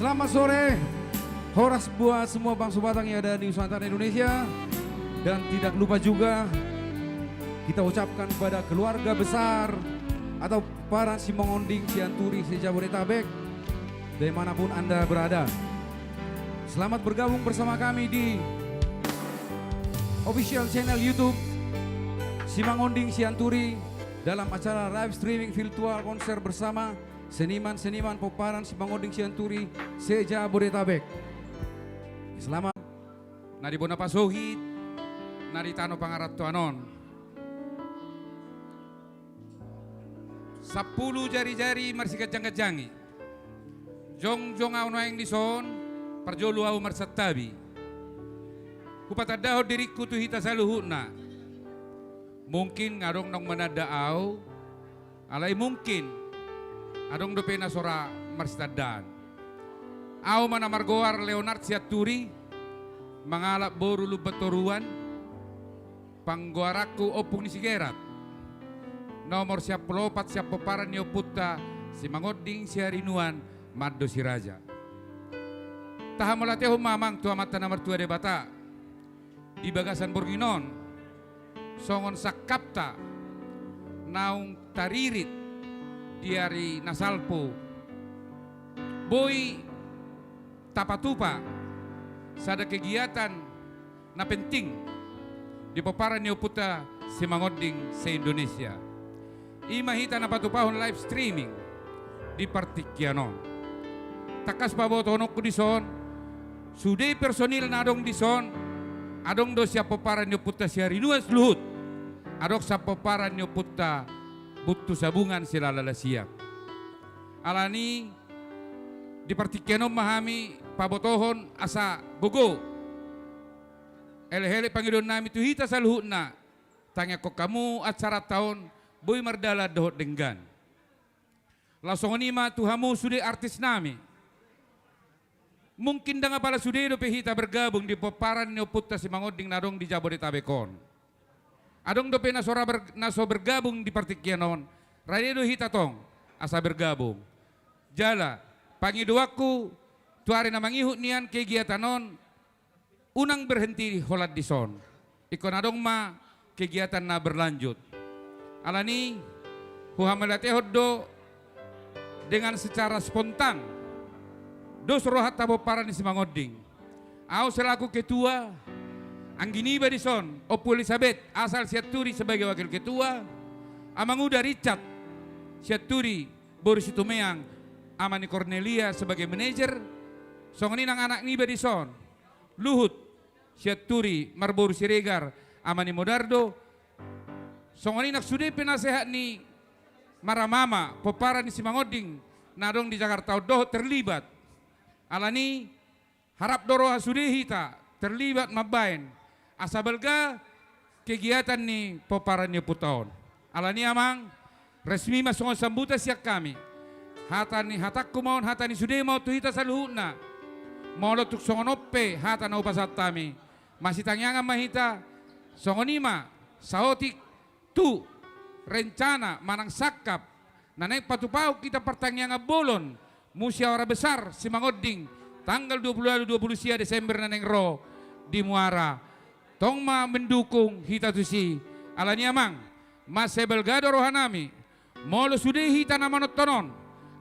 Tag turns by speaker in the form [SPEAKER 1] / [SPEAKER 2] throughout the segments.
[SPEAKER 1] Selamat sore, horas buat semua bangsa Batang yang ada di Nusantara Indonesia. Dan tidak lupa juga kita ucapkan kepada keluarga besar atau para Simongonding Sianturi se-Jabodetabek dimanapun Anda berada. Selamat bergabung bersama kami di official channel YouTube Simongonding Sianturi dalam acara live streaming virtual konser bersama seniman-seniman Poparan Simongonding Sianturi se-Jabodetabek. Selamat Nari Bona Pasohit, Nari Tano Pangarat Tuanon. 10 jari-jari marsi kejang-kejangi. Jong-jong au noeng dison, parjolu au marsatabi. Kupatadaho diriku tu hita saluhuna. Mungkin ngadong nong manada au, alai mungkin adong dope na sora marstadan. Au mana margoar Leonard Sianturi, mangalap boru lubatoruan, panggoaraku opung ni sigerat. Nomor siap pelopat siap peparan ni oputta, Simongonding Siarinuan, Maddo Siraja. Tahamalate mamang tua mata nomor tua debata, di bagasan Borginon, songon sakapta, naung taririt, diari nasalpo, boy tapatupa, sada kegiatan na penting di paparan ni Oputa Simongonding se-Indonesia. Imahita na patupahon live streaming di Partikyanon. Takas pabotonok ko dison, suday personil na adong dison, adong do siya paparan ni Oputa Siarinuan seluhut, adong sa paparan ni Oputa butuh sabungan sila lalasiak. Alani di Partikyanon mahami pabotohon asa bugo. Ele-hele pangidon nami tuhita sa luhut na. Tanya ko kamu acara tahun boy mardala dohot denggan. Langsung nima tuhamu sudah artis nami. Mungkin dengan pala sudah do pehita bergabung di paparan ni Oputa Simongonding nadong di Jabodetabekon. Adong dope naso bergabung di Partikyanon, radio hita tong asa bergabung. Jala, pangiduaku tuari na mangihut nian kegiatanon, unang berhenti holat dison. Ikon adong ma kegiatan na berlanjut. Alani, huhamalate hoddo dengan secara spontan. Dos rohat tabo para ni Simongonding. Aku selaku ketua, Angginiba dison, Opu Elizabeth asal Sianturi sebagai wakil ketua, Amanguda Richard Sianturi Boru Situmeang, Amani Cornelia sebagai manajer, songoninang anak niba dison, Luhut Sianturi Marboru Siregar, Amani Modardo, songoninak sudah penasehat ni Maramama, Poparan ni Simongonding, nadong di Jakarta doh terlibat. Alani harap doroha sudah hita terlibat mabain. Asabalga kegiatan ni Poparan ni Putaon. Alani amang resmi masuk sambutan siak kami. Hata ni hatak kumaon hata ni sudah mau tuhita saluhuna. Mau lotuk songonope hata na upasat kami. Masih tanyangan mahita songonima saotik tu rencana manang sakap. Nanay patupau kita pertanyaan bolon musyawarah besar Simongonding tanggal 20 Desember naneng ro di Muara. Tongma mendukung hita tusi alani amang mas sebelgado rohanami molo sudah hita nama notonon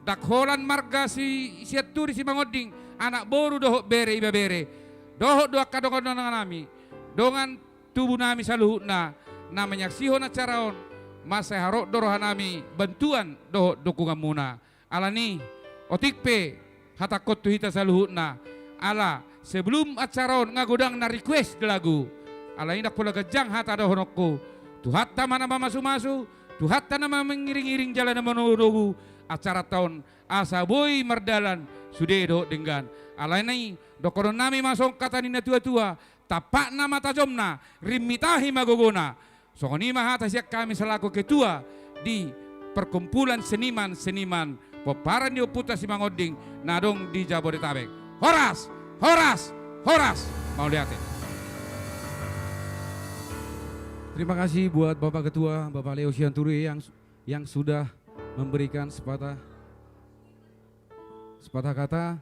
[SPEAKER 1] dakholan marga si Sianturi Simongonding anak boru dohok bere iba bere dohok doa kadongan nami dongan tubuh nami saluhutna na menyaksihon acaraon mas harok dorohanami bantuan dohok dukungan muna alani otikpe hatakot tu hita saluhutna ala sebelum acaraon ngagodang na request lagu ala indak pula gejang hata ada honokku tu hatta mana masu-masu tu hatta nama mengiring-iring jalan menuju acara tahun asa boy merdalan sudedo dengan ala ini dokoron nami masuk kata nina tua-tua tapak nama tajomna rimitahi magogona songoni mahata siak kami selaku ketua di perkumpulan seniman-seniman Poparan di Oputa Simongonding nadong di Jabodetabek. Horas, horas, horas. Mau lihatin. Terima kasih buat Bapak Ketua, Bapak Leo Sianturi yang sudah memberikan sepatah kata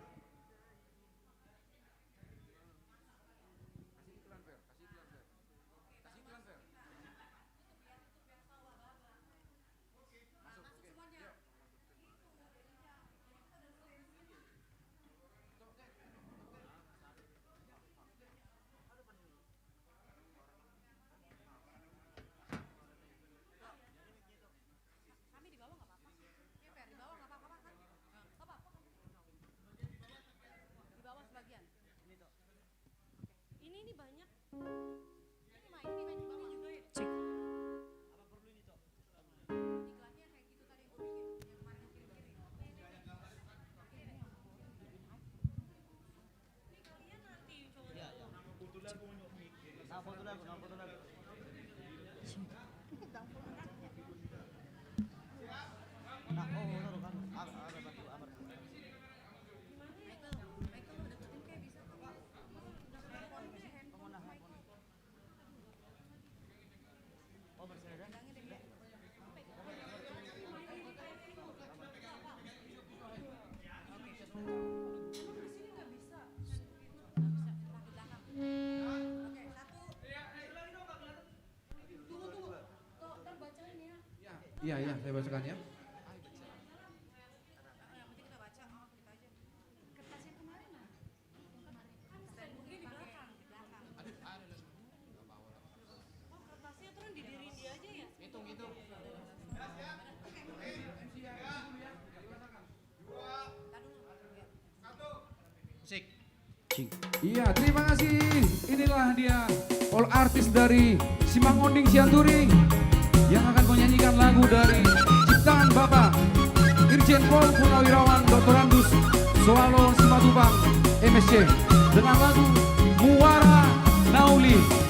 [SPEAKER 2] Iya, iya, saya bacakan ya. Iya, terima kasih. Inilah dia all artis dari Simangonding Sianturing yang akan menyanyikan lagu dari ciptaan Bapak Irjen Pol Purnawirawan Dr. Andus Soalo Simatupang MSC dengan lagu Muara Nauli.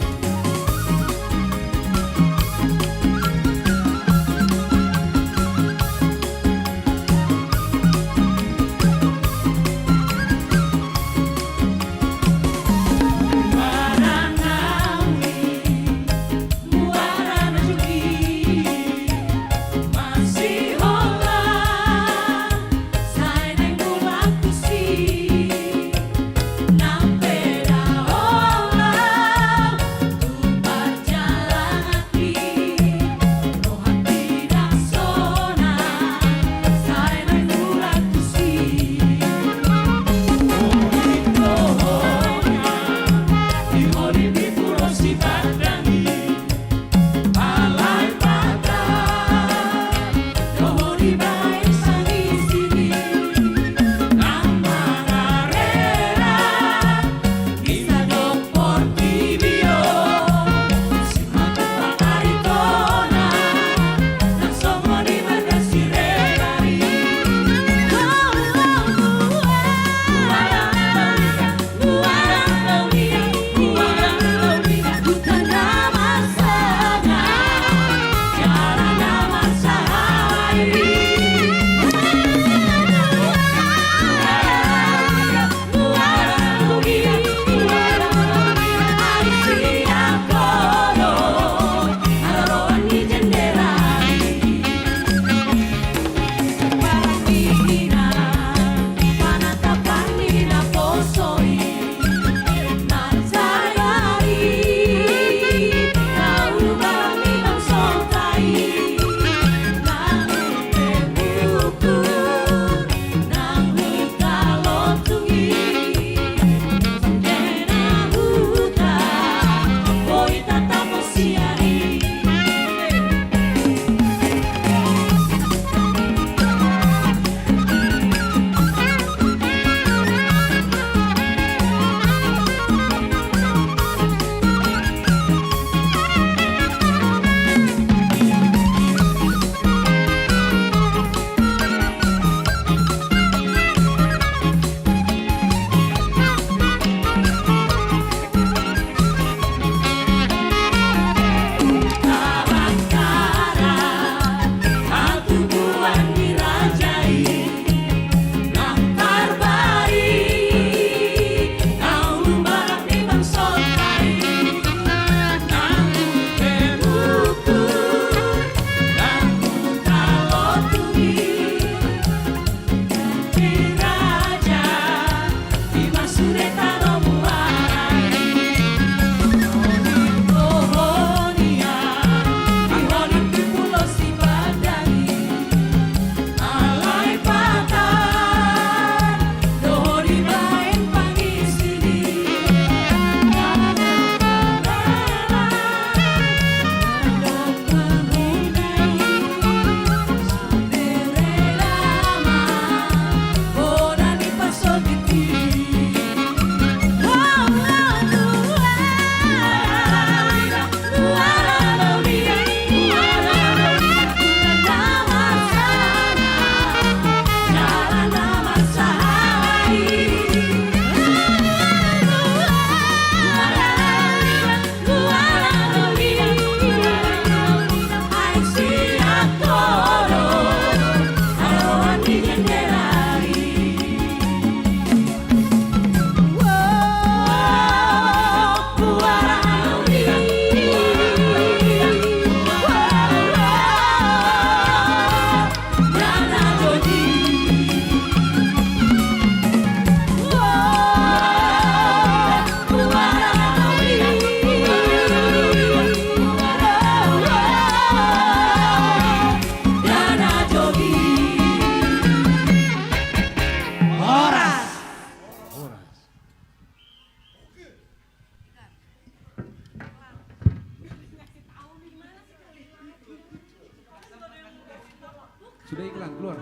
[SPEAKER 2] Sudah iklan keluar.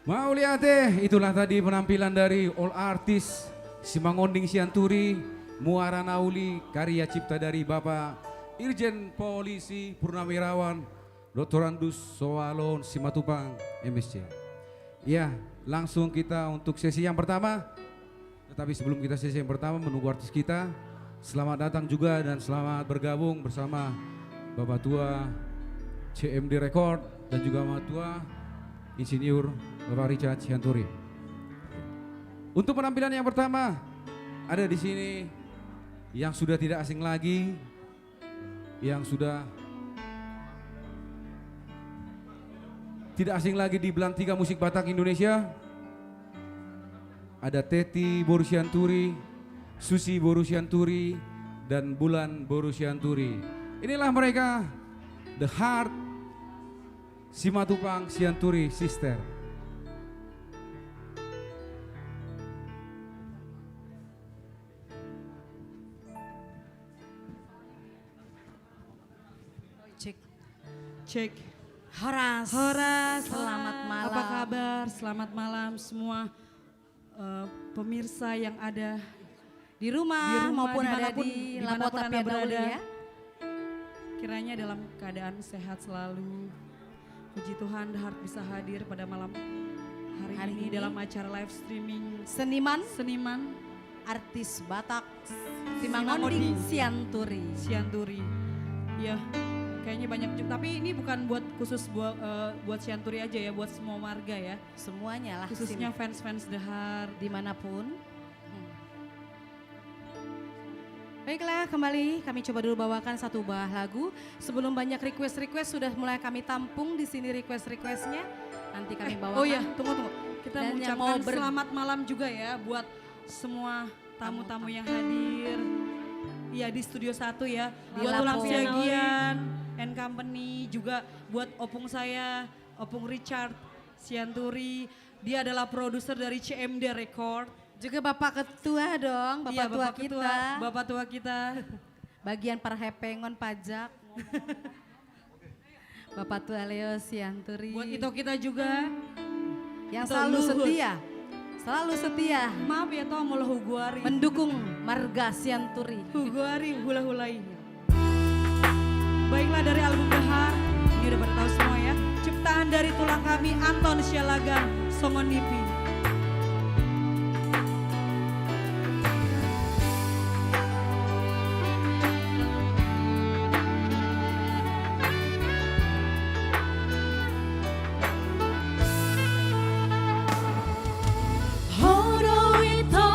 [SPEAKER 2] Mau lihat itulah tadi penampilan dari all artis Simangonding Sianturi, Muara Nauli, karya cipta dari Bapak Irjen Polisi Purnawirawan Dr. Andus Soalon Simatupang MSC. Ya, langsung kita untuk sesi yang pertama. Tetapi sebelum kita sesi yang pertama menunggu artis kita, selamat datang juga dan selamat bergabung bersama Bapak Tua CMD Record dan juga Bapak Tua Insinyur Bapak Richard Sianturi. Untuk penampilan yang pertama ada di sini yang sudah tidak asing lagi, yang sudah tidak asing lagi di belantika musik Batak Indonesia. Ada Teti Borusianturi, Susi Borusianturi, dan Bulan Borusianturi. Inilah mereka, The Heart Simatupang Sianturi Sister.
[SPEAKER 3] Cek. Cek.
[SPEAKER 4] Horas.
[SPEAKER 3] Horas.
[SPEAKER 4] Selamat malam.
[SPEAKER 3] Apa kabar? Selamat malam semua pemirsa yang ada
[SPEAKER 4] Di rumah maupun ada
[SPEAKER 3] dimanapun-
[SPEAKER 4] di
[SPEAKER 3] dimanapun
[SPEAKER 4] Labota
[SPEAKER 3] Anda
[SPEAKER 4] Piagauli
[SPEAKER 3] berada.
[SPEAKER 4] ya.
[SPEAKER 3] Kiranya dalam keadaan sehat selalu. Puji Tuhan Dahart bisa hadir pada malam hari ini dalam acara live streaming
[SPEAKER 4] Seniman,
[SPEAKER 3] seniman
[SPEAKER 4] artis Batak,
[SPEAKER 3] Simangonding
[SPEAKER 4] Simangonding Sianturi.
[SPEAKER 3] Sianturi. Ya, kayaknya banyak juga. Tapi ini bukan buat khusus buat Sianturi aja ya, buat semua warga ya.
[SPEAKER 4] Semuanya lah.
[SPEAKER 3] Khususnya fans-fans Dahart.
[SPEAKER 4] Dimanapun. Baiklah, kembali kami coba dulu bawakan satu buah lagu. Sebelum banyak request sudah mulai kami tampung di sini request-requestnya. Nanti kami bawakan.
[SPEAKER 3] Oh iya, tunggu. Kita
[SPEAKER 4] Dan yang
[SPEAKER 3] mengucapkan
[SPEAKER 4] mau
[SPEAKER 3] selamat malam juga ya buat semua tamu-tamu yang hadir. Iya di Studio 1 ya.
[SPEAKER 4] Di
[SPEAKER 3] Buat
[SPEAKER 4] Lapo.
[SPEAKER 3] Tulang Siagian and Company, juga buat opung saya, Opung Richard Sianturi. Dia adalah produser dari CMD Record.
[SPEAKER 4] Juga Bapak Ketua dong, Bapak
[SPEAKER 3] Iya,
[SPEAKER 4] Tua
[SPEAKER 3] Bapak
[SPEAKER 4] kita.
[SPEAKER 3] Ketua, Bapak Tua kita.
[SPEAKER 4] Bagian perhepengon pajak. Bapak Tua Leo Sianturi.
[SPEAKER 3] Buat itu kita juga.
[SPEAKER 4] Yang
[SPEAKER 3] Untuk
[SPEAKER 4] selalu
[SPEAKER 3] Luhut.
[SPEAKER 4] setia. Selalu setia.
[SPEAKER 3] Maaf ya toh mula huguari.
[SPEAKER 4] Mendukung Marga Sianturi.
[SPEAKER 3] Huguari hula-hulai. Baiklah dari album Dahar, ini udah pada tahu semua ya. Ciptaan dari tulang kami Anton Syalagan, Songon Nipi.
[SPEAKER 5] Horo ito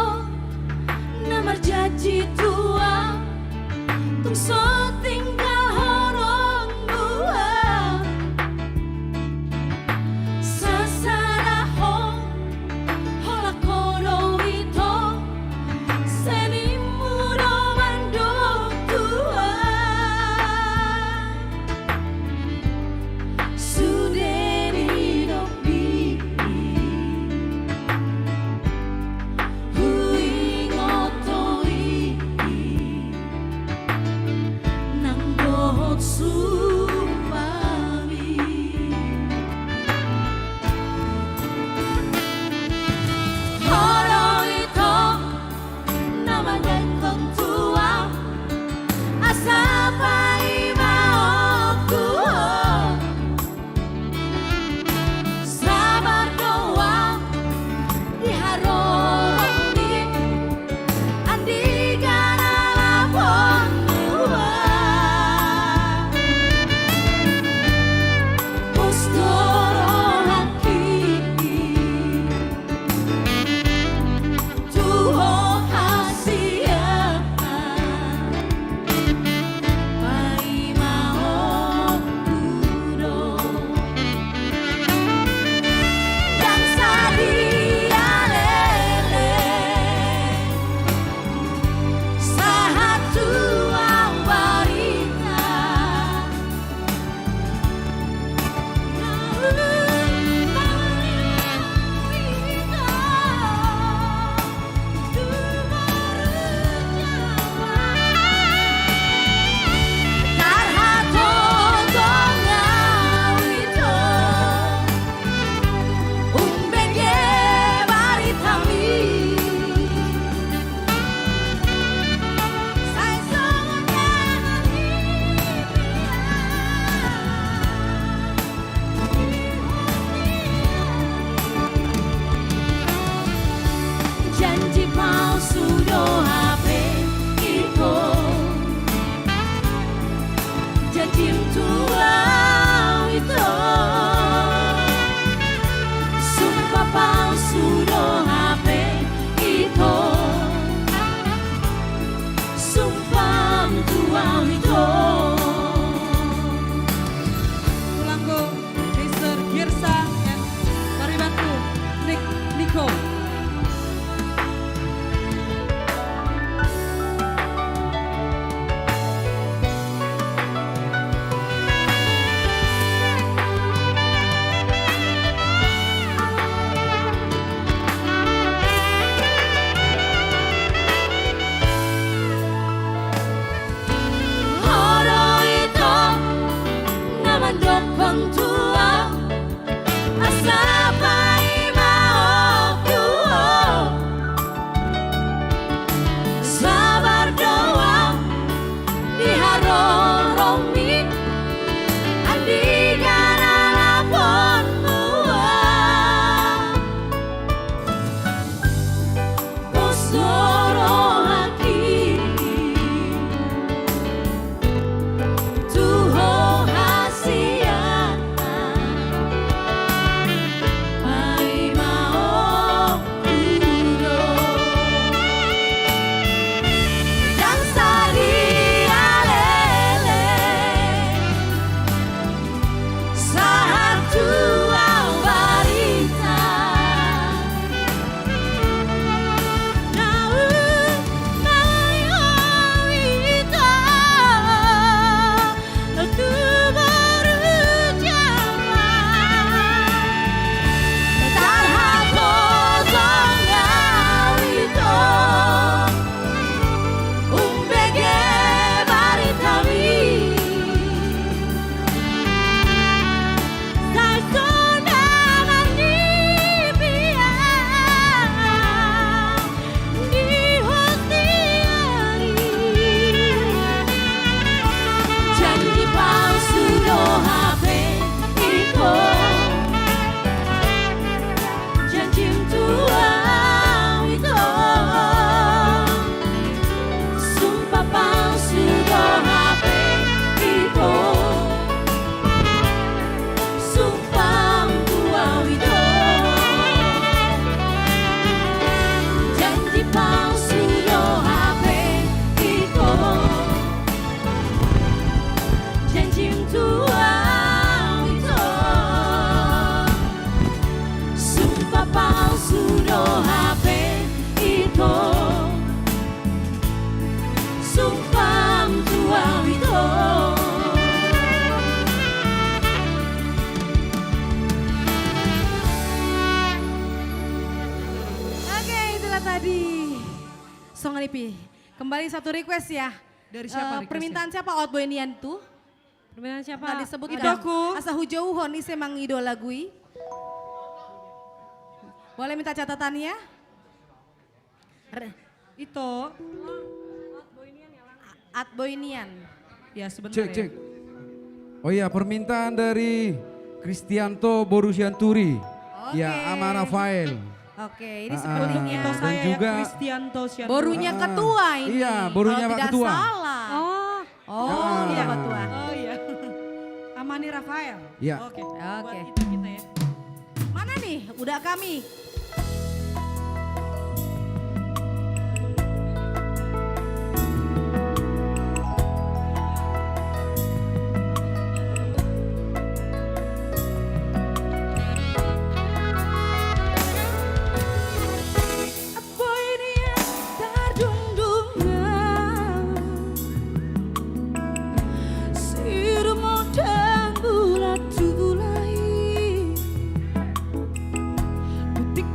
[SPEAKER 5] na marjaji tua tung so tinggal horong buah sasara ho hola koro ito seni muro mando tua sudeni dobi Hui ngotoi nang dohot sumpami Horo ito namanya kong tua asa pai maoku sabar doang diharoni andi garala pondua postoro haki tuho hasia Romi Andigana lapon mua Posoro haki Tuho hasiata Mai mao kuro Dan saria lele Satu barita Naun wita Tu baru jaman Tarhapo wito Umbege baritawi Salsona manibia Di hostiari Janji palsu do HP itu Janji tua itu Sumpah palsu do HP itu Sumpah tua itu Janji palsu do HP itu Janji tua itu Sumpah palsu do HP itu Sumpah tua itu
[SPEAKER 4] Oke, itulah tadi Song Lipi. Kembali satu request ya.
[SPEAKER 3] Dari siapa requestnya?
[SPEAKER 4] Permintaan siapa Outboy Nian tuh?
[SPEAKER 5] Permintaan siapa?
[SPEAKER 4] Tadi disebut
[SPEAKER 3] Idoku.
[SPEAKER 4] Asa hujauhon ise mang idola gui. Boleh minta catatannya?
[SPEAKER 3] Itu.
[SPEAKER 4] Outboy Nian.
[SPEAKER 3] Ya sebentar
[SPEAKER 2] Cek,
[SPEAKER 3] ya.
[SPEAKER 2] cek. Oh iya, permintaan dari Kristianto Borusianturi.
[SPEAKER 4] Oke.
[SPEAKER 2] Ya, Ama Rafael.
[SPEAKER 4] Oke, ini
[SPEAKER 2] Ah,
[SPEAKER 4] sepertinya
[SPEAKER 3] Itu
[SPEAKER 2] Dan
[SPEAKER 3] saya
[SPEAKER 2] juga-
[SPEAKER 3] ya, Kristianto Sianto.
[SPEAKER 4] borunya
[SPEAKER 2] Ah,
[SPEAKER 4] ketua ini.
[SPEAKER 2] iya, borunya
[SPEAKER 4] kalau
[SPEAKER 2] Pak
[SPEAKER 4] tidak
[SPEAKER 2] Ketua.
[SPEAKER 4] salah.
[SPEAKER 5] Oh,
[SPEAKER 4] Oh, iya ketua.
[SPEAKER 3] Oh iya. Amani Rafael.
[SPEAKER 2] Ya.
[SPEAKER 3] Oke.
[SPEAKER 4] Oke.
[SPEAKER 3] Buat itu kita ya.
[SPEAKER 4] Mana nih? Udah kami.
[SPEAKER 5] apa ini yang terdundungan Sirmo dan bulat tulai Butik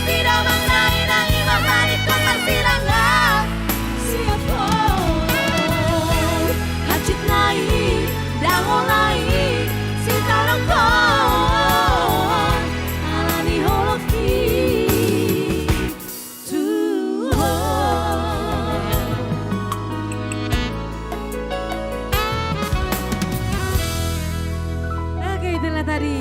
[SPEAKER 5] tidak mengenai bahari kau persidangan. Siapa hajit naik, dangon naik, si tarong kon, alani holoki,
[SPEAKER 4] Oke, itulah tadi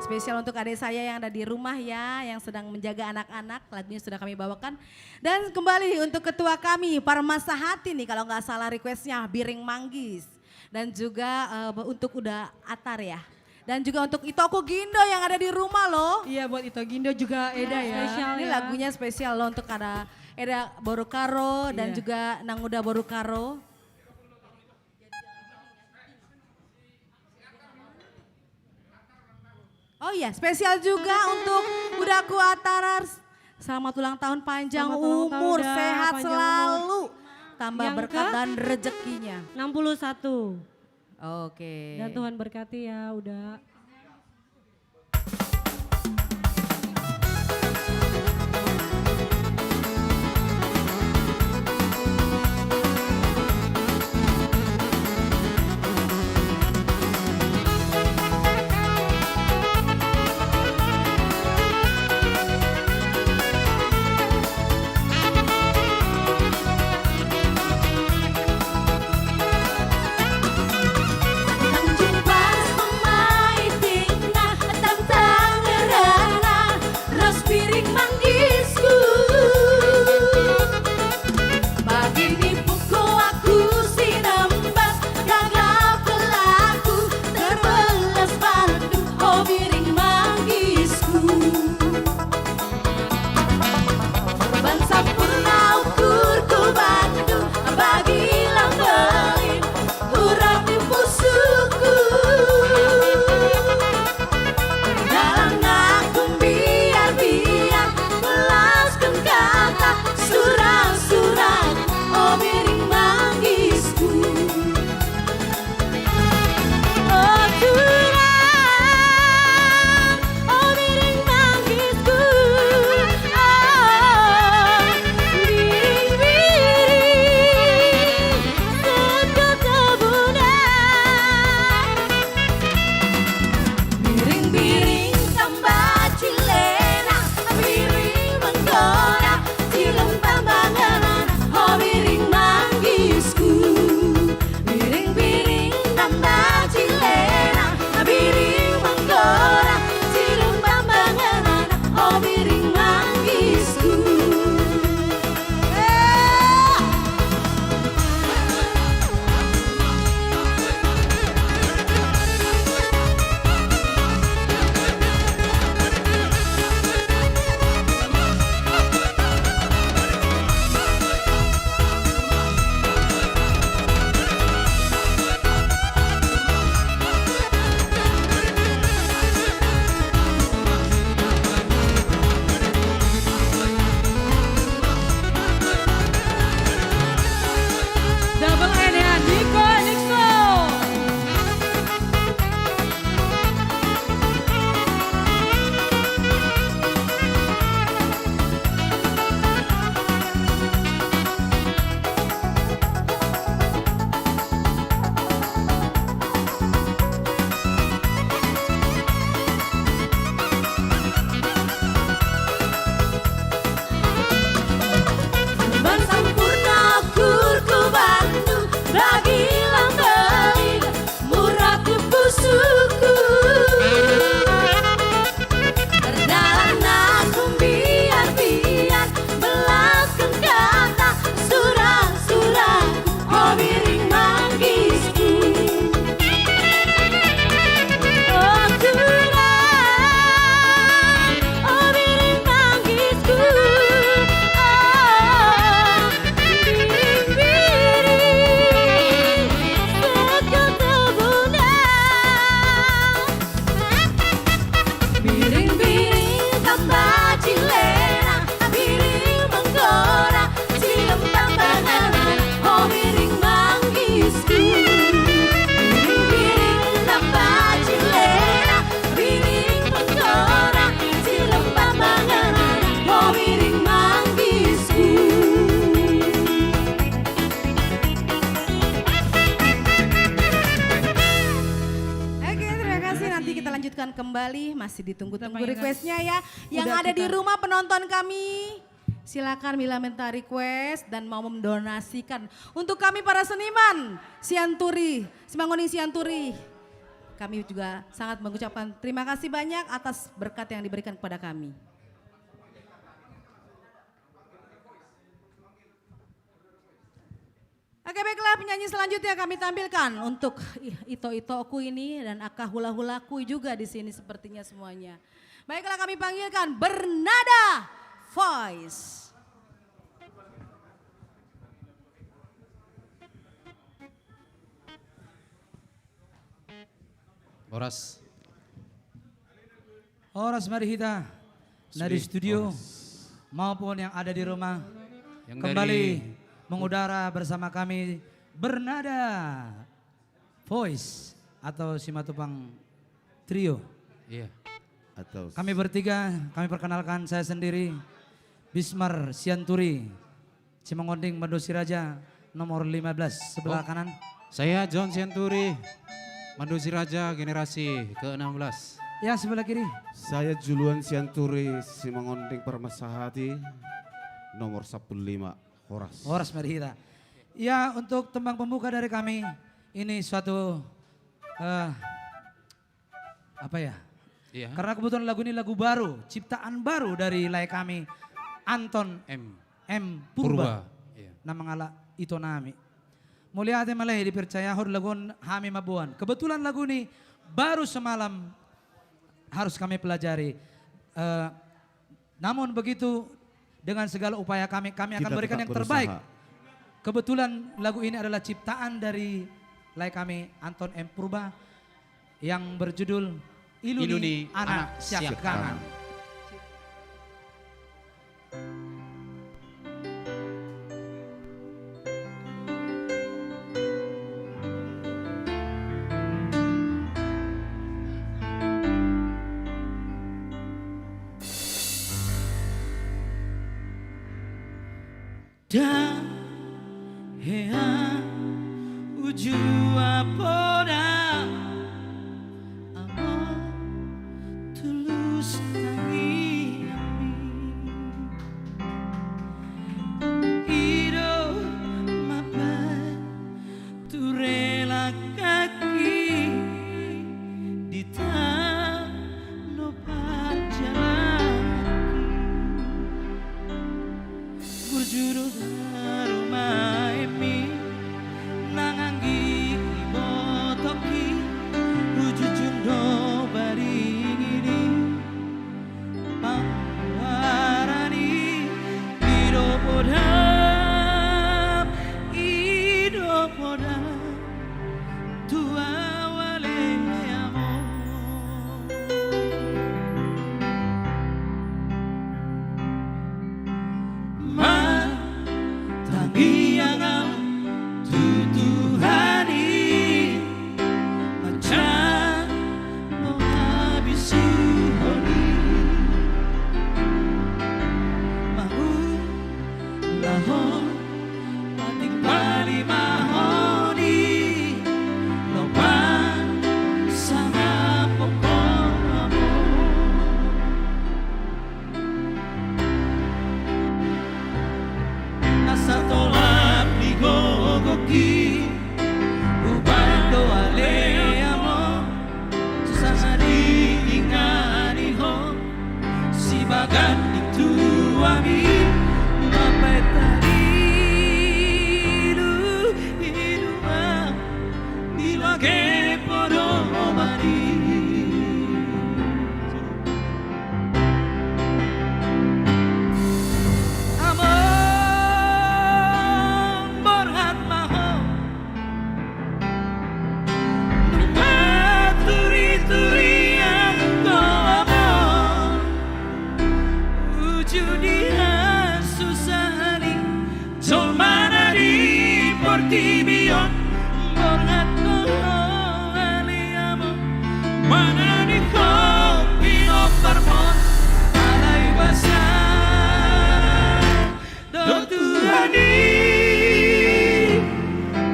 [SPEAKER 4] spesial untuk adik saya yang ada di rumah ya, yang sedang menjaga anak-anak, lagunya sudah kami bawakan. Dan kembali untuk ketua kami, Parmasa Hati nih kalau nggak salah requestnya, Biring Manggis. Dan juga untuk Uda Atar ya. Dan juga untuk Itoko Gindo yang ada di rumah loh.
[SPEAKER 3] Iya buat Ito Gindo juga Eda ya.
[SPEAKER 5] spesial.
[SPEAKER 4] Ini
[SPEAKER 5] ya.
[SPEAKER 4] lagunya spesial loh untuk ada Eda Borokaro dan
[SPEAKER 3] Iya.
[SPEAKER 4] juga Nanguda Borokaro. Oh iya, spesial juga untuk Udaku Atarar. Selamat ulang tahun, panjang
[SPEAKER 5] Selamat ulang tahun,
[SPEAKER 4] umur,
[SPEAKER 5] Uda,
[SPEAKER 4] sehat
[SPEAKER 5] panjang
[SPEAKER 4] selalu. Tambah
[SPEAKER 5] Yang
[SPEAKER 4] berkat
[SPEAKER 5] ke?
[SPEAKER 4] dan rezekinya.
[SPEAKER 5] 61.
[SPEAKER 4] Oke.
[SPEAKER 5] Dan Tuhan berkati ya, udah. Tanjung Pas Pemai
[SPEAKER 4] kembali, masih ditunggu-tunggu
[SPEAKER 3] Kita panggilkan.
[SPEAKER 4] requestnya ya. Yang
[SPEAKER 3] Udah
[SPEAKER 4] ada di
[SPEAKER 3] kita-
[SPEAKER 4] rumah penonton kami, silakan bila minta request dan mau mendonasikan untuk kami para seniman Sianturi, Simangoning Sianturi. Kami juga sangat mengucapkan terima kasih banyak atas berkat yang diberikan kepada kami. Oke baiklah, penyanyi selanjutnya kami tampilkan untuk Ito Itoku ini dan Aka Hula Hulaku juga di sini sepertinya semuanya. Baiklah kami panggilkan Bernada Voice.
[SPEAKER 2] Horas. Horas mari kita dari studio maupun yang ada di rumah
[SPEAKER 1] Yang
[SPEAKER 2] kembali mengudara bersama kami Bernada Voice atau Simatupang Trio.
[SPEAKER 1] Iya.
[SPEAKER 6] Atau
[SPEAKER 2] Kami bertiga, kami perkenalkan saya sendiri Bismar Sianturi, Cimangonding Mandosi Raja nomor 15 sebelah kanan.
[SPEAKER 7] Saya John Sianturi, Mandosi Raja generasi ke-16.
[SPEAKER 2] Ya sebelah kiri.
[SPEAKER 6] saya Juluan Sianturi Simangonding Permasahati nomor 15 Horas.
[SPEAKER 2] Horas mari kita. Ya untuk tembang pembuka dari kami ini suatu apa ya?
[SPEAKER 1] Iya.
[SPEAKER 2] Karena kebetulan lagu ini lagu baru, ciptaan baru dari lay kami Anton M Purba.
[SPEAKER 1] Iya.
[SPEAKER 2] Nama ngala ito nami. Mulia ate malay dipercaya hod lagun hami mabuan. Kebetulan lagu ini baru semalam harus kami pelajari. Namun begitu dengan segala upaya kami akan
[SPEAKER 6] Kita
[SPEAKER 2] berikan
[SPEAKER 6] tetap
[SPEAKER 2] yang terbaik.
[SPEAKER 6] berusaha.
[SPEAKER 2] Kebetulan lagu ini adalah ciptaan dari lay kami Anton M Purba yang berjudul Iluni Anak Siap Kanan. Dan hea ujua poda amo tulus tangi ido mapai turela kaki di tano pajalan Gurjuro daruma emi nanganggi botoki ujujundo baringini pangwarani ido podam tua wale amor Tangiang tutuhani macam menghabisuhoni mau lahon patik bali mahoni lopan sama pokok Nasa tolak di gogoki Ubando aleamo Susah diingani ho Si bagan itu ami Mapai talilu Hiduma Dilage podo mani Amor borhat maho Numpa turi-turi aku amor Ujudian susahani Jomana di portibion Borhat maho ali amor Mana di kopi no parmon Alay basah Tuhani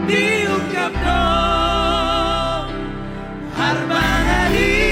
[SPEAKER 2] diungkap dong Harbahari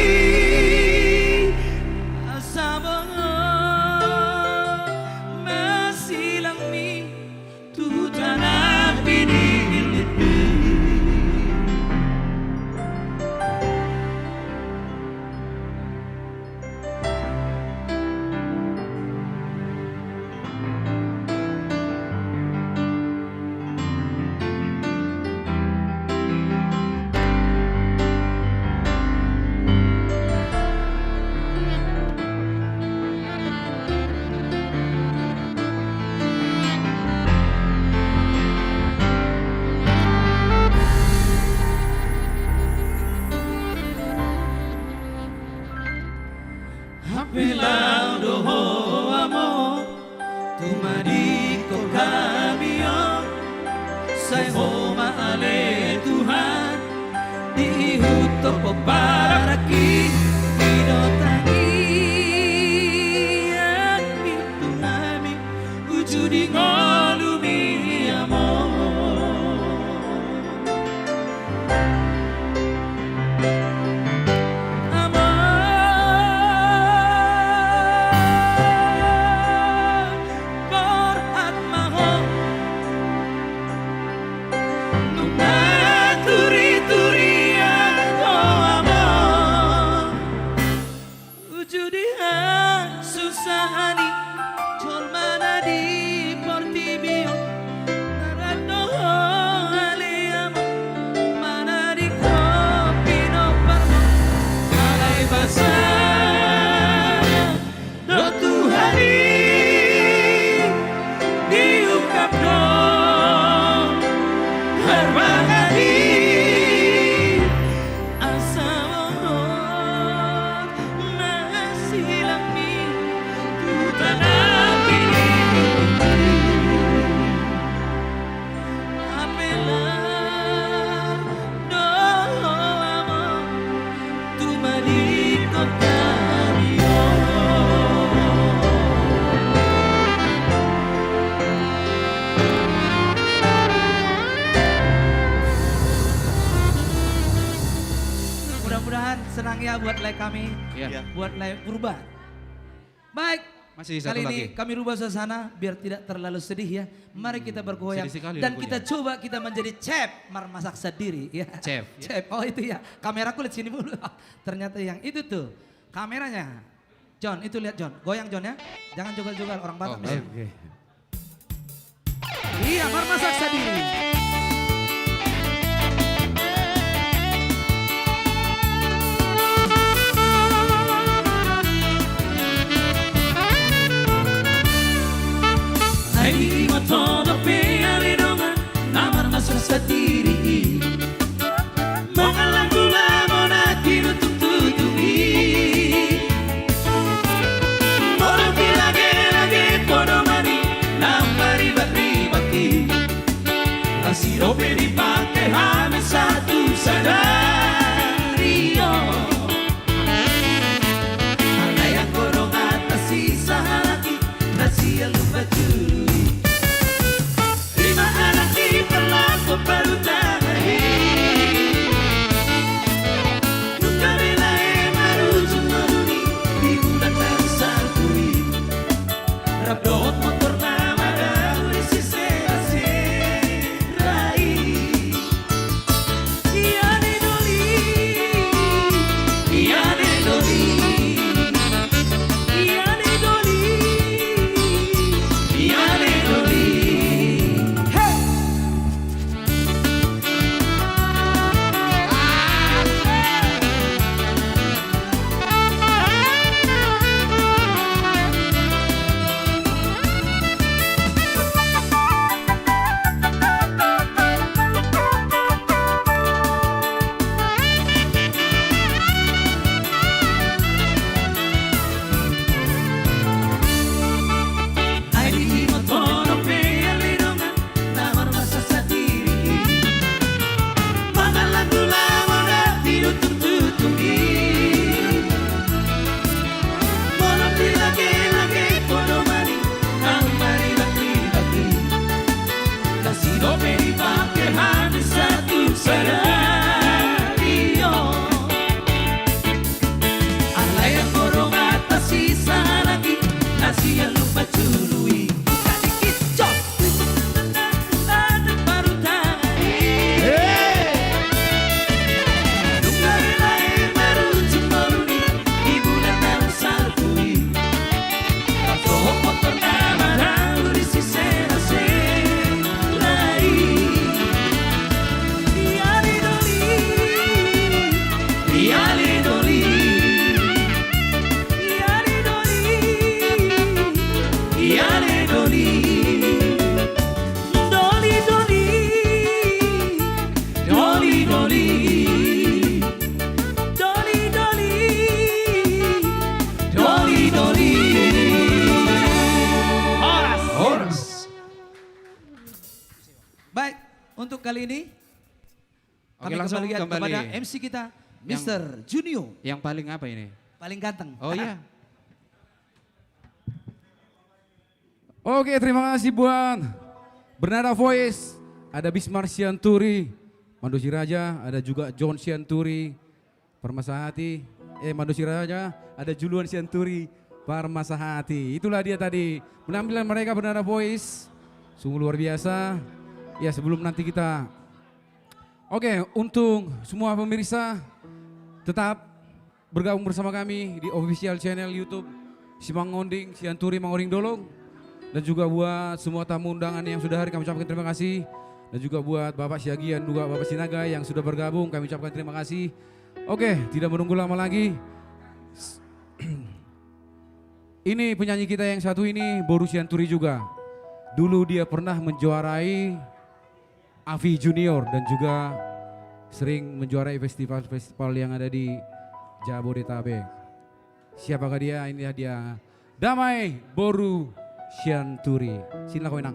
[SPEAKER 8] say homa ale Tuhan dihuto po para kinotani at pinto namin ujudi ngolumi susahani jol mana di portibio narano aliamo mana di kopino parmo kalai basa do Tuhani diungkap dong harmani mudah-mudahan senang ya buat live kami,
[SPEAKER 7] Iya.
[SPEAKER 8] buat live Purba. Baik,
[SPEAKER 7] Masih satu
[SPEAKER 8] kali ini
[SPEAKER 7] lagi.
[SPEAKER 8] kami rubah suasana biar tidak terlalu sedih ya. Mari kita bergoyang
[SPEAKER 7] sedih sekali
[SPEAKER 8] dan
[SPEAKER 7] lagunya.
[SPEAKER 8] kita coba kita menjadi chef masak sendiri ya.
[SPEAKER 7] Chef.
[SPEAKER 8] Chef, oh itu ya. Kameraku lihat sini dulu. Ternyata yang itu tuh kameranya. John, itu lihat John. Goyang John ya. Jangan jogal-jogal orang Batak.
[SPEAKER 7] Oh,
[SPEAKER 8] ya.
[SPEAKER 6] Oke.
[SPEAKER 8] Iya, masak sendiri. Ay, mo todo pinalidongan, namar masak sendiri. Mga lagu-lagu na tinutututubi. Orang lagi-lagi podomani, namar ribet-ribeti. Kasih dipakai hanya satu sadario. Ada yang gorong atas sisa lagi, nasi yang lupa curi. Lima anak di perlaku baru tadi. Nuka belai marujung maruni, di bulan baru salkuri. Rabdot motor nama dauri sisi rai. Iya ne doli, iya ne doli, iya ne doli, iya ne doli. Hey! Ay di mo tono pinalidongan, namar masak sendiri. Mga lagu-lagu na tinutututubi. Walang lagi-lagi podomani, ang maribati-bati. Kasih dipakai hanya satu sadario. Alay ang gorong atas sisa lagi, nasi yang lupa cului. Kadikit cok, ada baru tadi. Nuka belai baru cemuruni, di bulan baru salkui. Kasih motor nama dauri sisi-sisi-rai. Iya ne doli, iya ne doli, iya ne doli, iya ne doli. Doli doli, doli doli, doli doli, doli doli. Horas. Baik, untuk kali ini.
[SPEAKER 7] Oke,
[SPEAKER 8] Kami
[SPEAKER 7] langsung
[SPEAKER 8] kembalikan
[SPEAKER 7] kembali.
[SPEAKER 8] kepada MC kita, Mr. Junio.
[SPEAKER 7] Yang paling apa ini?
[SPEAKER 8] Paling ganteng.
[SPEAKER 7] Oh iya.
[SPEAKER 2] Oke, terima kasih buat Bernada Voice, ada Bismar Sianturi, Mando Siraja, ada juga John Sianturi, Parmasahati, Mando Siraja, ada Juluan Sianturi, Parmasahati. Itulah dia tadi penampilan mereka Bernada Voice, sungguh luar biasa. Ya sebelum nanti kita, oke untuk semua pemirsa tetap bergabung bersama kami di official channel YouTube Simangonding Sianturi Mangoding Dolong. Dan juga buat semua tamu undangan yang sudah hadir kami ucapkan terima kasih. Dan juga buat Bapak Syagian, juga Bapak Sinaga yang sudah bergabung kami ucapkan terima kasih. Oke, tidak menunggu lama lagi. Ini penyanyi kita yang satu ini Boru Sianturi juga. Dulu dia pernah menjuarai Avi Junior dan juga sering menjuarai festival-festival yang ada di Jabodetabek. Siapakah dia? Inilah dia. Damai Boru Sianturi. Sila ko inang.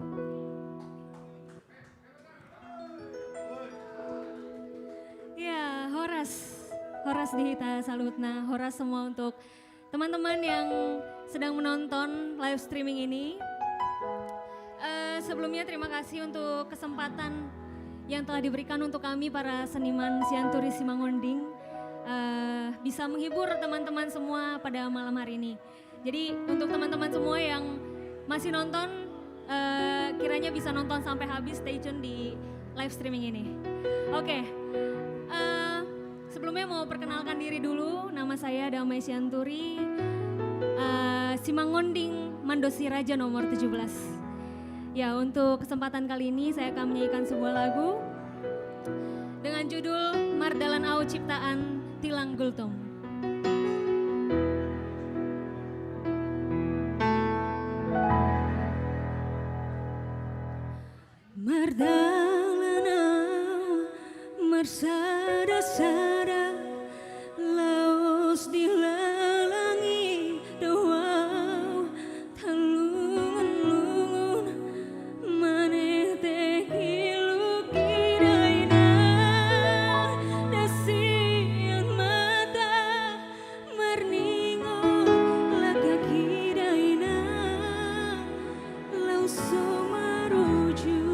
[SPEAKER 5] Ya, Horas dihita salutna. Horas semua untuk teman-teman yang sedang menonton live streaming ini. Sebelumnya terima kasih untuk kesempatan yang telah diberikan untuk kami para seniman Sianturi Simangonding bisa menghibur teman-teman semua pada malam hari ini. Jadi untuk teman-teman semua yang masih nonton, kiranya bisa nonton sampai habis, stay tune di live streaming ini. Oke, sebelumnya mau perkenalkan diri dulu, nama saya Damai Sianturi, Simangonding Mando Siraja nomor 17. Ya, untuk kesempatan kali ini saya akan menyanyikan sebuah lagu dengan judul Mardalan Au Ciptaan Tilang Gultom. Mardalana mersada-sada laos dilalangi dawau talungun-lungun maneh teh kilukiraina dasian mata marningot laga kiraina lauso maruju.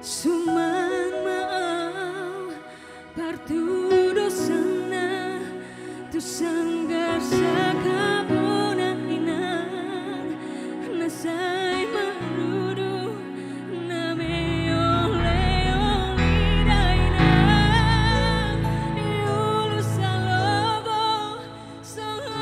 [SPEAKER 5] Suman maaf partudo sana tu sanggar sakabona inan nasai marudu name oleh olidaina diulu salobo songo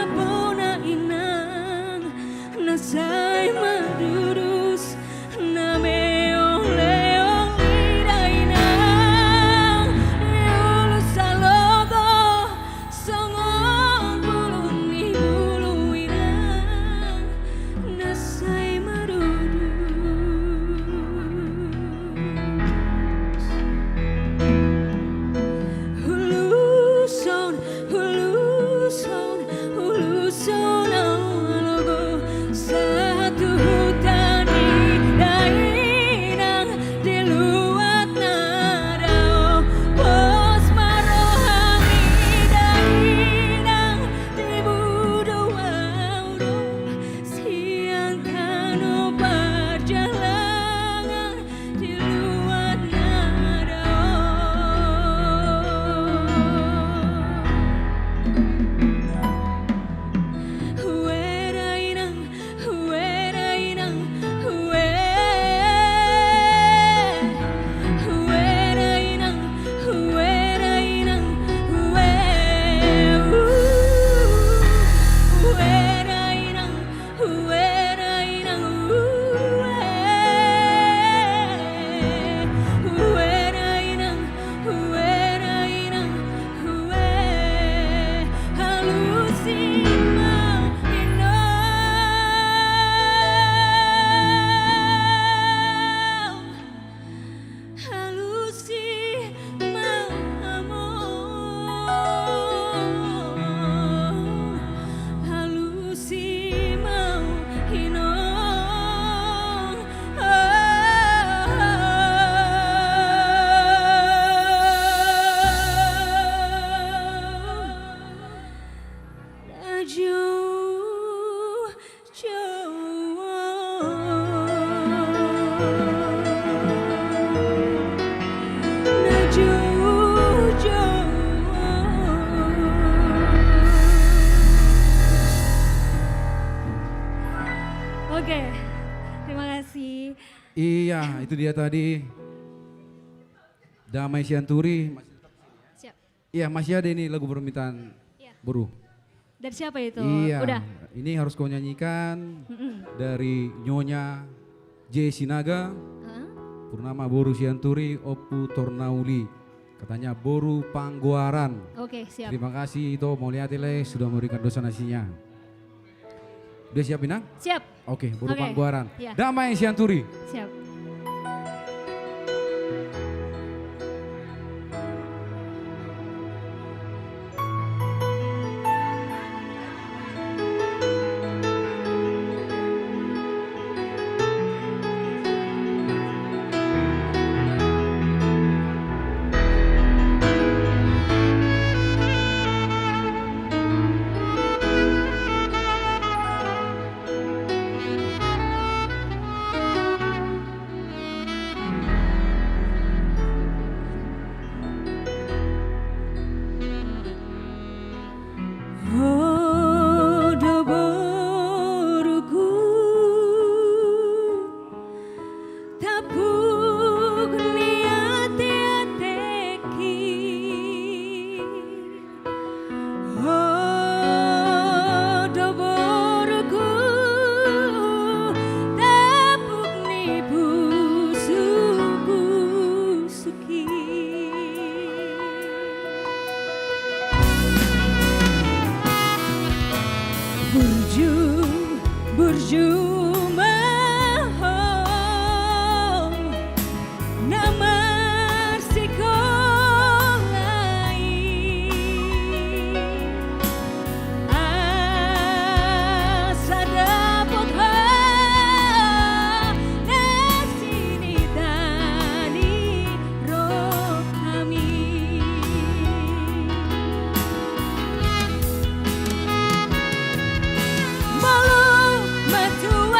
[SPEAKER 5] tapona inang nasay madurus na meong leong liday nang lulus sa logo songong bulong ni buluin nasay madurus. Huluson, huluson, huluson ang logo satu hutan inang diluat na daw pos marohang inang dibudaw siang kano perjalanan diluat na Huwerainang, huwerainang, huwerainang, huwerainang, huwerainang, huwerainang, huwerainang, huwerainang, halusimang inom halusimang among halusimang inom jauh Oke, terima kasih.
[SPEAKER 2] Iya, itu dia tadi. Damai Sianturi.
[SPEAKER 5] Siap.
[SPEAKER 2] Iya, masih ada ini lagu permintaan
[SPEAKER 5] Iya.
[SPEAKER 2] buruh.
[SPEAKER 5] Dari siapa itu?
[SPEAKER 2] Iya,
[SPEAKER 5] Udah.
[SPEAKER 2] ini harus kau nyanyikan dari Nyonya J. Sinaga,
[SPEAKER 5] Hah?
[SPEAKER 2] Purnama Boru Sianturi, Opu Tornauli. Katanya Boru Pangguaran.
[SPEAKER 5] Oke, siap.
[SPEAKER 2] Terima kasih itu Moliatile sudah memberikan dosa nasinya. Udah siap Inang?
[SPEAKER 5] Siap,
[SPEAKER 2] Oke, Boru
[SPEAKER 5] Oke,
[SPEAKER 2] Pangguaran.
[SPEAKER 5] iya.
[SPEAKER 2] Damai Sianturi.
[SPEAKER 5] siap. Odo boruku tapuk niate-ateki Odo boruku tapuk ni busuk-busuki Burju mahal namar sikolai asa dapot ha nasini tani roh kami Malu matua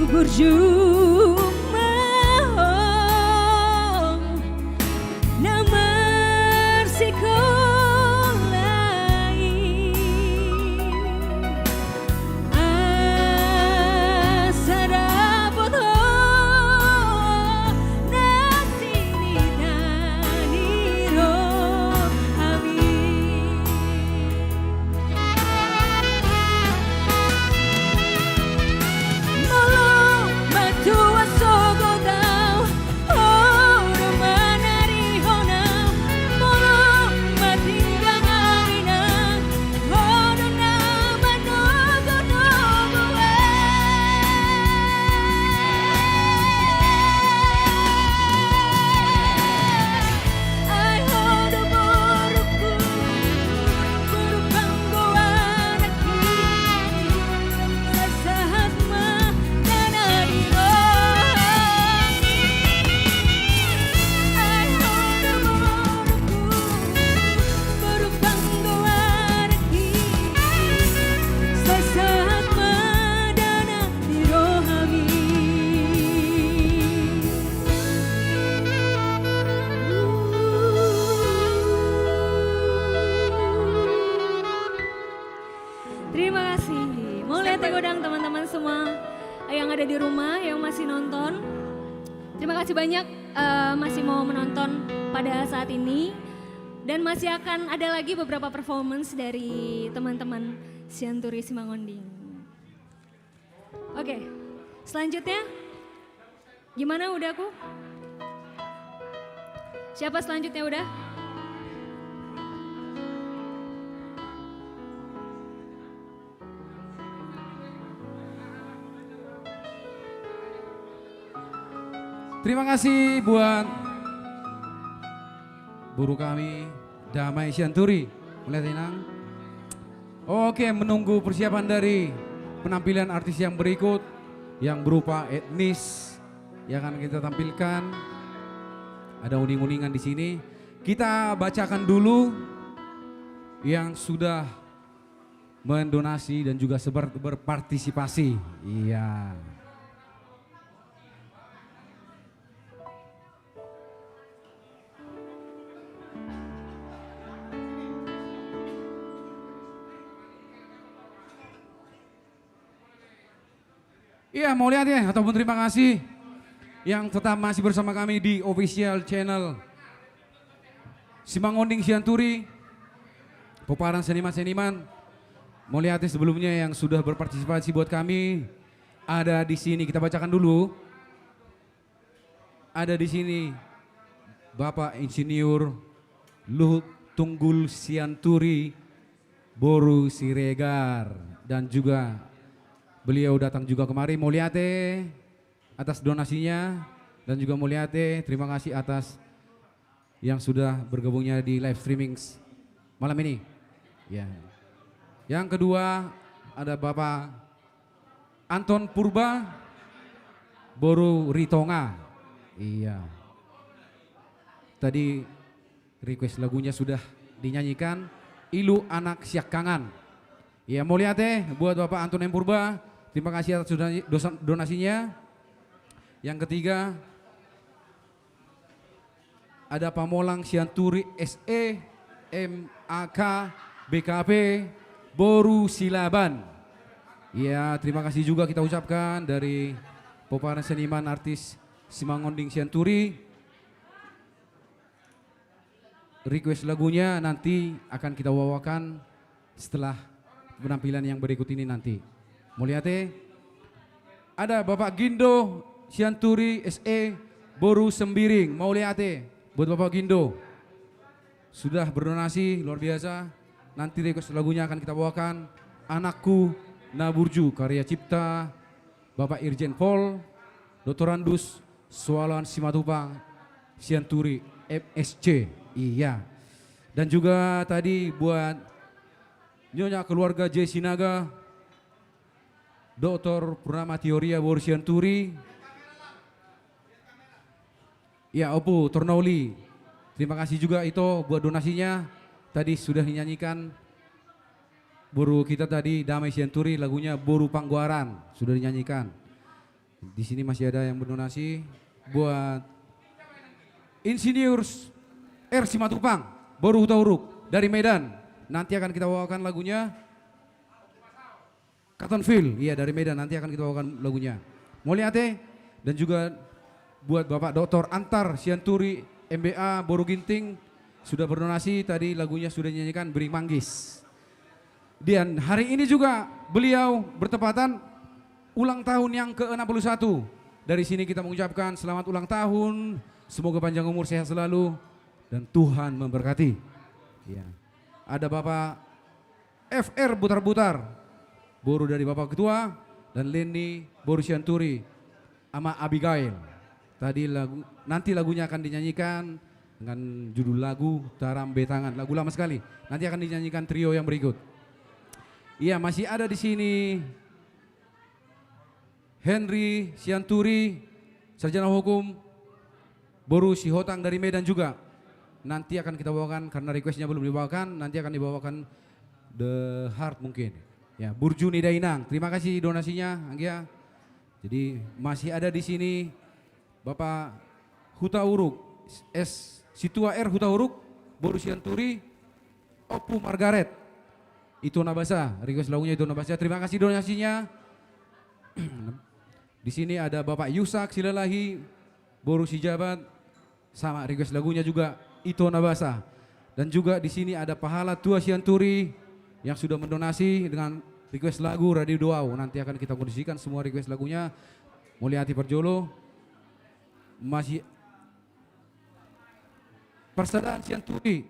[SPEAKER 5] Burju mahal nomor sekolai asa dapat nasini daniro amin. Molo matua sogo dau oro manari honau molo matinggang aminang hono na manogo nogo ay hono boruku burupanggo anaki sasahat madanariro ay hono boruku burupanggo anaki sasahat madanariro Terima kasih. Mau lihat ya godang teman-teman semua yang ada di rumah, yang masih nonton. Terima kasih banyak masih mau menonton pada saat ini. Dan masih akan ada lagi beberapa performance dari teman-teman Sianturi Simangonding. Oke, selanjutnya gimana udah aku? Siapa selanjutnya udah?
[SPEAKER 2] Terima kasih buat guru kami Damai Sianturi. Mulai tenang. Oke, menunggu persiapan dari penampilan artis yang berikut yang berupa etnis yang akan kita tampilkan. Ada uning-uningan di sini. Kita bacakan dulu yang sudah mendonasi dan juga berpartisipasi. Iya. Iya, mau lihat ya, ataupun terima kasih yang tetap masih bersama kami di official channel Simangonding Sianturi, peparan seniman-seniman. Mau lihat ya sebelumnya yang sudah berpartisipasi buat kami, ada di sini, kita bacakan dulu. Ada di sini Bapak Insinyur Luhut Tunggul Sianturi Boru Siregar, dan juga beliau datang juga kemari. Mulyate atas donasinya, dan juga Mulyate terima kasih atas yang sudah bergabungnya di live streaming malam ini. Ya. Yang kedua ada Bapak Anton Purba Boru Ritonga. Iya. Tadi request lagunya sudah dinyanyikan, Ilu Anak Siak Kangan. Ya, Mulyate buat Bapak Anton M. Purba. Terima kasih atas donasinya. Yang ketiga ada Pamolang Sianturi SE MAK BKP Boru Silaban. Ya, terima kasih juga kita ucapkan dari peparan seniman artis Simangonding Sianturi. Request lagunya nanti akan kita bawakan setelah penampilan yang berikut ini nanti. Mulyate, ada Bapak Gindo Sianturi SE Boru Sembiring. Mulyate, buat Bapak Gindo sudah berdonasi luar biasa. Nanti request lagunya akan kita bawakan, Anakku Naburju, karya cipta Bapak Irjen Pol Dr. Andus Sualan Simatupang Sianturi MSC. Iya. Dan juga tadi buat Nyonya keluarga J. Sinaga, Dr. Purnama Teoria Boru Sianturi. Ya, Opu Tornauli. Terima kasih juga itu buat donasinya. Tadi sudah dinyanyikan Boru kita tadi Damai Sianturi lagunya Boru Pangguaran sudah dinyanyikan. Di sini masih ada yang berdonasi buat Insinyur R. Simatupang, Boru Hutauruk dari Medan. Nanti akan kita bawakan lagunya Cottonfield, iya dari Medan, nanti akan kita bawakan lagunya. Moliate dan juga buat Bapak Dr. Antar Sianturi MBA Boru Ginting sudah berdonasi, tadi lagunya sudah dinyanyikan Bering Manggis. Dan hari ini juga beliau bertepatan ulang tahun yang ke-61. Dari sini kita mengucapkan selamat ulang tahun, semoga panjang umur, sehat selalu, dan Tuhan memberkati. Ya. Ada Bapak FR Butar-Butar, Boru dari Bapak Ketua, dan Leni Boru Sianturi, sama Abigail. Tadi nanti lagunya akan dinyanyikan dengan judul lagu Taram Betangan, lagu lama sekali. Nanti akan dinyanyikan trio yang berikut. Iya, masih ada di sini Henry Sianturi, sarjana hukum, Boru Sihotang dari Medan juga. Nanti akan kita bawakan karena requestnya belum dibawakan, nanti akan dibawakan The Heart mungkin. Ya, Burjuni Dainang, terima kasih donasinya, Anggia. Jadi masih ada di sini Bapak Hutauruk, Situa R Hutauruk, Boru Sianturi, Opu Margaret. Itu Nabasa, request lagunya Itu Nabasa. Terima kasih donasinya. Di sini ada Bapak Yusak Silalahi, Boru Sijabat, sama request lagunya juga Itu Nabasa. Dan juga di sini ada Pahala Tua Sianturi yang sudah mendonasi dengan request lagu Radio Doau. Nanti akan kita kondisikan semua request lagunya. Mulyati Perjolo, masih Persaudaraan Sianturi,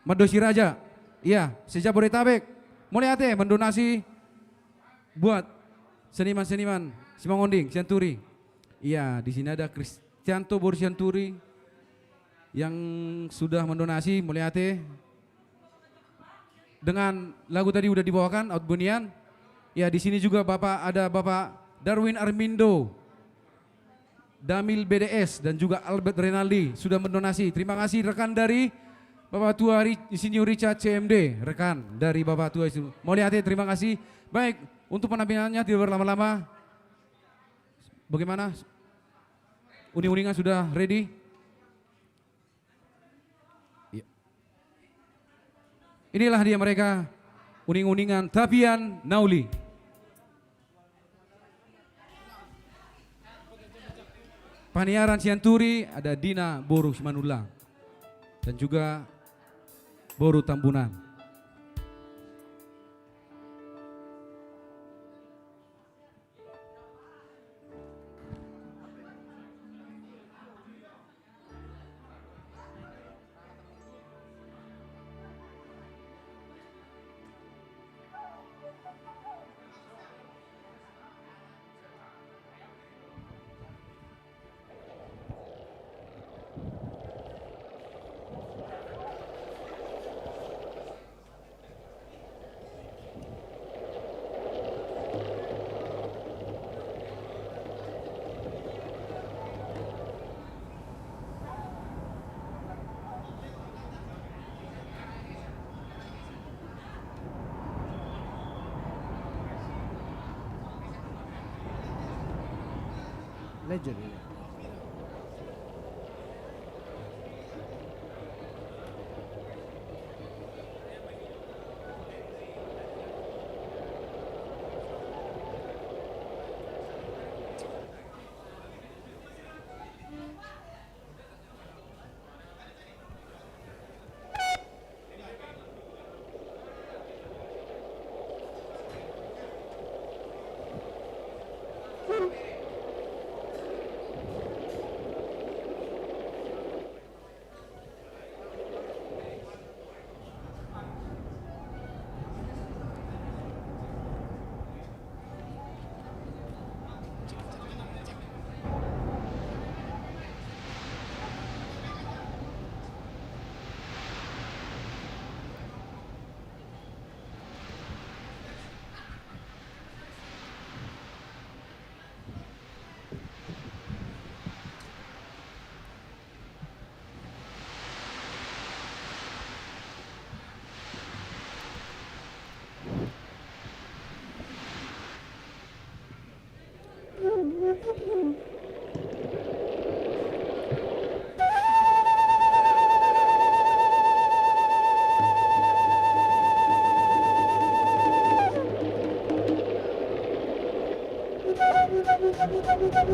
[SPEAKER 2] Madosi Raja, iya, sejabodetabek. Mulyate mendonasi buat seniman-seniman Simangonding, Sianturi. Iya, di sini ada Kristianto Boru Sianturi yang sudah mendonasi Mulyate. Dengan lagu tadi udah dibawakan Out Bunian. Ya, di sini juga ada Bapak Darwin Armindo, Damil BDS dan juga Albert Renaldi sudah mendonasi. Terima kasih rekan dari Bapak Tua Insinyur Richard CMD, rekan dari Bapak Tua Insinyur. Mulyate, terima kasih. Baik, untuk penampilannya tidak berlama-lama. Bagaimana? Uning-uningan sudah ready? Ya. Inilah dia mereka, uning-uningan Tapian Nauli. Paniaran Sianturi ada Dina Boru Simanula dan juga Boru Tambunan.
[SPEAKER 6] Legend.
[SPEAKER 9] Thank you.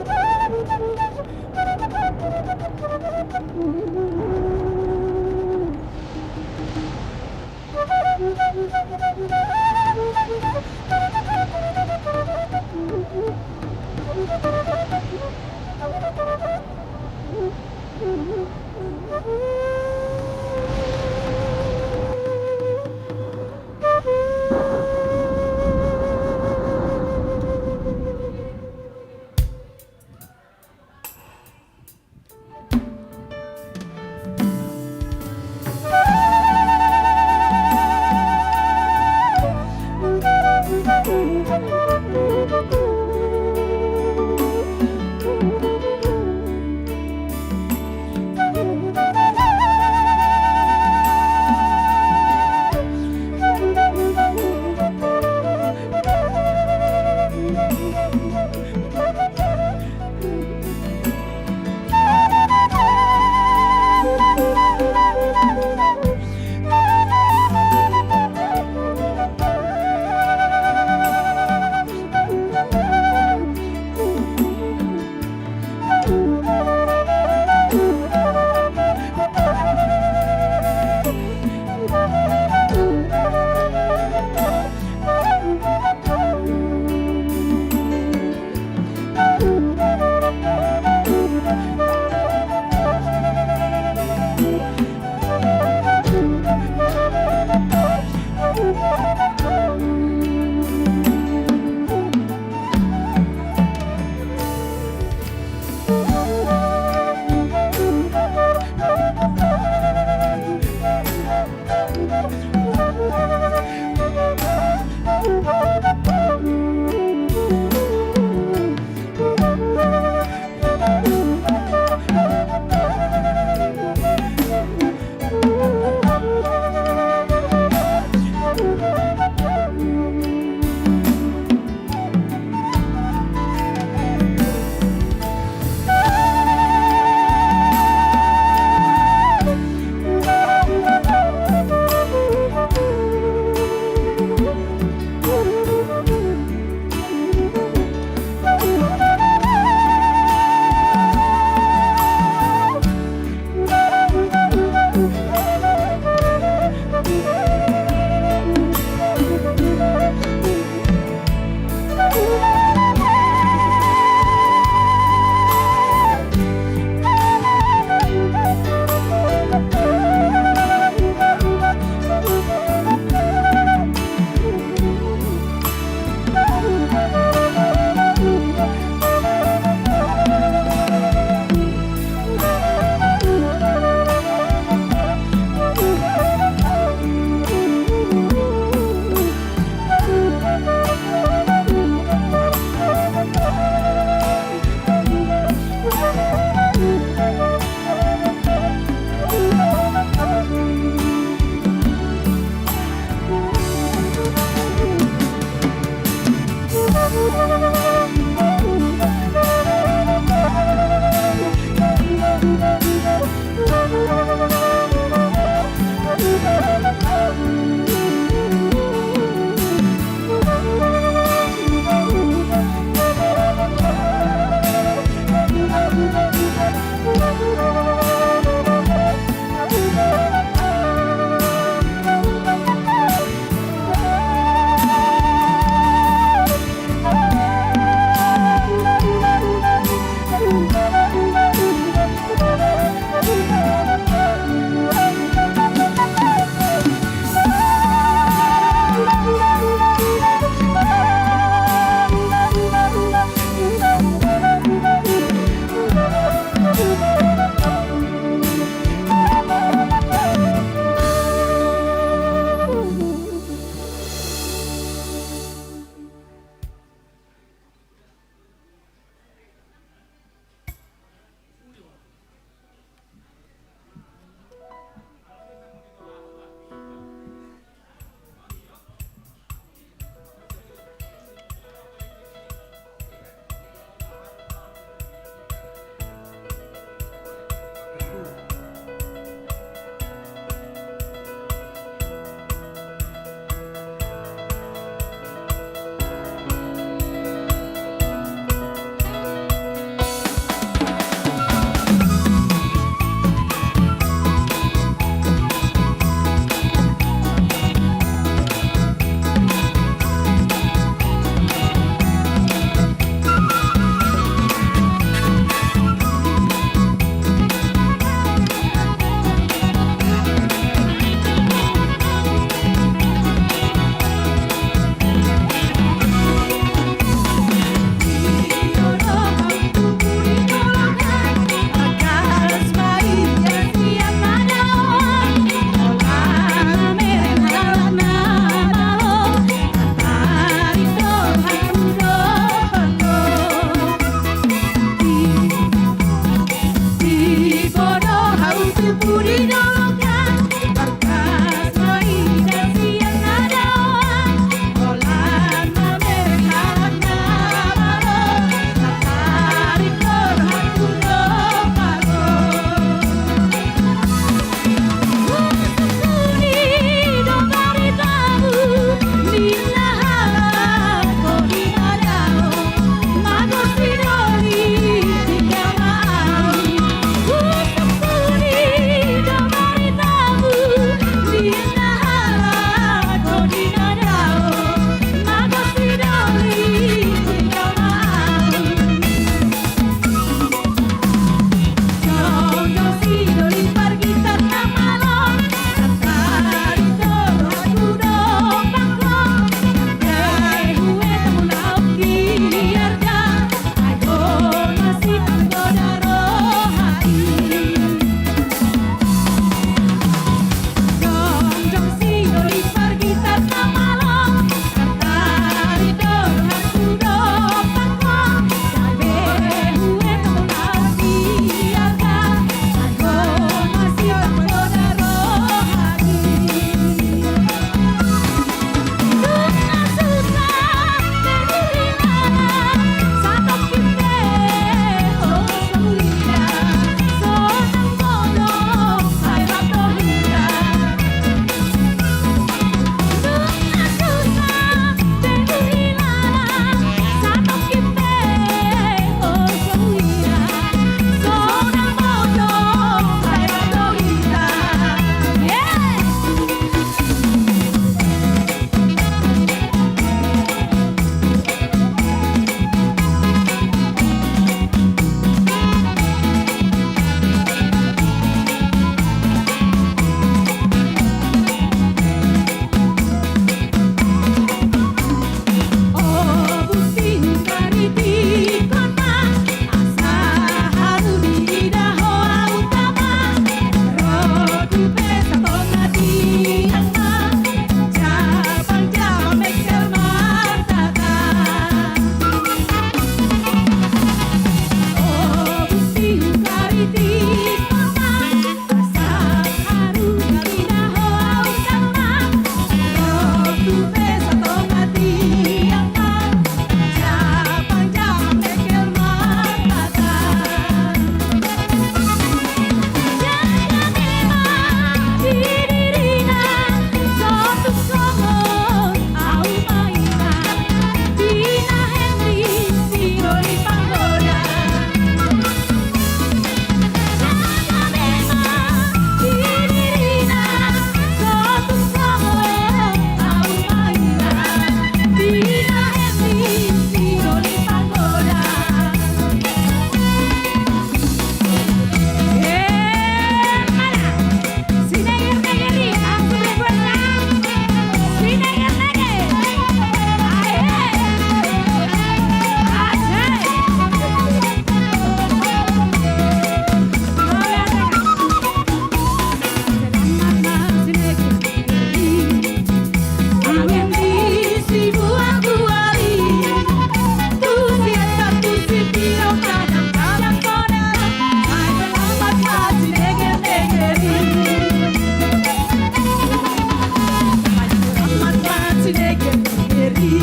[SPEAKER 4] negeri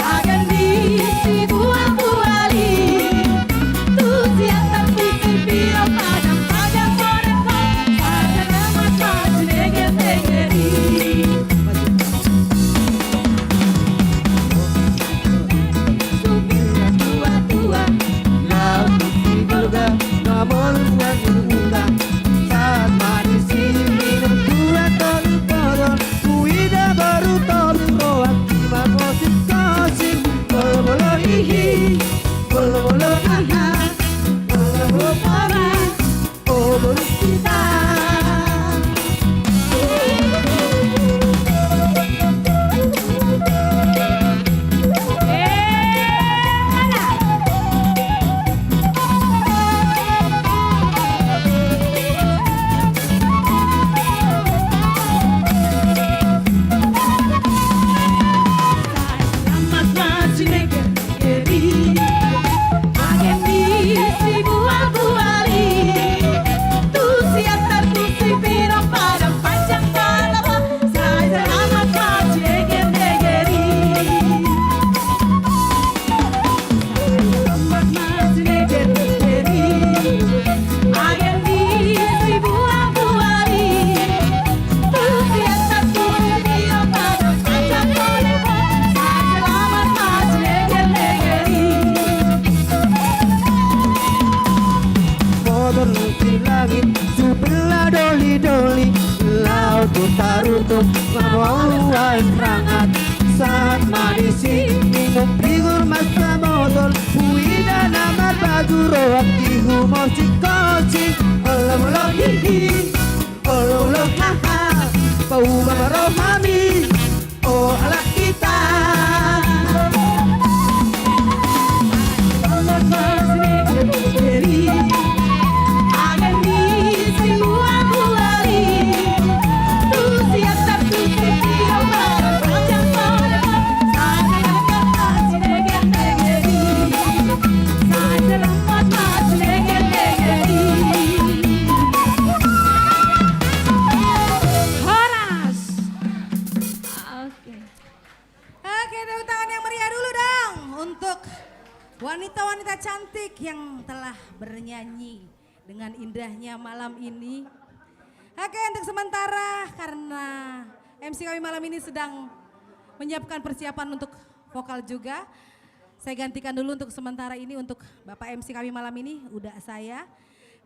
[SPEAKER 4] akan diisi buah-buali tu siapa puisi piro padang padang koreko ada nama maju negeri supir tua-tua laut di beluga namun bukan unga saat manisi minum dua tolu botol kuida baru tolu roak tiba musik kasih bolo hihi bolo haha bolo para oh bolo kita tarutup ngomong rangat saat manisi minum figur masa modal puida nama baju roak dihu moci koci olah hihi olah haha bau mama rohani oh ala kita Allah masih akan diisi buah-buali Oke, tepuk tangan yang meriah dulu dong untuk wanita-wanita cantik yang telah bernyanyi dengan indahnya malam ini. Oke, untuk sementara karena MC kami malam ini sedang menyiapkan persiapan untuk vokal juga. Saya gantikan dulu untuk sementara ini untuk Bapak MC kami malam ini, udah saya.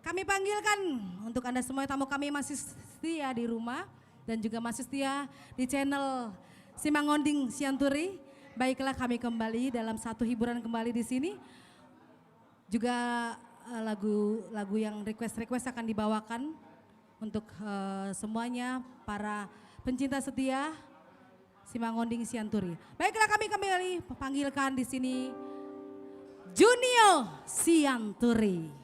[SPEAKER 4] Kami panggilkan untuk Anda semua tamu kami masih setia di rumah dan juga masih setia di channel Simangonding Sianturi. Baiklah kami kembali dalam satu hiburan kembali di sini. Juga lagu-lagu yang request akan dibawakan untuk semuanya para pencinta setia Simangonding Sianturi. Baiklah kami kembali panggilkan di sini Junior Sianturi.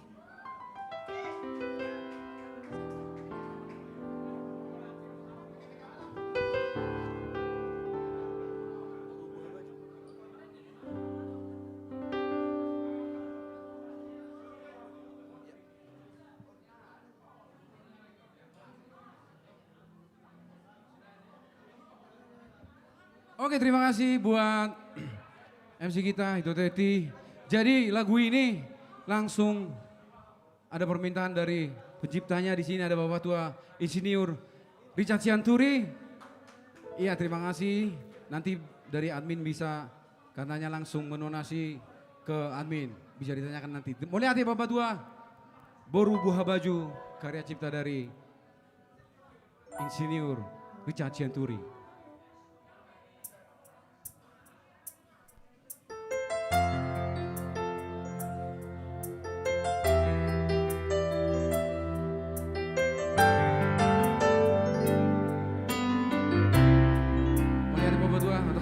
[SPEAKER 2] Oke, terima kasih buat MC kita, itu Teti. Jadi lagu ini langsung ada permintaan dari penciptanya di sini, ada Bapak Tua Insinyur Richard Sianturi. Iya, terima kasih. Nanti dari admin bisa katanya langsung menonasi ke admin. Bisa ditanyakan nanti. Boleh hati Bapak Tua. Boru Buah Baju, karya cipta dari Insinyur Richard Sianturi.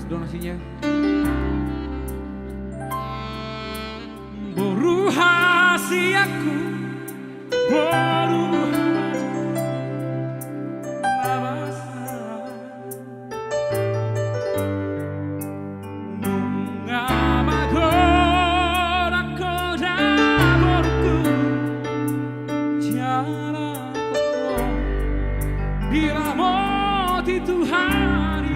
[SPEAKER 2] Donasinya.
[SPEAKER 8] Boru hasiaku, boru nabasa, nunga magora koda boruku, jala koko, bila moti Tuhari.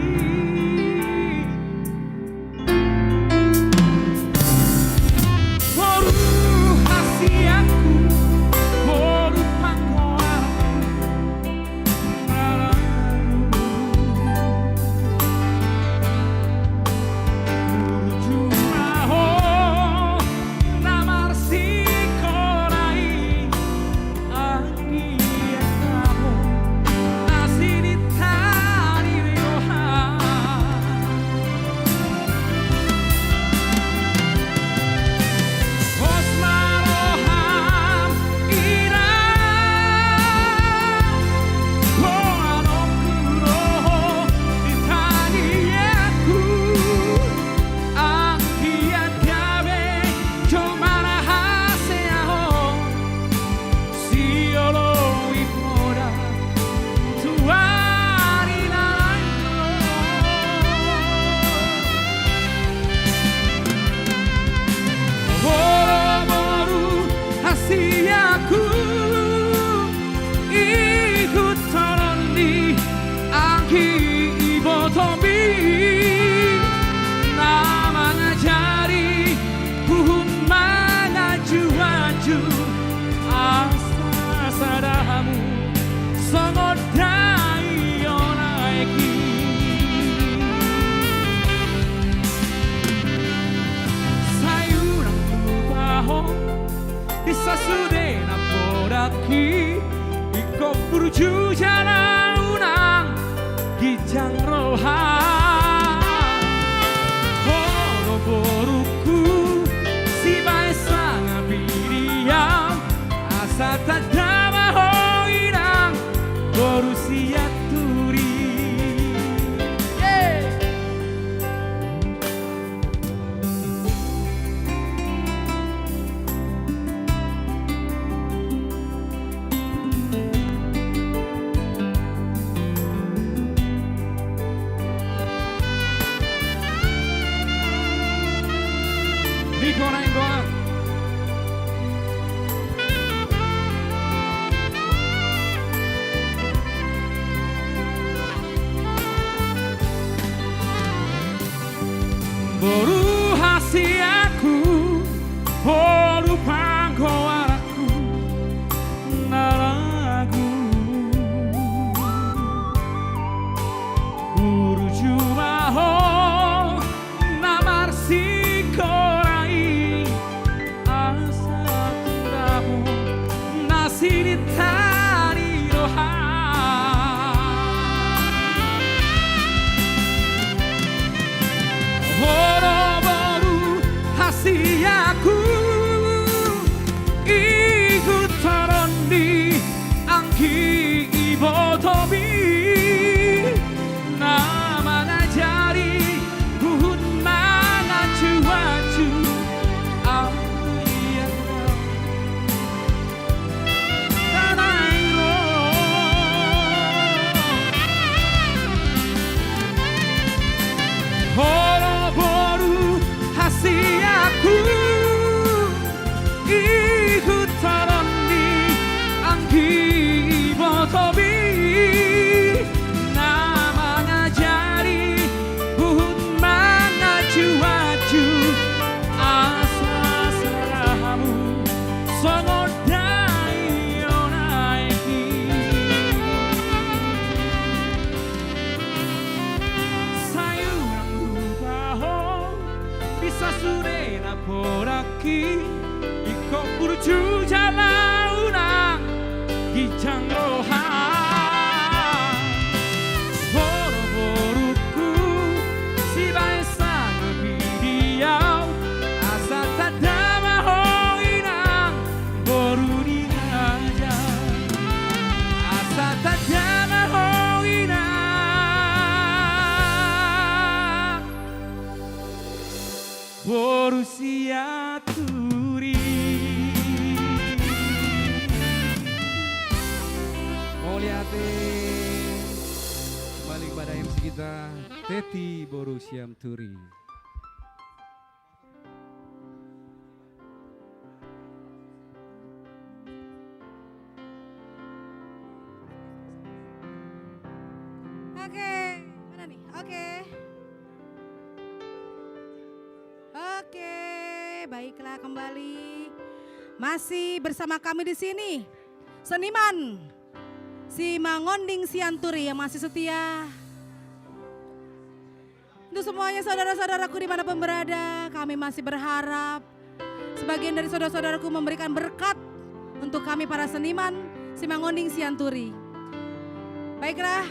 [SPEAKER 8] menuju jalan unang Gijang rohan Boro-boruku si baisa ngabiriam Asa tadama hoinang Boru siaturi
[SPEAKER 2] Nico Nainggolan.
[SPEAKER 8] Boru hasiaku Boru pangkoaraku Naragu Buru jumaho Namar si korai Asa tundamu Nasi ditari rohan Boro-boru hasiaku ikut tarondi angki ibotobi nama ngajari buhun mana cuacu ayana tanairo Boro-boru hasiaku ikut tarondi angki botobi nama ngajari buhun mana cuacu asa sarahamu songodai onaiki sayuran lupaho bisa surena poraki iko burju jalaunang gijang rohan boro-boruku si baisa ngebidiau asa tadama hoinang boru di aja asa tadama hoinang boru siaturi
[SPEAKER 2] Moliate. Kembali kepada MC kita, Teti Borusiam Turi.
[SPEAKER 4] Oke, mana nih? Oke. Oke, baiklah kembali. Masih bersama kami di sini. Seniman si Mangonding Sianturi yang masih setia. Untuk semuanya saudara-saudaraku dimanapun berada, kami masih berharap sebagian dari saudara-saudaraku memberikan berkat untuk kami para seniman si Mangonding Sianturi. Baiklah,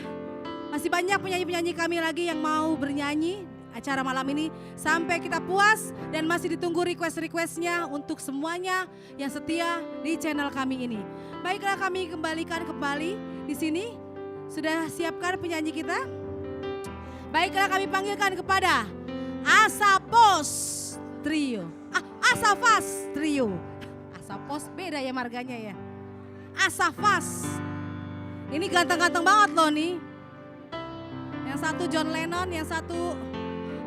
[SPEAKER 4] masih banyak penyanyi-penyanyi kami lagi yang mau bernyanyi acara malam ini sampai kita puas dan masih ditunggu request-requestnya untuk semuanya yang setia di channel kami ini. Baiklah, kami kembalikan kembali di sini. Sudah siapkan penyanyi kita? Baiklah, kami panggilkan kepada Asapos Trio. Asafas Trio. Asapos beda ya marganya ya. Asafas. Ini ganteng-ganteng banget loh nih. Yang satu John Lennon, yang satu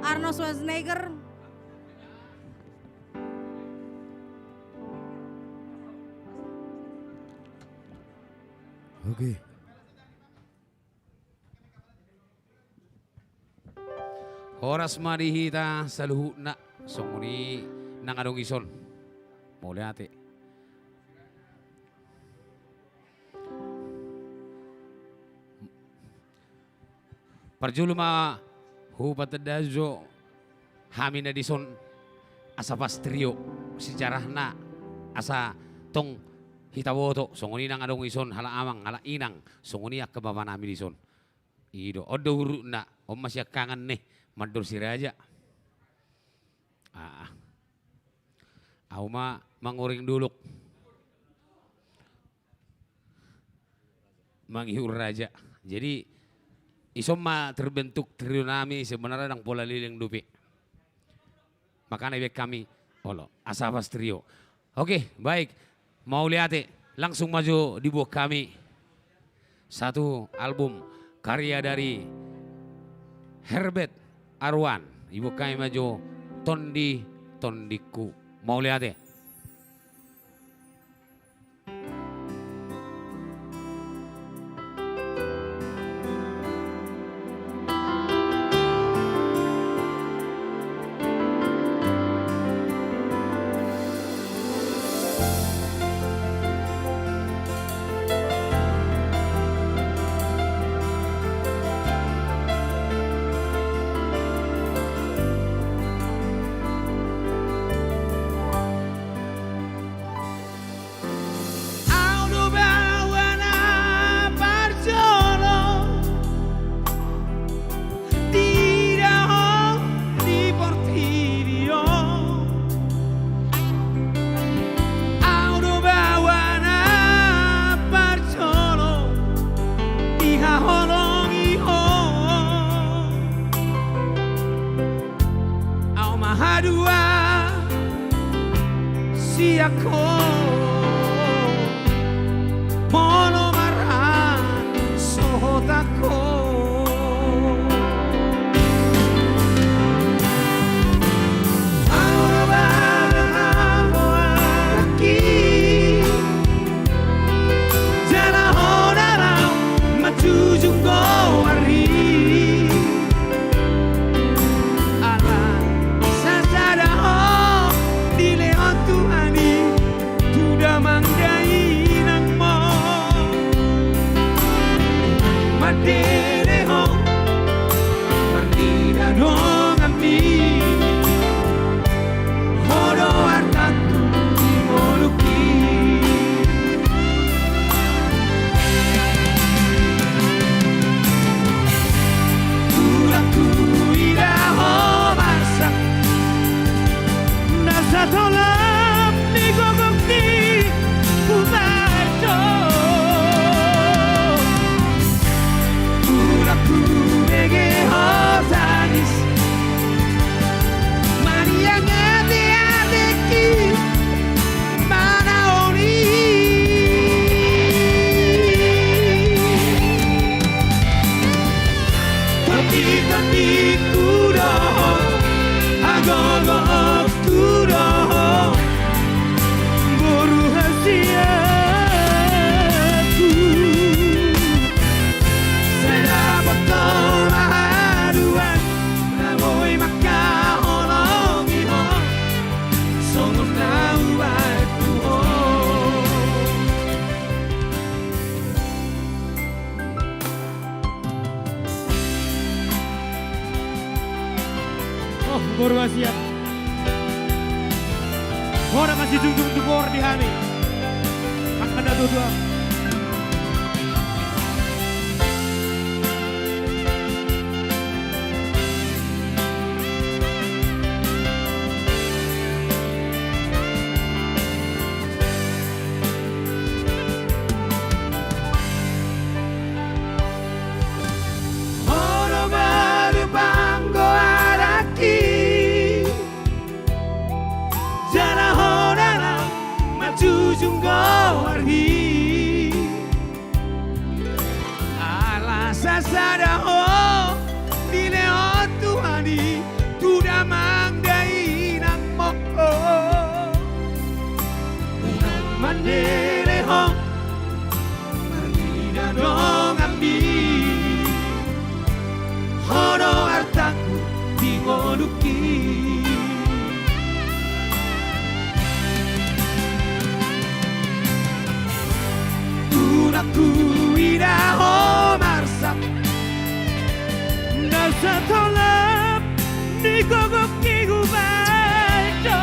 [SPEAKER 4] Arnold Schwarzenegger.
[SPEAKER 2] Oke.
[SPEAKER 7] Horas marihita sa luhuna songuni nang adong ison. Muli ate. Parjuluma hupat dajo hamin na dison asa pas trio sejarahna asa tong hitawoto songoni nang adong ison hala amang hala inang songoni akka baba nami ison. Ido odo huru na om masih kangen nih mandor siraja. Aku mah manguring duluk. Manghihur raja. Jadi isoma terbentuk trio nami sebenarnya nang pola liling dupi. Makanya bek kami Asafas Trio. Oke, baik. Mau lihat langsung maju di buah kami. Satu album karya dari Herbert Arwan. Ibu kami maju Tondi Tondiku. Mau lihat
[SPEAKER 8] Mahadua si ako mono maran sohot ako ano ba mo aquí jana hora matujung go ari Dereho partida dong ambi Hodo artatu dimoluki Tulaku idaho masak Nasa tolap di gogokti Kubato Baru siap. Orang masih jungjung dukor di hari. Akan ada dua. Sasadaho dile otuani tuda mangdai nang moko unang mandele ho marina dong ambi hono artaku dingoluki Tunaku idaho Nasa tolap di gogok kigu bato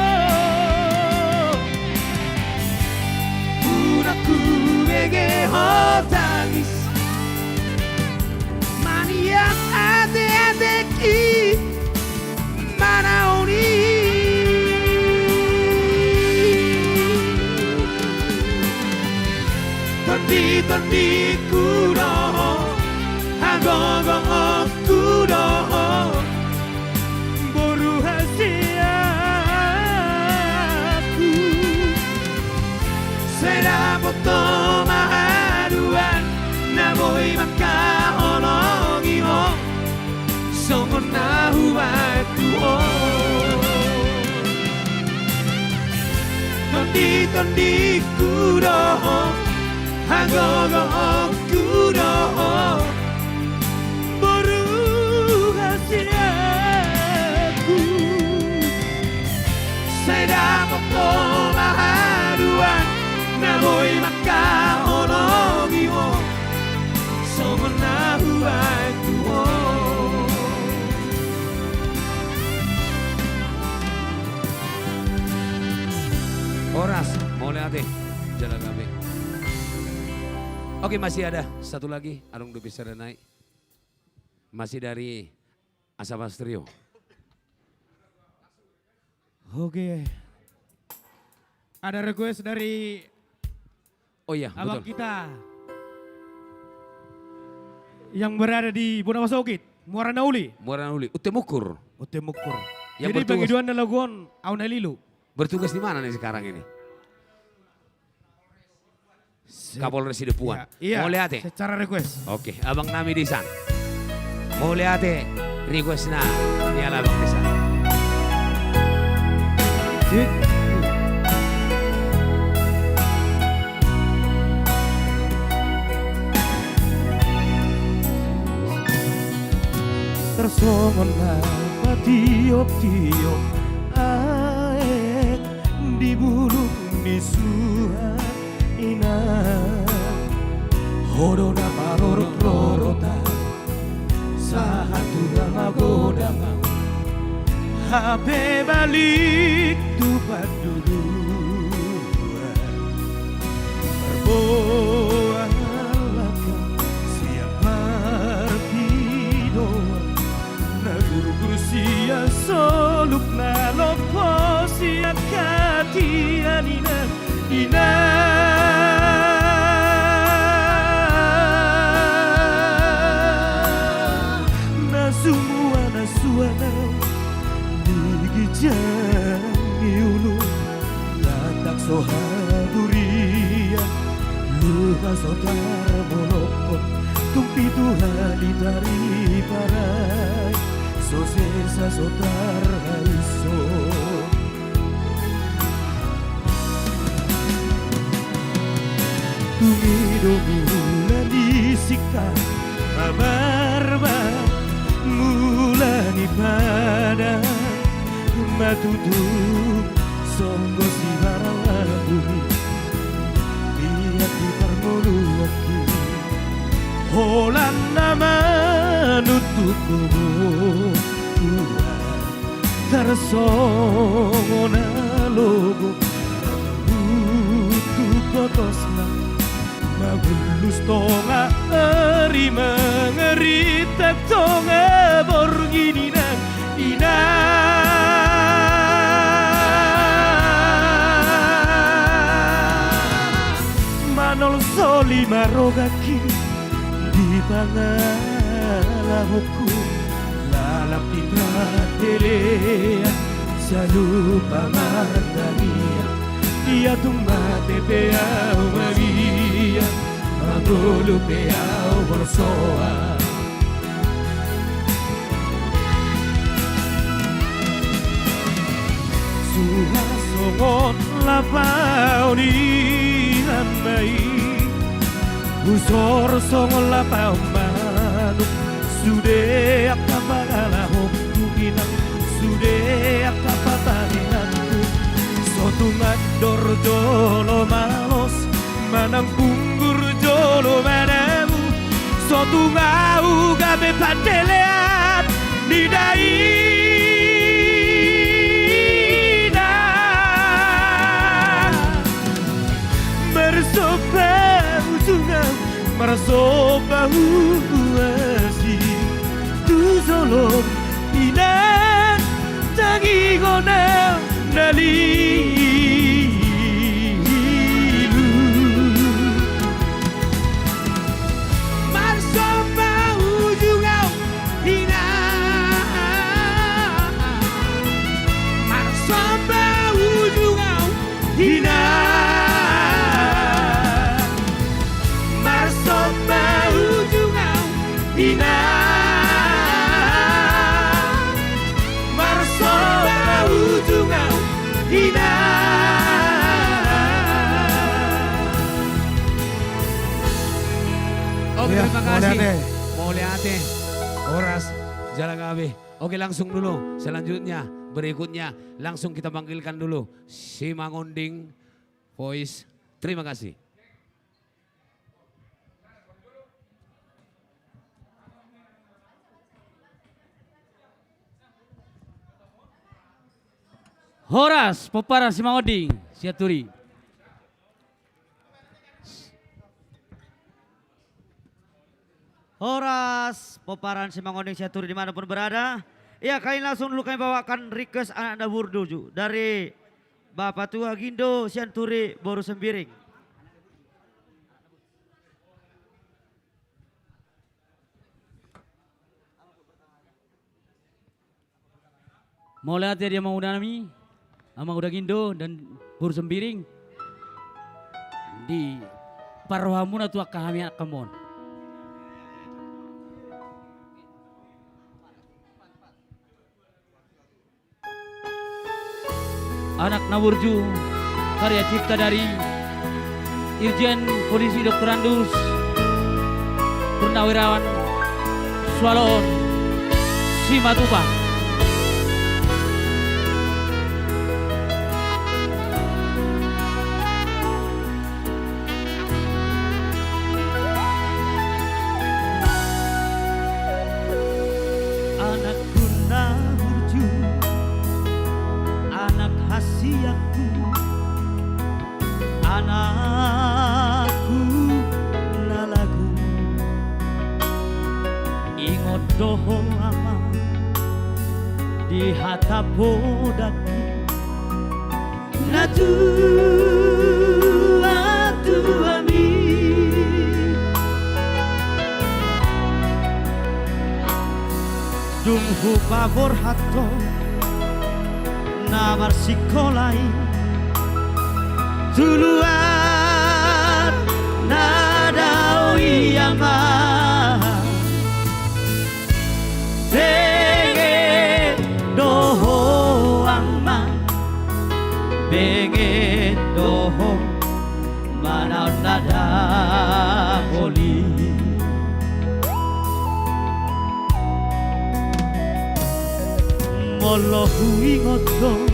[SPEAKER 8] huwag tuon. Tondi kudoho, hagogo kudoho, baru hasil aku. Saya dapat mahaduan, namoy makahonogi mo, somana huwag tuon.
[SPEAKER 7] Horas, mau lihat jalan kami. Oke, masih ada satu lagi, Arung Dupi Serenai. Masih dari Asavas Trio.
[SPEAKER 8] Oke. Ada request dari
[SPEAKER 7] Oh iya,
[SPEAKER 8] abang
[SPEAKER 7] betul.
[SPEAKER 8] kita yang berada di Bonawasokit, Muara Nauli,
[SPEAKER 7] Muara Uli, Utemukur.
[SPEAKER 8] Utemukur.
[SPEAKER 7] Yang
[SPEAKER 8] Jadi
[SPEAKER 7] bertugas-
[SPEAKER 8] bagi dua laguan Auna Lilu.
[SPEAKER 7] Bertugas di mana nih sekarang ini? Kapolres Sidepuan.
[SPEAKER 8] Iya,
[SPEAKER 7] Mau lihat ya?
[SPEAKER 8] secara request.
[SPEAKER 7] Oke, Abang Nami Disan. Mau lihat ya? Request na. Ini adalah Abang Disan.
[SPEAKER 8] Tersongon apa tiup-tiup aek di bulung di suha ina hodona parorot-rorota satu dama HP balik tupat dulu berboa siapa pidoa naguru sia soluk na lopo sia katia ina na suana digijang miulu latak sohaduria luha sotar molokon tumpi tuhali dari parai sosesa sotar haiso tumido bulan disika mabarba mulani pada matutup songgo si bumi lihat di permuluaki holan nama nutup kubu tersongona logo nutup kotosna magulus tonga eri mengerita tonga borginina ina manol soli marogaki di pangala hukum lalap di pratelea selalu pamardania dia tumate peau Maria magulu peau bersoa Suhasongon lapau di lambai Usor songon lapau manuk Sude akapagala hokku inang Sude akapatanginanku Sotungat dor jolo malos Manang punggur jolo manamu Sotungau gabe pandelean Nidai Mersopa ujungau Mersopa huasi Tu zolong inan Tangi gonau nalilu Mersopa ujungau inan Mersopa ujungau inan
[SPEAKER 7] Mau lihat Horas, Jalagabe. Oke langsung dulu. Selanjutnya, berikutnya langsung kita panggilkan dulu si Mangonding Voice. Terima kasih.
[SPEAKER 9] Horas, Peparan Simangonding, Siaturi.
[SPEAKER 10] Horas, Peparan Simangonding Siaturi dimanapun berada. Ya kali langsung dulu kami bawakan request anak dapur dulu dari Bapak Tua Gindo Sianturi Boru Sembiring.
[SPEAKER 9] Mau lihat ya dia mau nami, ama udah Gindo dan Boru Sembiring di Parwamun atau kami akamon. Anak Nawurju, karya cipta dari Irjen Polisi Dr. Andus Purnawirawan Swalon Simatupang.
[SPEAKER 10] Anakku Nawurju, anak hasiatku, anakku lalagu, ingot doho ama di hatapodaku, natu atu ami. Dumhu pavor hatto namar sikolai tuluan nadao iyama benge doho angma benge doho manau nada boli. Molo huingoto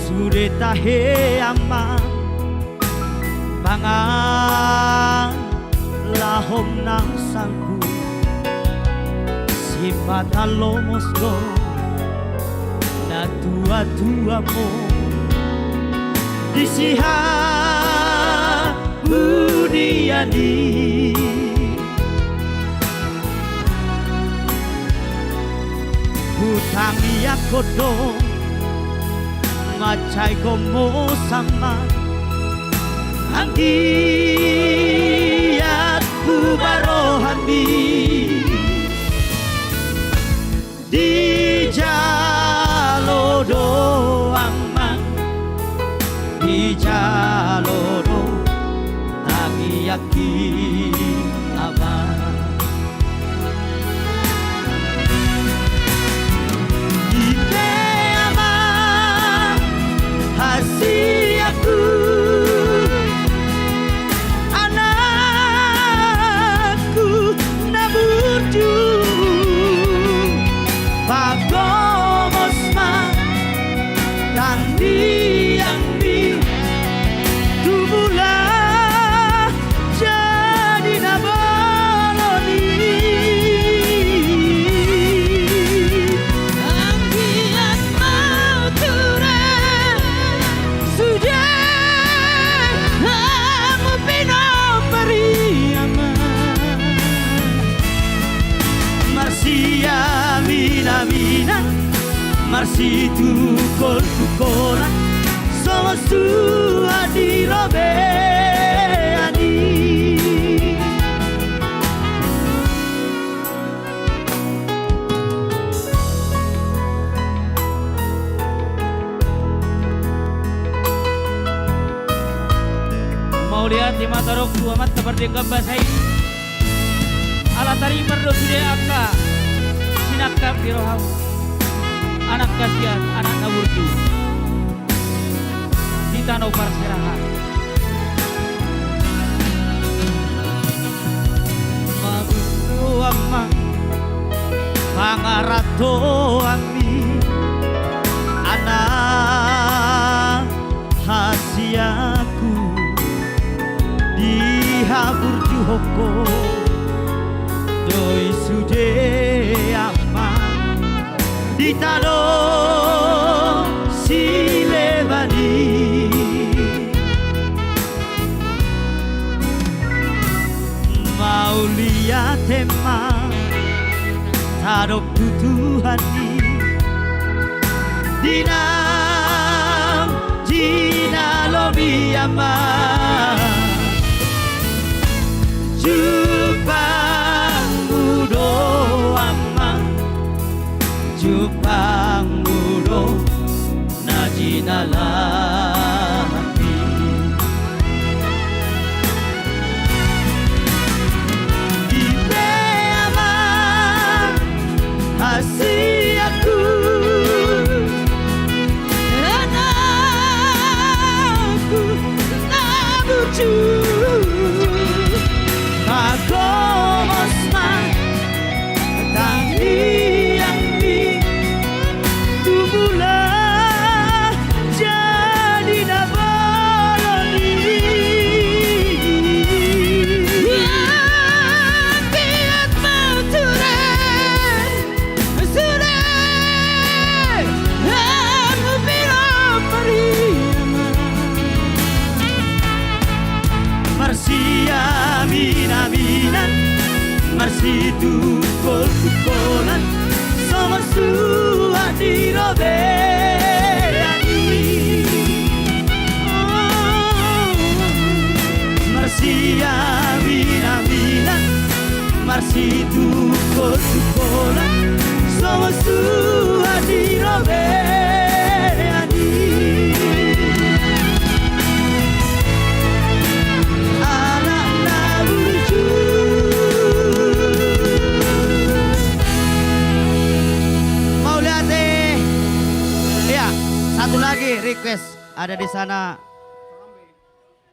[SPEAKER 10] sude tahe ama pangan lahom nang sangku sifat alomosdo na tua-tua mo disiha budiani. Hutang ya kodo macai komo sama anggiat barohami di jalodo aman di jalodo angiyaki aman. Hasiatku, anakku Nawurju, pagomosma tandi yang di tumulah jadi nabaloni. Anggiat mau turun sudah kamu pino periama Marsia mina mina Marsi tukol tukola Somos tu adirobeani.
[SPEAKER 9] Mau lihat di mata rok dua mata berdeka basai ala tari merdo sude akka sinakap di roham anak kasihan anak Nawurju di tanah parserahan
[SPEAKER 10] amang pangarato ami anak hasiaku dihabur juhoko doi sude amang ditado silebani mau lihat emang tarok tutuhani dinam jina lobi amang Jupang mudo amang Jupang mudo najina lami Ibe amang hasiaku anakku nabucu Aku mosman tangi yang di tubulah jadi naboloni tiap maturan sudah aku bilang Marsia mina Marsi tukol-tukolan Sama suha di robeani Marsia mina Marsi tukol-tukolan Sama suha di robeani Satu lagi request ada di sana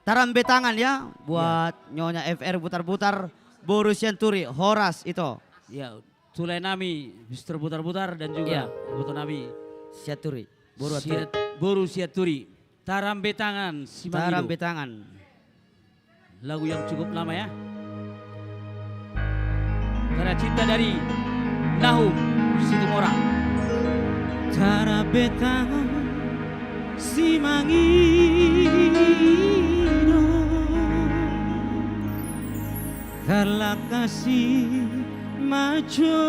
[SPEAKER 10] tarambe tangan ya buat Nyonya FR putar-putar Boru Sianturi Horas itu.
[SPEAKER 9] Ya, Tulai Nami Mr. Putar-putar dan juga Buto Nami
[SPEAKER 10] Sianturi.
[SPEAKER 9] Boru Siaturi. Tarambe tangan Simangido.
[SPEAKER 10] Tarambe tangan.
[SPEAKER 9] Lagu yang cukup lama ya. Karena cinta dari Nahum Situmorang.
[SPEAKER 8] Tarambe tangan Simangido Karena kasih maco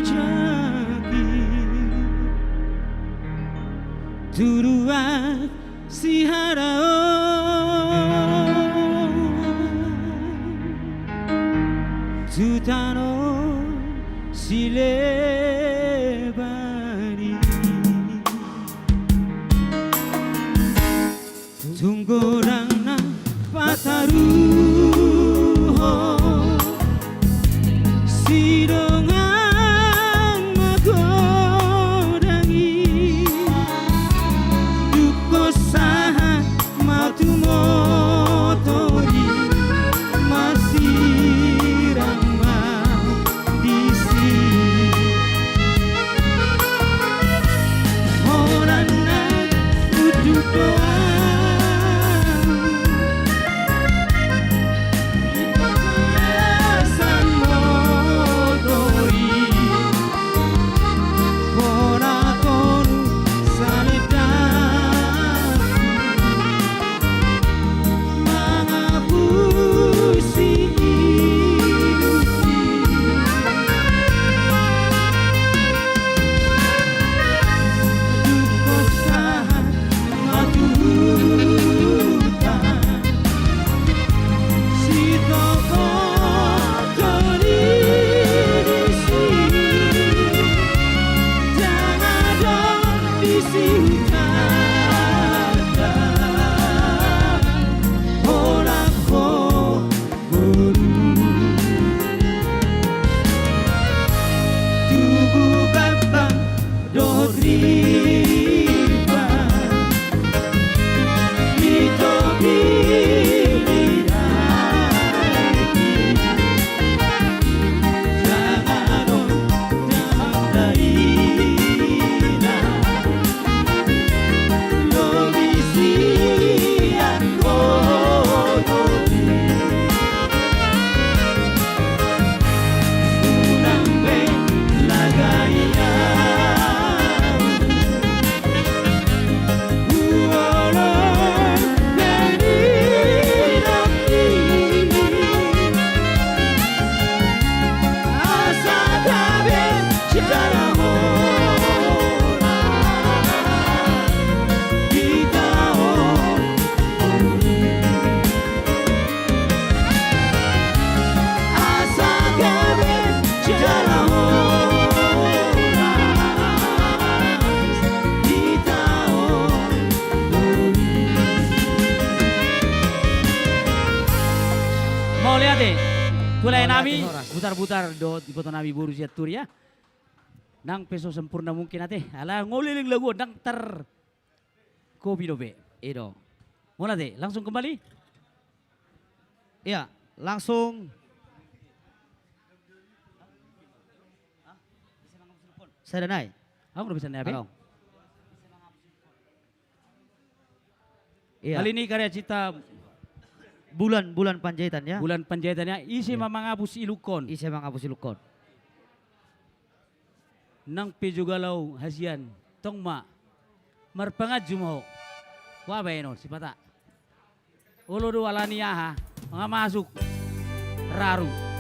[SPEAKER 8] jaki Turuan si harao Tutano si lebani Tunggu na pataruho Sidongan magodangi Duko saha matumotori Masih ramah di sini Orang na duduk doa
[SPEAKER 9] nami
[SPEAKER 10] horas.
[SPEAKER 9] putar-putar do ipoto nami buru siatur ya. Nang peso sempurna mungkin ate. Ala ngoliling lagu nang ter kopi dobe.
[SPEAKER 10] Ido.
[SPEAKER 9] Mula te, langsung kembali.
[SPEAKER 10] Iya, langsung. Saya danai.
[SPEAKER 9] Aku udah bisa nabe.
[SPEAKER 10] Halo. Iya.
[SPEAKER 9] Kali ini karya cipta
[SPEAKER 10] Bulan Panjaitan ya.
[SPEAKER 9] bulan panjaitannya isi mamangabus ilukon.
[SPEAKER 10] Isi mangapus ilukon.
[SPEAKER 9] Nang pejugalau hasian tong ma marpangat jumo. Wa bayno si pata. Ulo do walani aha mga masuk raru.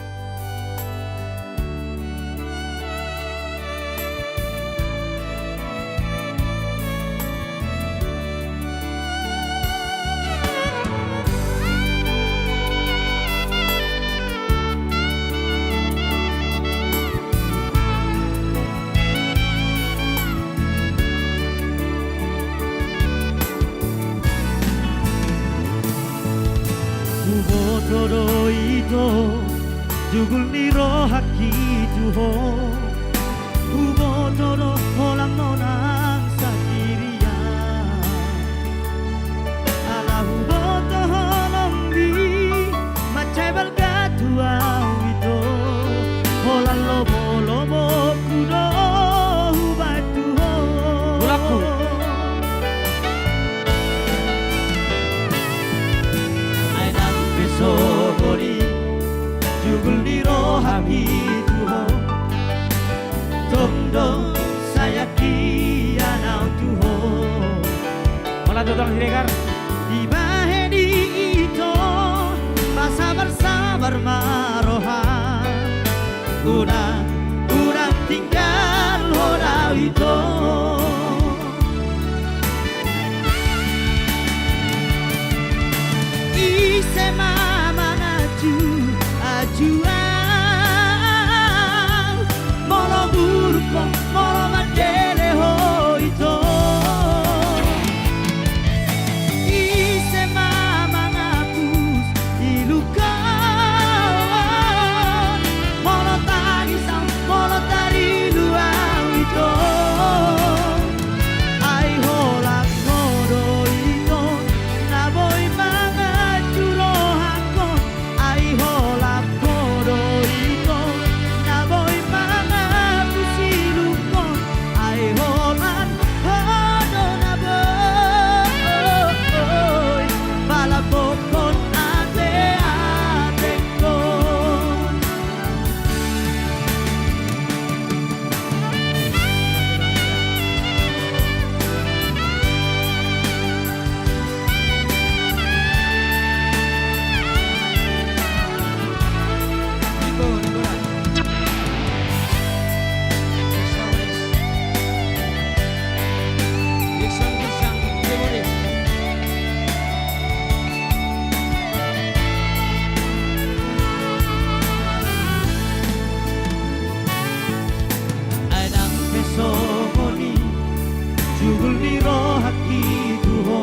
[SPEAKER 10] Ubotoro ito jugul niro hakituho Ubotoro holang nonang sa kiriya Ala uboto holong di macay balgatua ito Holang lobo kudo hubatuho
[SPEAKER 9] Bulaku.
[SPEAKER 10] Sogori jugul niro habituho Tongdong sayaki anau tuho
[SPEAKER 9] Wala tutang siregar.
[SPEAKER 10] Di bahedi ito Sabar maroha Urang tinggal horau ito Ise mama ajuang Molo burko molo mandele hoito Ise mama ngapus ilukan Molo tagisang molo tarilu awito Ay holak modo ito naboy mga jurohako Ay holak modo ito naboy mga pusilukon Ay holak modo naboy palabokon ate-ate ko Anang peso moni jugul niro hakituho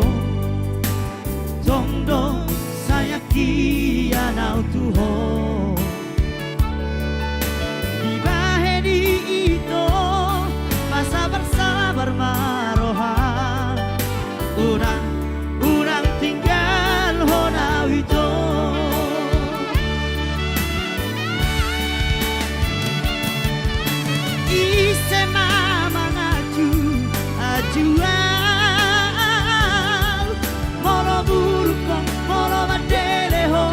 [SPEAKER 10] Tongdo sayaki anau tuho Di bahedi ito sabar maroha Urang tinggal honau ito Ise mama ajuang Molo burko molo mandele ho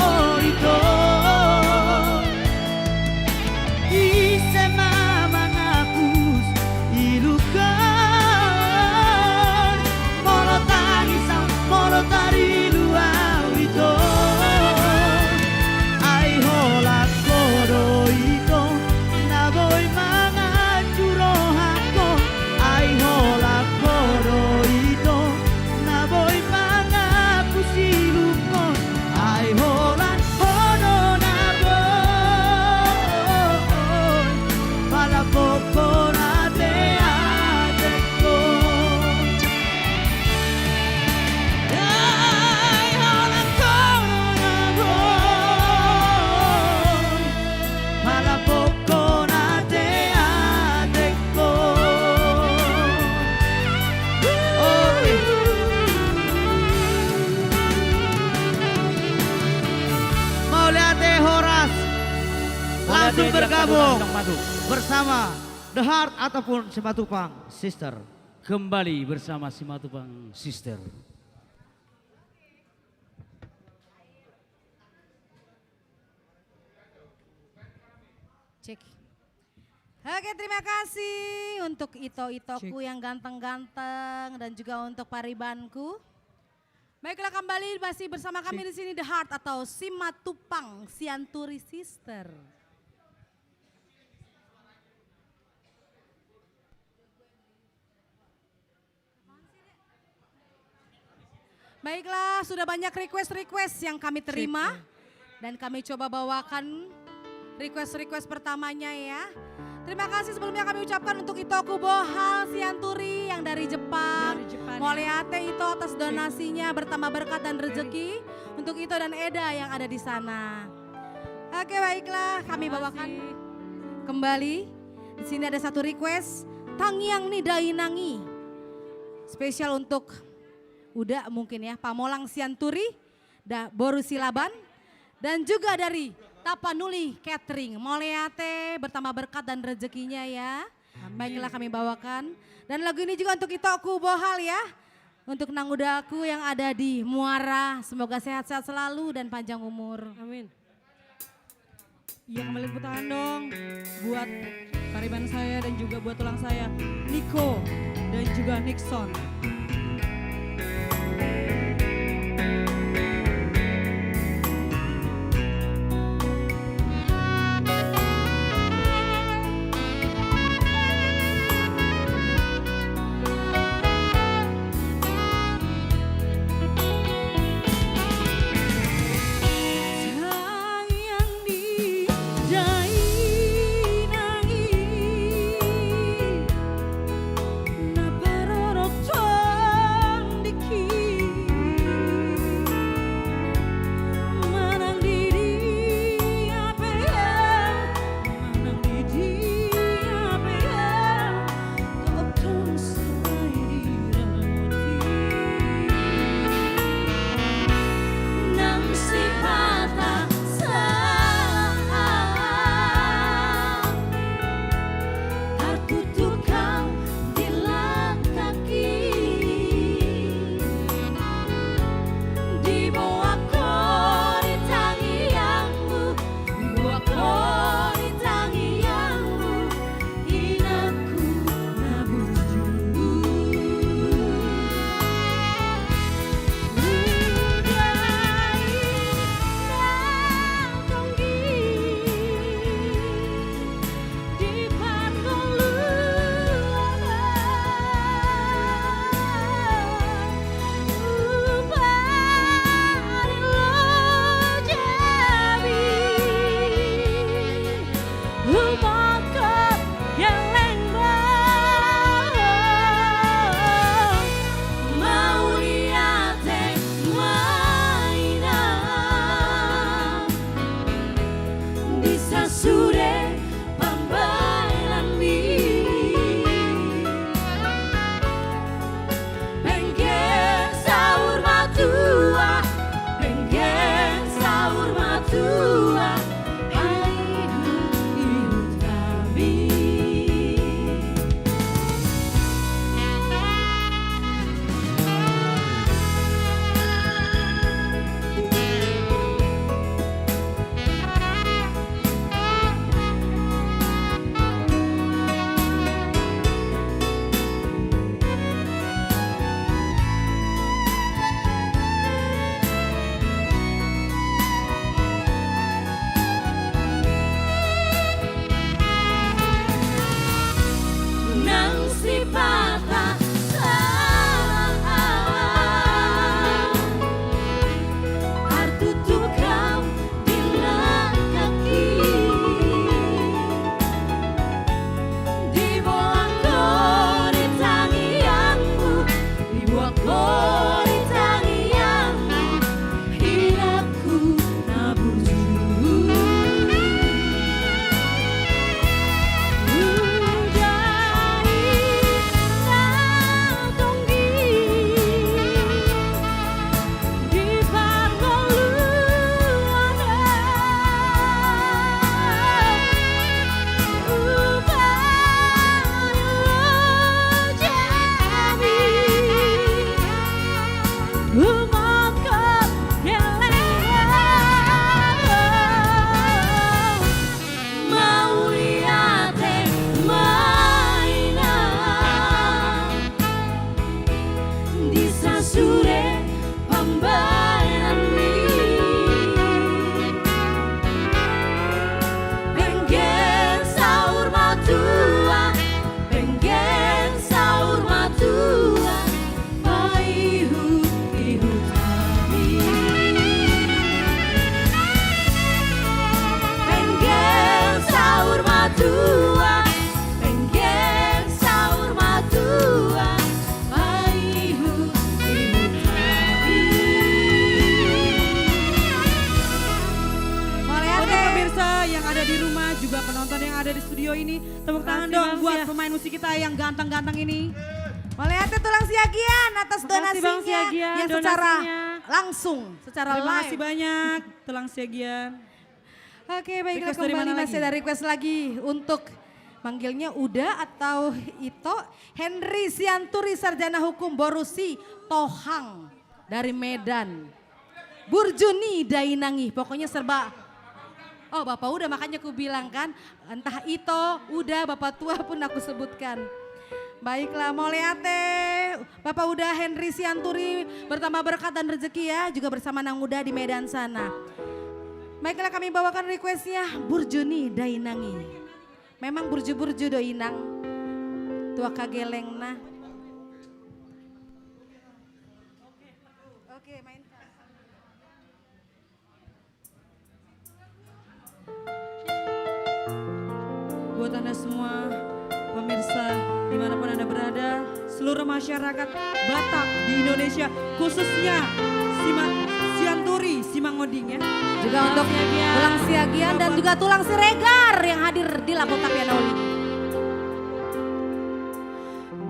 [SPEAKER 10] bergabung
[SPEAKER 9] Tong Matu.
[SPEAKER 10] bersama The Heart ataupun Simatupang Sister.
[SPEAKER 9] Kembali bersama Simatupang Sister.
[SPEAKER 4] Cek. Oke, terima kasih untuk Ito-Itoku yang ganteng-ganteng dan juga untuk paribanku. Baiklah, kembali masih bersama kami di sini The Heart atau Simatupang Sianturi Sister. Baiklah, sudah banyak request-request yang kami terima dan kami coba bawakan request-request pertamanya ya. Terima kasih sebelumnya kami ucapkan untuk Itoku Bohal Sianturi yang dari Jepang. Moliate Ito atas donasinya bertambah berkat dan rezeki untuk Ito dan Eda yang ada di sana. Oke, baiklah, kami bawakan kembali. Di sini ada satu request, Tangyang Nidai Nangi. Spesial untuk Uda mungkin ya, Pamolang Sianturi, Boru Silaban, dan juga dari Tapanuli Catering. Moleate bertambah berkat dan rezekinya ya. Baiklah kami bawakan. Dan lagu ini juga untuk Itoku Bohal ya. Untuk Nangudaku yang ada di Muara. Semoga sehat-sehat selalu dan panjang umur.
[SPEAKER 3] Amin. Ya, kembali tepuk tangan dong buat pariban saya dan juga buat tulang saya, Nico dan juga Nixon. kasih. Tepuk tangan dong buat pemain musik kita yang ganteng-ganteng ini.
[SPEAKER 4] Melihatnya Tulang Siagian atas
[SPEAKER 3] Makasih, Bang
[SPEAKER 4] donasinya
[SPEAKER 3] Siagian,
[SPEAKER 4] yang secara
[SPEAKER 3] donasinya.
[SPEAKER 4] langsung, secara
[SPEAKER 3] Terima
[SPEAKER 4] live.
[SPEAKER 3] kasih banyak Tulang Siagian.
[SPEAKER 4] Oke, baiklah
[SPEAKER 3] Request dari
[SPEAKER 4] kembali
[SPEAKER 3] mana
[SPEAKER 4] masih
[SPEAKER 3] lagi?
[SPEAKER 4] ada request lagi untuk manggilnya Uda atau Ito. Henry Sianturi Sarjana Hukum Borusi Tohang dari Medan. Burjuni Dainangi, pokoknya serba. Oh Bapak Uda, makanya aku bilang kan, entah Ito, Uda, Bapak tua pun aku sebutkan. Baiklah, Moleate, Bapak Uda Henry Sianturi bertambah berkat dan rezeki ya, juga bersama Nang Uda di Medan sana. Baiklah kami bawakan requestnya Burjuni Dainangi. Memang burju-burju do inang, tua kagelengna. Oke, mainkan.
[SPEAKER 3] Buat Anda semua pemirsa dimanapun Anda berada, seluruh masyarakat Batak di Indonesia, khususnya Sianturi Simangoding ya.
[SPEAKER 4] Juga untuk Tulang Siagian dan juga Tulang Siregar yang hadir di Lapotak Pianoli.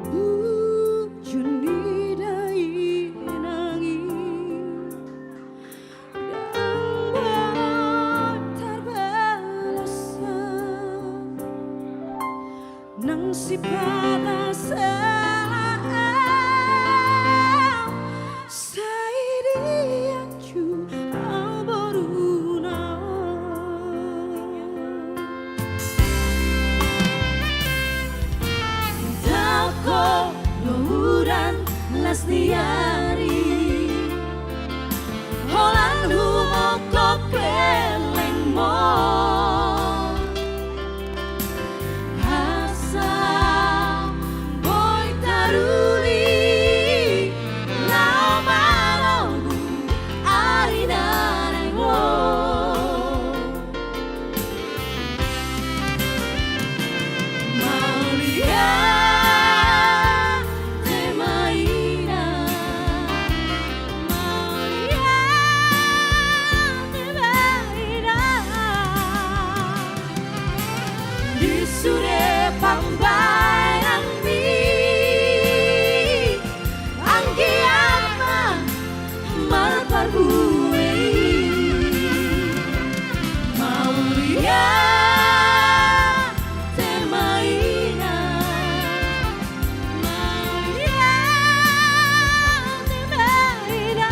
[SPEAKER 3] Burjuni Dainangi dan terbalasan nang sipata
[SPEAKER 5] Liari Holang humokok keleng mo Hasa boy taruli Lao malogu arinanay mo Maulia Sure pambayang di Anggiama Marparbuwe Maulia Temaina Maulia Temaina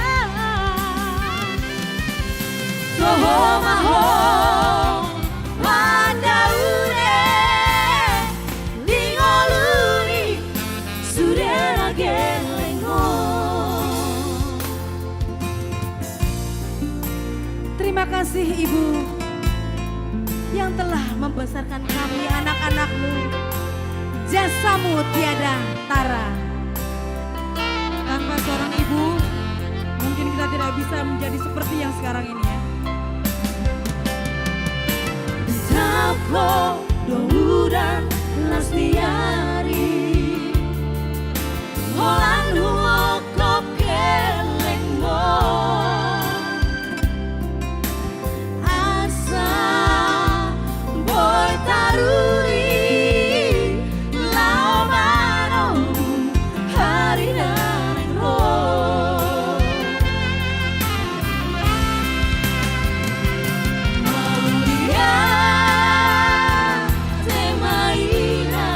[SPEAKER 5] Soho maho
[SPEAKER 4] Terima kasih Ibu yang telah membesarkan kami anak-anakmu. Jasamu tiada tara.
[SPEAKER 3] Tanpa seorang ibu, mungkin kita tidak bisa menjadi seperti yang sekarang ini ya.
[SPEAKER 5] Tako domudan lastiari Holan humokop keleng mo Asa boy taruri Lao mano hari naneng ro Maulia Temaina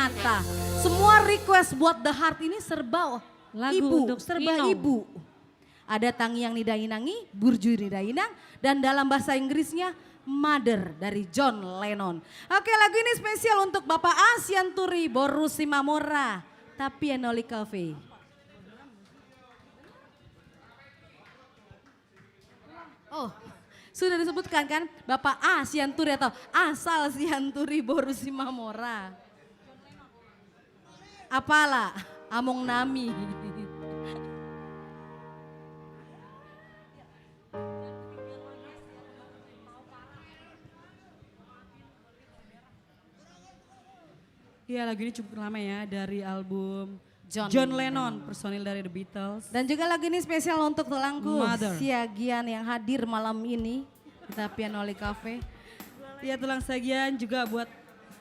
[SPEAKER 4] ternyata semua request buat The Heart ini serba
[SPEAKER 5] Lagu
[SPEAKER 4] ibu,
[SPEAKER 5] untuk
[SPEAKER 4] serba
[SPEAKER 5] Ino.
[SPEAKER 4] ibu. Ada Tangiang Nidainangi, Burju Nidainang, dan dalam bahasa Inggrisnya Mother dari John Lennon. Oke, lagu ini spesial untuk Bapak Asianturi Boru Simamora, tapi Enoli Cafe. Oh, sudah disebutkan kan Bapak Asianturi atau asal Sianturi Boru Simamora. Apalah, Among Nami.
[SPEAKER 3] Iya, lagu ini cukup lama ya, dari album
[SPEAKER 4] John
[SPEAKER 3] John Lennon, personil dari The Beatles.
[SPEAKER 4] Dan juga lagu ini spesial untuk tulangku
[SPEAKER 3] Mother.
[SPEAKER 4] Siagian yang hadir malam ini di Pianoli Cafe.
[SPEAKER 3] Iya, tulang sagian juga buat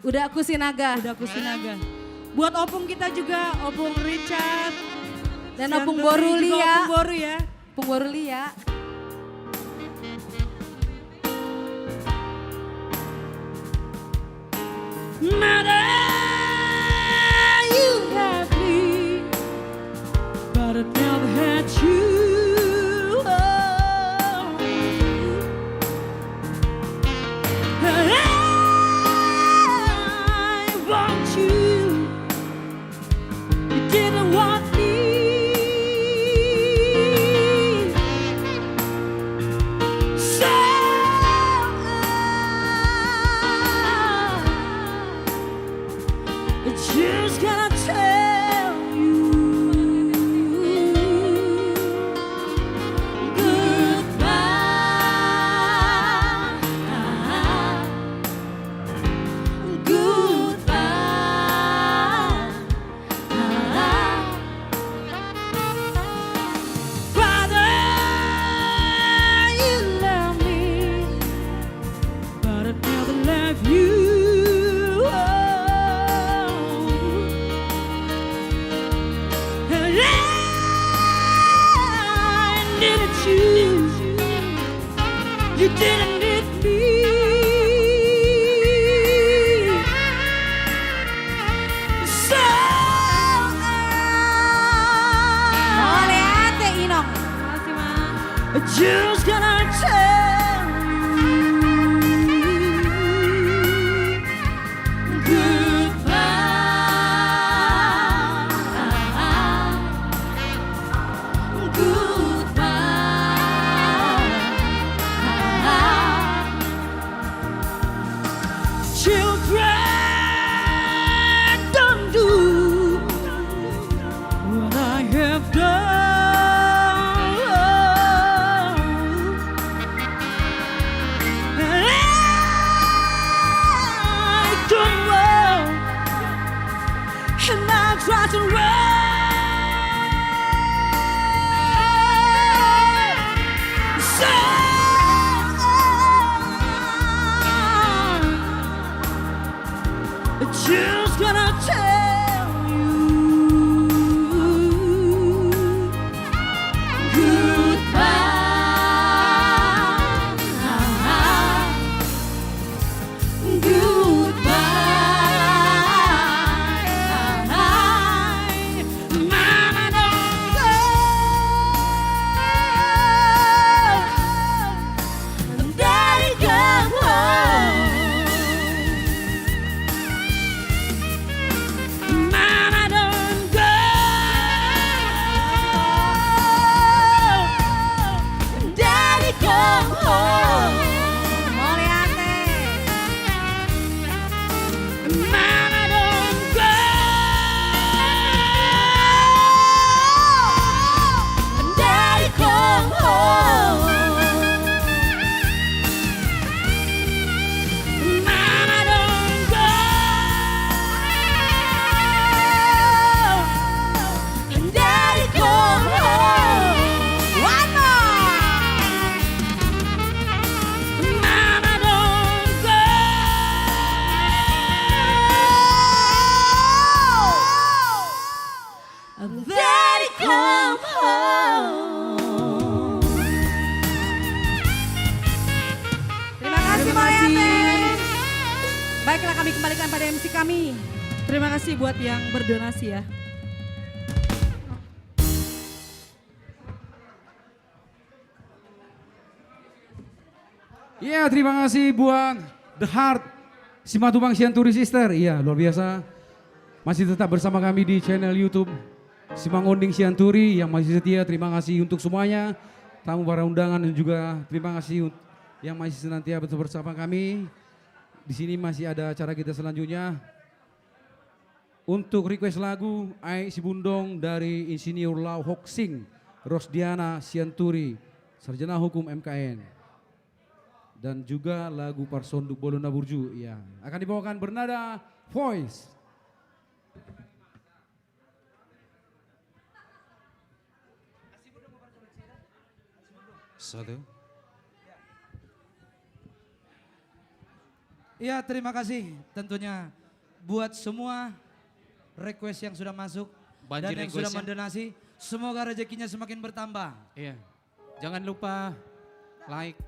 [SPEAKER 4] Udah aku Sinaga
[SPEAKER 3] Udah Kusinaga. Buat opung kita juga, opung Richard.
[SPEAKER 4] dan
[SPEAKER 3] Sianturi
[SPEAKER 4] Opung
[SPEAKER 3] juga
[SPEAKER 4] Borulia.
[SPEAKER 3] Opung Boru ya.
[SPEAKER 4] Opung Borulia.
[SPEAKER 8] Mother, you had me, but I never had you. Oh. I want you, you didn't want me. So just gonna tell you goodbye, goodbye. Father, you love me, but I never love you. And I needed you. You didn't need me. So
[SPEAKER 4] Oleh Inong.
[SPEAKER 5] Makasih, Ma.
[SPEAKER 8] I'm just gonna tell you goodbye. Children, don't do what I have done. And I don't know, and I try to run. So just gonna tell you goodbye. Mama, don't go. Daddy, come home. Mama, don't go. Daddy, come home. Mama, don't go. Daddy, come home. Mama, don't go. Daddy, come home. One more. Mama, don't go. Daddy, come home.
[SPEAKER 4] Terima kasih Moliate. Baiklah, kami kembalikan pada MC kami.
[SPEAKER 3] Terima kasih buat yang berdonasi ya.
[SPEAKER 2] Iya, terima kasih buat The Heart Simatupang Sianturi Sister. Iya, luar biasa. Masih tetap bersama kami di channel YouTube Simangonding Sianturi yang masih setia. Terima kasih untuk semuanya, tamu para undangan dan juga terima kasih yang masih senantiasa bersama kami. Di sini masih ada acara kita selanjutnya. Untuk request lagu Ai Sibundong dari Insinyur Lau Hoksing, Rosdiana Sianturi, Sarjana Hukum MKN. Dan juga lagu Parsonduk Bolona Burju ya, akan dibawakan bernada voice.
[SPEAKER 11] Satu. Ya, terima kasih tentunya buat semua request yang sudah masuk dan yang sudah mendonasi. Semoga rezekinya semakin bertambah.
[SPEAKER 1] Iya. Jangan lupa like.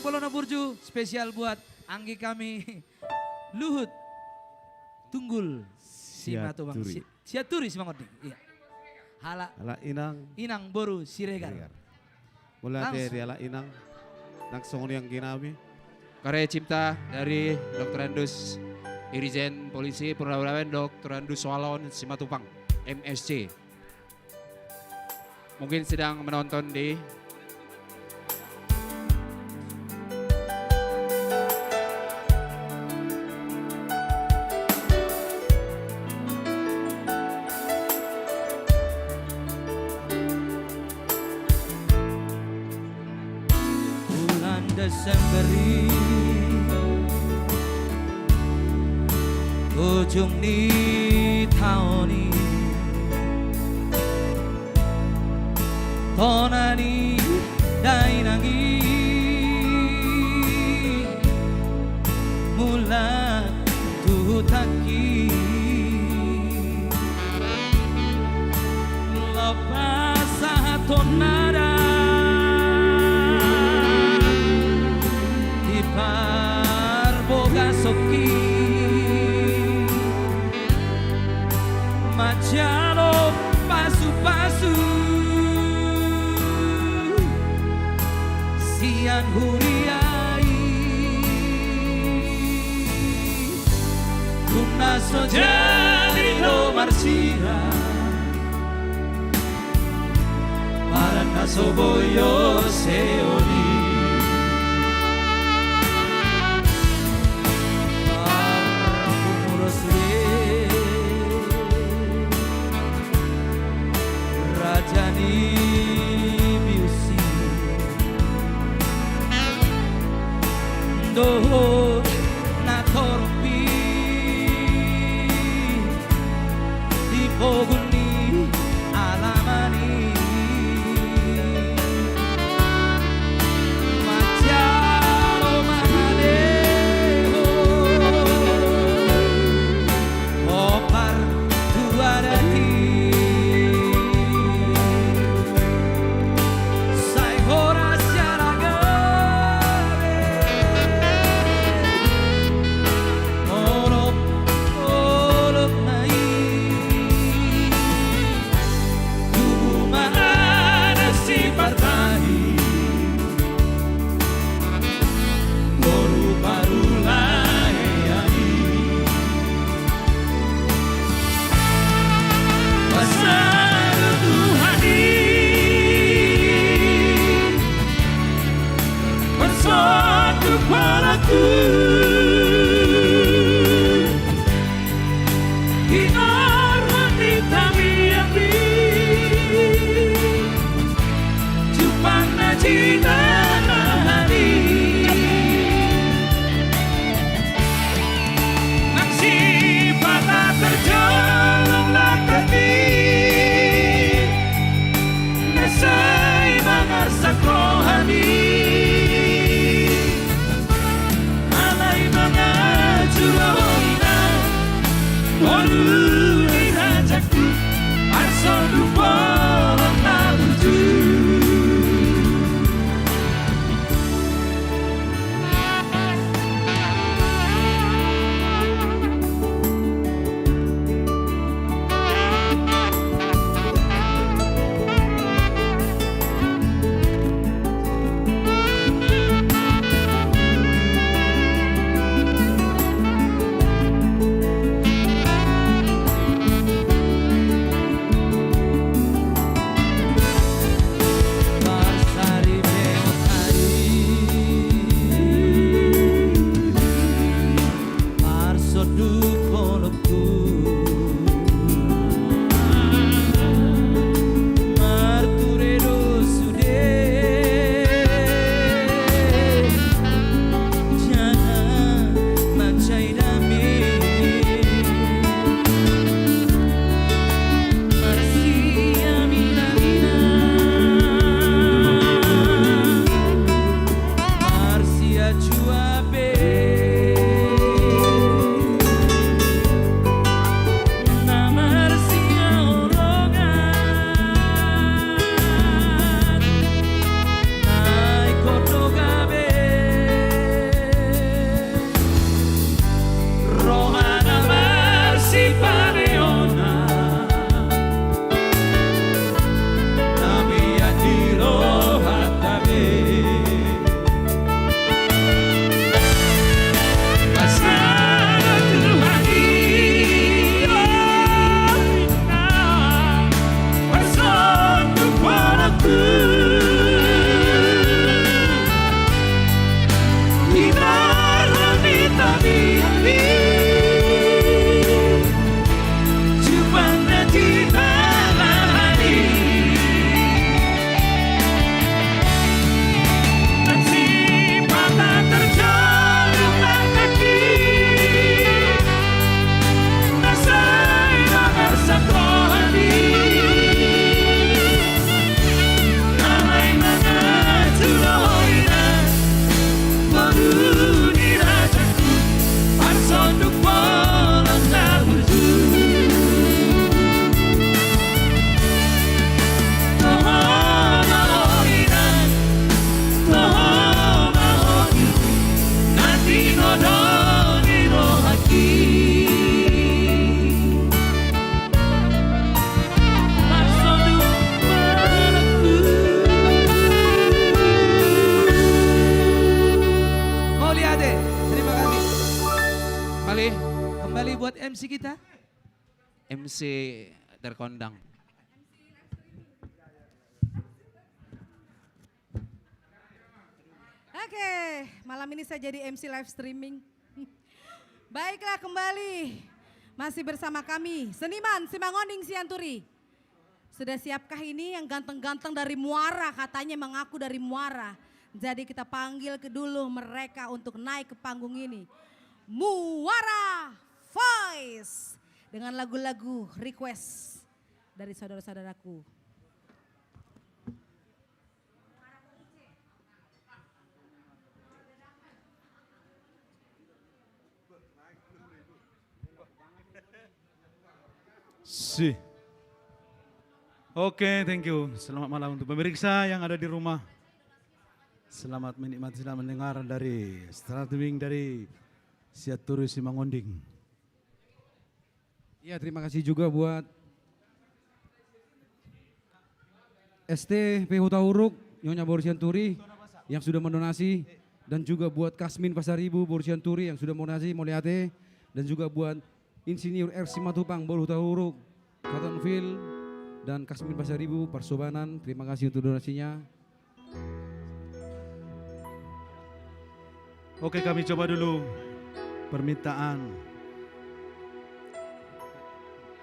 [SPEAKER 11] Polona Burju, spesial buat Anggi kami. Luhut Tunggul Simatubang.
[SPEAKER 6] Siaturi.
[SPEAKER 11] Siaturi Simangonding. Iya. Hala
[SPEAKER 6] Ala inang.
[SPEAKER 11] Inang Boru Siregar.
[SPEAKER 6] Mula
[SPEAKER 11] Langsung.
[SPEAKER 6] dari ala inang. Langsung yang ginami.
[SPEAKER 12] Karya cipta dari Dr. Andus Irijen Polisi Purnawirawan Dr. Andus Walon Simatupang MSC. Mungkin sedang menonton di
[SPEAKER 11] Bulan Desember ujung ni tahun ini tonani dainangi mula tutaki lepas satu nada di parboga soki Majalo pasu-pasu Sian huriai Kuna sojali lo marsira Para nasoboyo seoni Rajani biusi Doho na torpi Di poguni alamani Majalo mahaleho Opar tuarati Kembali buat MC kita.
[SPEAKER 12] MC terkondang.
[SPEAKER 4] Oke, malam ini saya jadi MC live streaming. Baiklah, kembali masih bersama kami seniman Simangonding Sianturi. Sudah siapkah ini yang ganteng-ganteng dari Muara, katanya mengaku dari Muara. Jadi kita panggil dulu mereka untuk naik ke panggung ini. Muara Voice dengan lagu-lagu request dari saudara-saudaraku.
[SPEAKER 13] Oke, thank you. Selamat malam untuk pemirsa yang ada di rumah. Selamat menikmati, selamat mendengar dari streaming dari Sianturi Simangonding.
[SPEAKER 2] Ya, terima kasih juga buat ST PH Tahuruk, Nyonya Boru Sianturi yang sudah mendonasi, dan juga buat Kasmin Pasaribu Boru Sianturi yang sudah mendonasi Moliate, dan juga buat Insinyur R. Simatupang Boru Tahuruk, Katanville, dan Kasmin Pasaribu Parsobanan. Terima kasih untuk donasinya.
[SPEAKER 13] Oke, kami coba dulu permintaan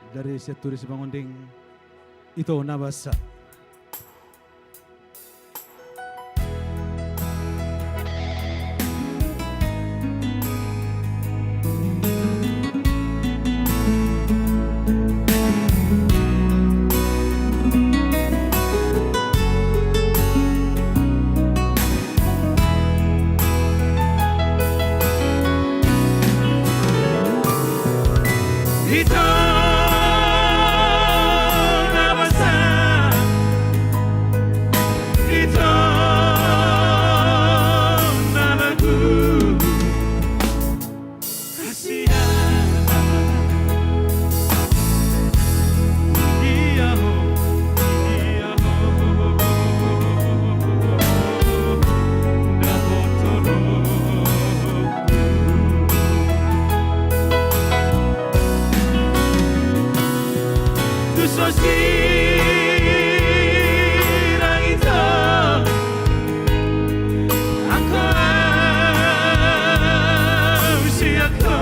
[SPEAKER 13] dari Sianturi Simangonding. Itu Nabasa.
[SPEAKER 8] Ito nabasa, ito nalagu, kasihan. Iyaho, iyaho, dapat tolong. Sosirang ito ako ang siya ko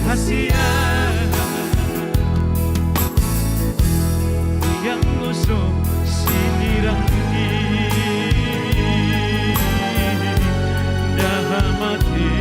[SPEAKER 8] kasihan yang gusto sinirang dahamati.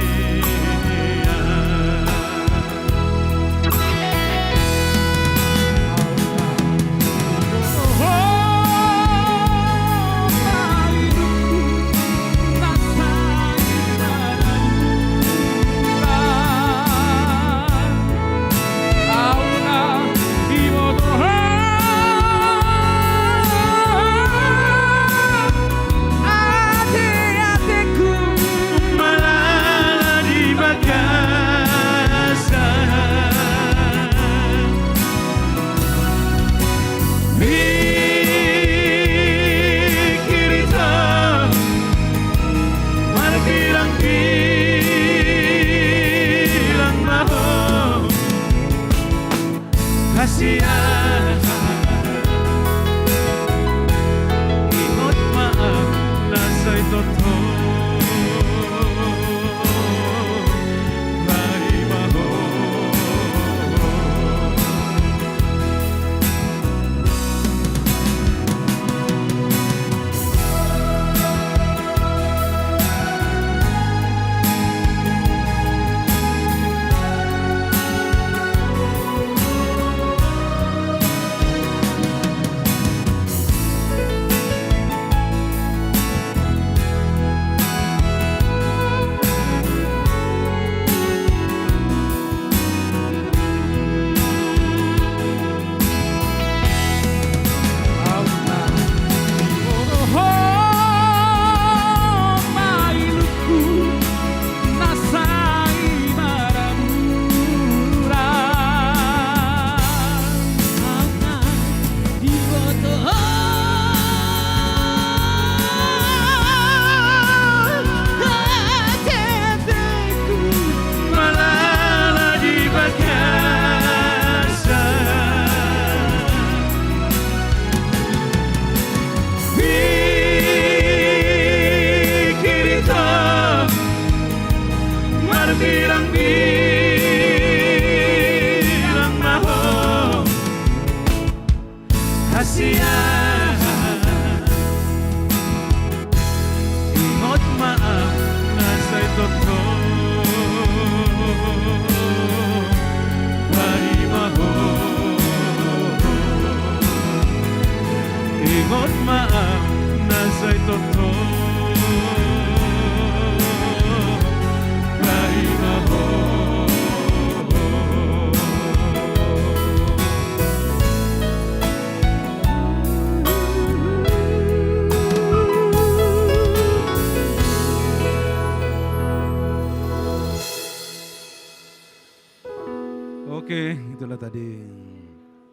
[SPEAKER 13] Oke, itulah tadi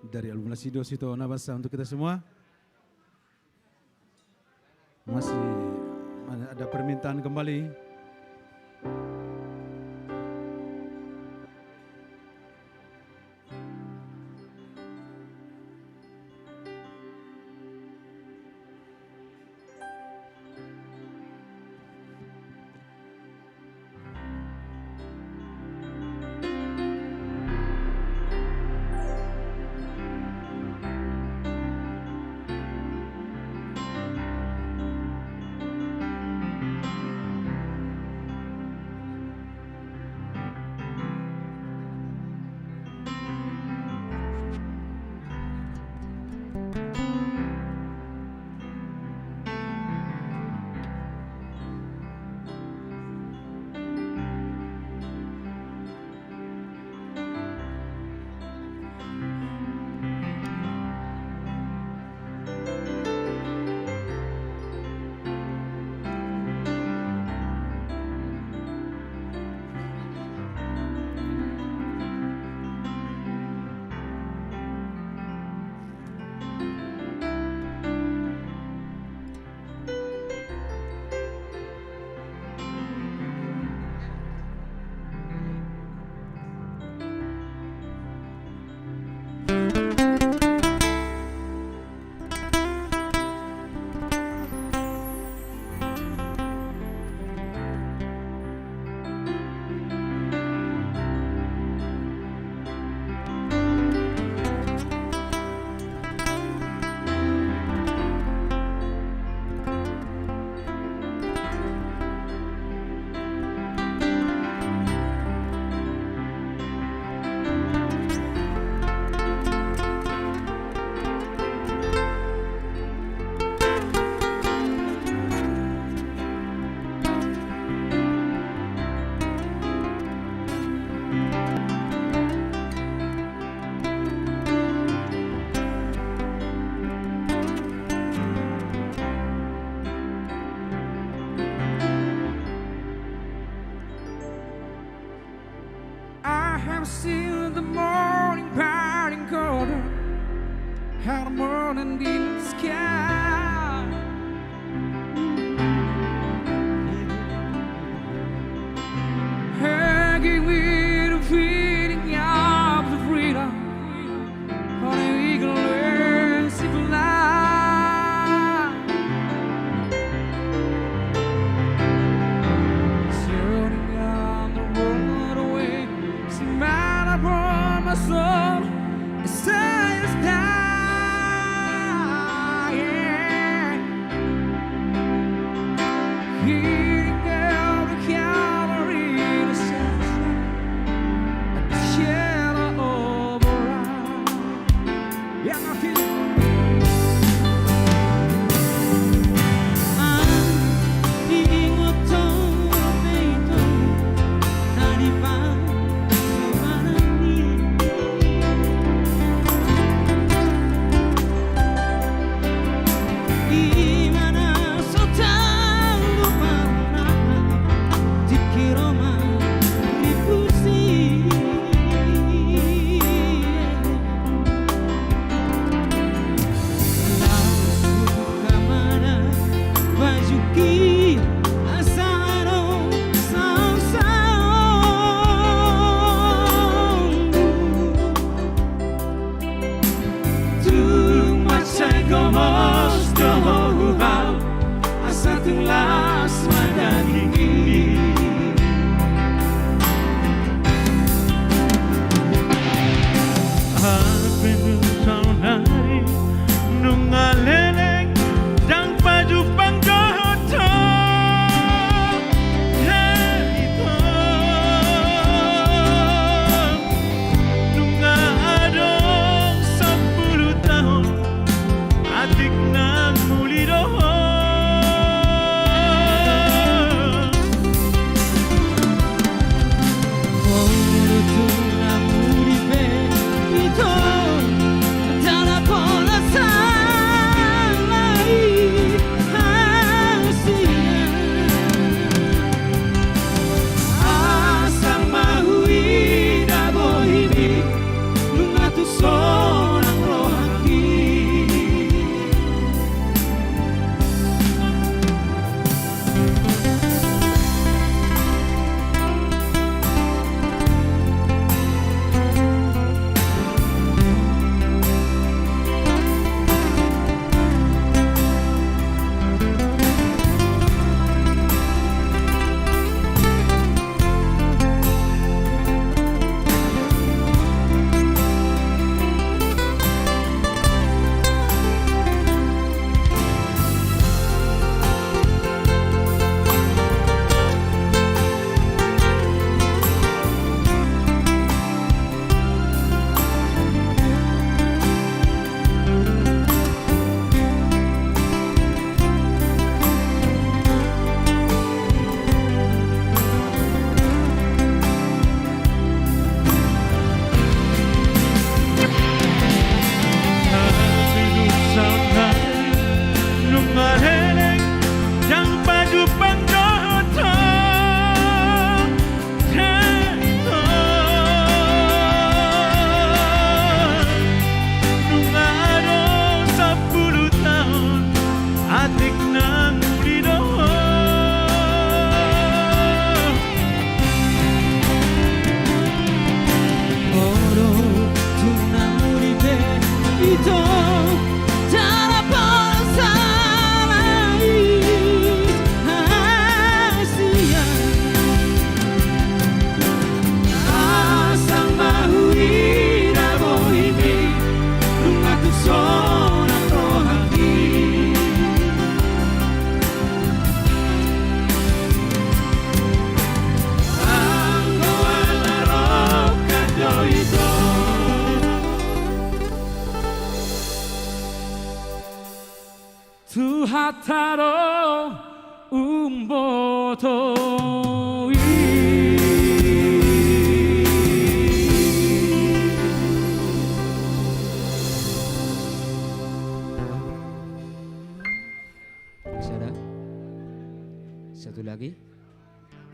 [SPEAKER 13] dari album Nasido Sito Nabasa untuk kita semua. Masih ada permintaan kembali.
[SPEAKER 2] Seen the morning parting color, had a morning in the sky. Hugging with a feeling of the freedom on an eagle to fly. Turning on the road away, see man upon my soul, the sun is dying. hataro umboto
[SPEAKER 11] Masih ada? Satu lagi.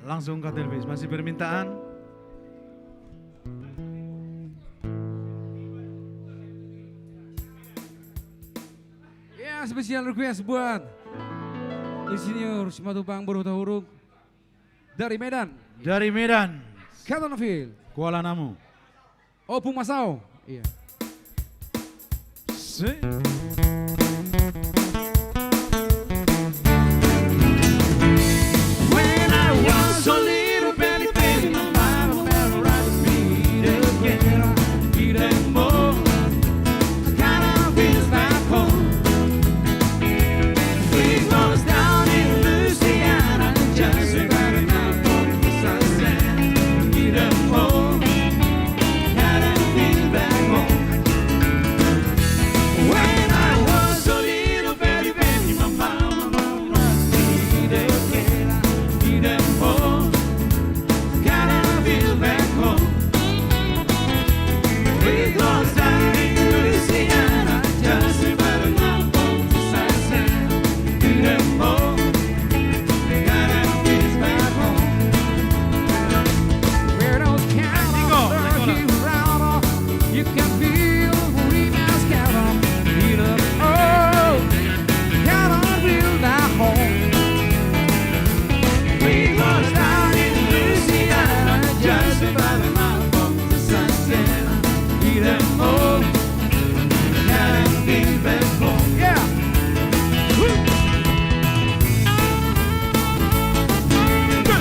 [SPEAKER 13] Langsung Kak Elvis, masih permintaan?
[SPEAKER 2] Ya, spesial request buat Insinyur Simatupang Berhutahuruk dari Medan.
[SPEAKER 13] Dari Medan,
[SPEAKER 2] Katonville,
[SPEAKER 13] Kuala Namu.
[SPEAKER 2] Opung Masau. Iya.
[SPEAKER 8] When I was a little baby, baby, my mama memorized me again. Even more, kinda feels back home. We was down in Louisiana, just about an hour from the sunset. Even more, kinda feels back home. When I was a little baby, baby, my mama memorized me again. Even more, kinda feels back home. We closed down in Louisiana, just about an hour from the sunset. Even more, kinda feels back home.
[SPEAKER 2] Where those cowboys lurking around, you can feel the rebounds count. Beat up, oh, count on real that home.
[SPEAKER 8] We closed down in Louisiana, just about an hour from the sunset. Even more, kinda feels back home.
[SPEAKER 2] Yeah.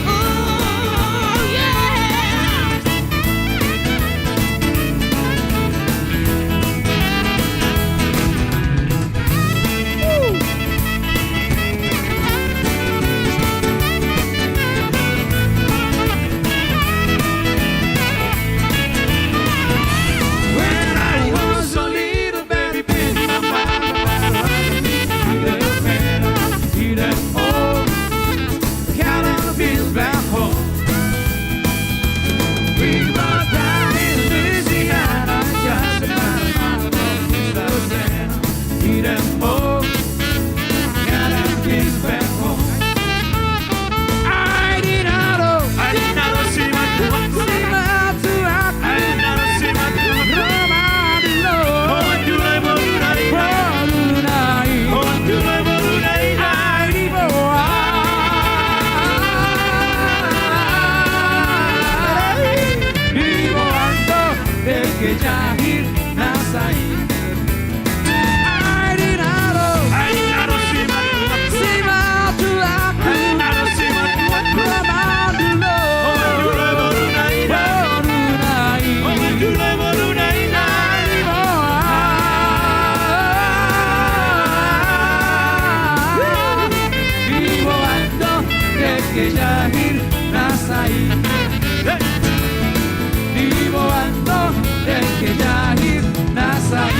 [SPEAKER 8] Oh, yeah. When I was a little baby, baby, my mama loved me even better, even more. Kinda feels back home. We was down in Louisiana, just about an hour from the sunset. Even more, kinda feels back home. I did not see my
[SPEAKER 2] Jahit nasai Jahit nasai di boando del que jahit nasai.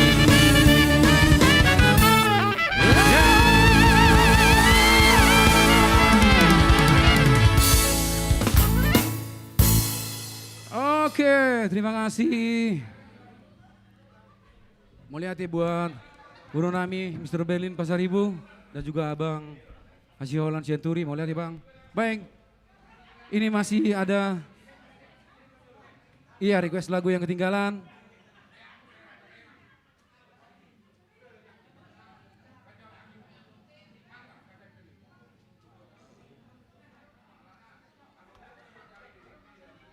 [SPEAKER 2] Oke, terima kasih. Mulia hati buat Bro Nami, Mr. Berlin Pasar Ibu, dan juga Abang Haji Holland Sianturi. Mulia hati Bang. Baik, ini masih ada request lagu yang ketinggalan.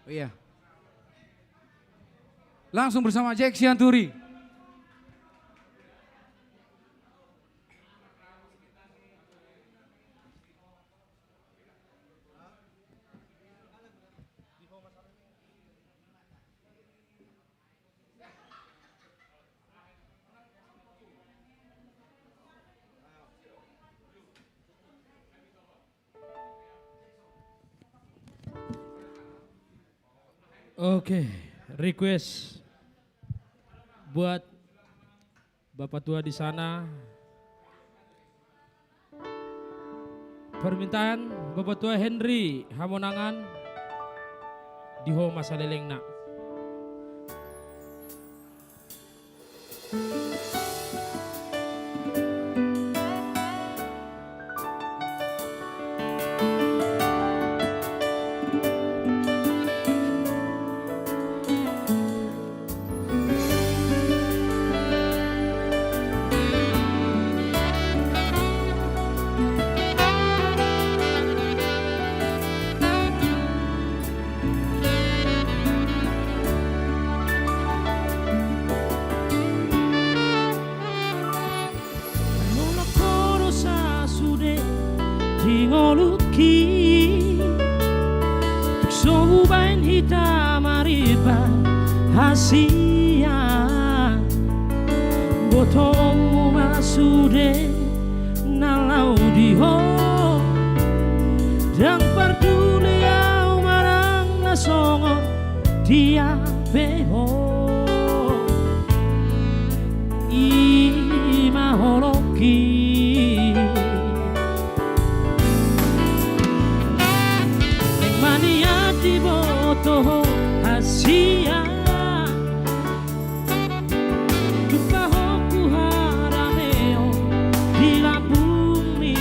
[SPEAKER 2] Oh iya. Langsung bersama Jack Sianturi.
[SPEAKER 14] Oke, request buat Bapak tua di sana, permintaan Bapak Tua Henry Hamonangan di Ho Masalelengna.
[SPEAKER 8] Tingoluki Tuksobain hitam mariba hasia Botong masude nalau diho Dan parduli au marang nasongo dia beho Imaholoki Boto hasia Lupahoku harameo di bumi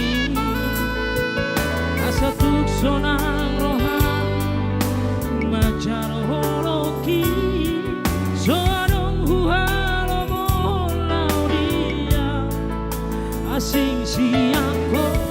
[SPEAKER 8] Asa tuksonang rohan Macar holoki Soadong huhalomo laudia Asing siangko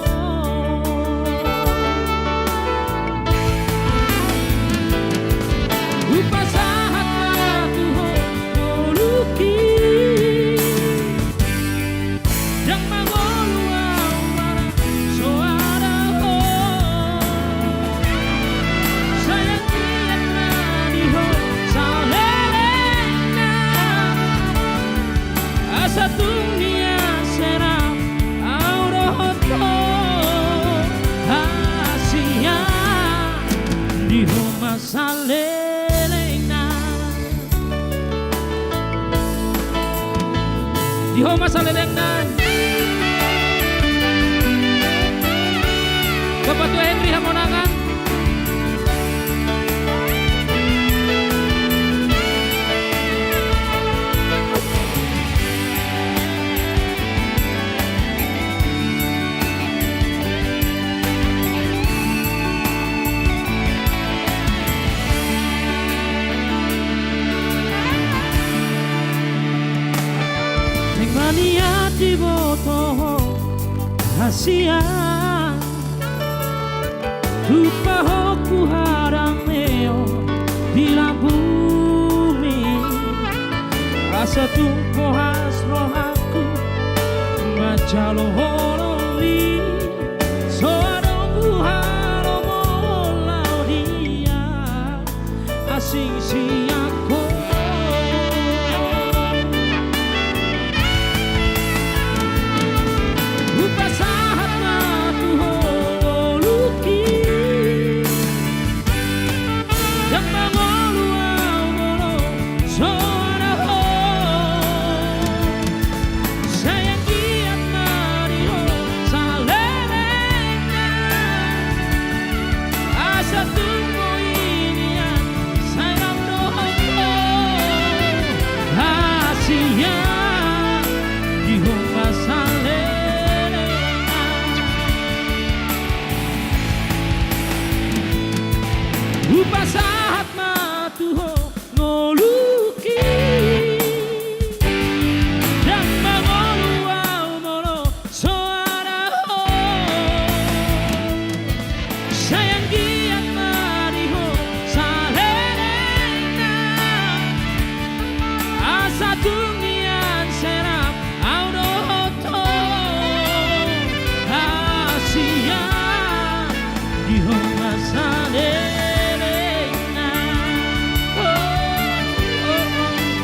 [SPEAKER 8] Di Ho Masalelengna Bapak Tua Henry Hamonangan Niati boto hasia Tupa hoku harameo di bumi Asa tupo hasrohaku Macalo hololi Soadongku halomo laudia Asing siangko Upasahat matuho ngoluki Dan mangoluau molo soaraho Sayang giat mariho salerena Asa tunian serap audohoto Asia di Homa Salelengna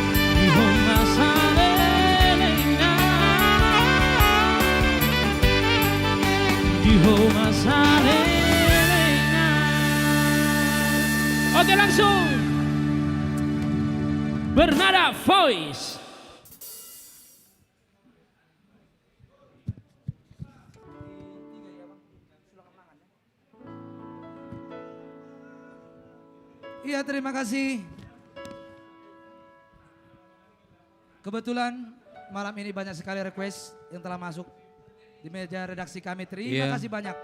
[SPEAKER 8] Oke langsung Bernada Voice.
[SPEAKER 11] Iya, terima kasih. Kebetulan malam ini banyak sekali request yang telah masuk di meja redaksi kami. Terima kasih banyak.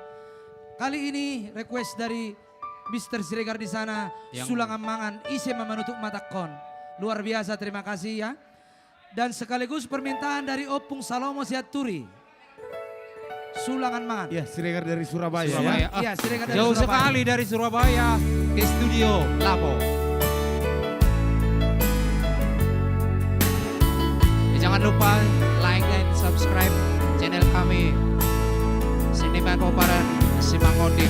[SPEAKER 11] Kali ini request dari Mr. Siregar di sana, Sulangan Mangan, isi menutup mata kon. Luar biasa, terima kasih ya. Dan sekaligus permintaan dari Opung Salomo Siaturi. Sulangan Mangan.
[SPEAKER 6] Ya, Siregar dari Surabaya.
[SPEAKER 11] Iya, Siregar dari
[SPEAKER 12] Jauh
[SPEAKER 11] Surabaya.
[SPEAKER 12] sekali dari Surabaya ke studio Lapo. Jangan lupa like dan subscribe channel kami Seniman Koparan Simangonding.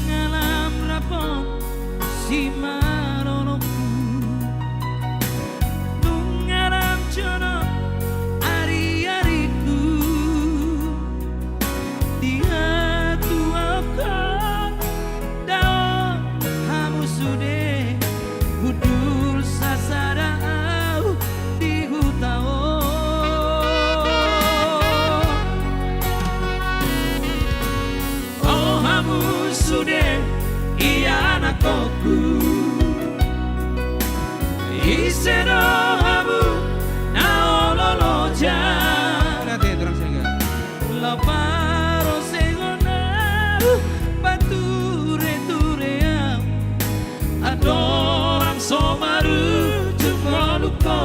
[SPEAKER 8] Ngalam rapon si maronoku Nungaram jono ari-ariku Dia tuakan daun hamu sude Budul sasadau di hutao Oh hamu sude iya anakku Isero hamu naololoja
[SPEAKER 12] Nanti terang Siregar.
[SPEAKER 8] Laparo segona bature tuream Adorang somaru cukoluko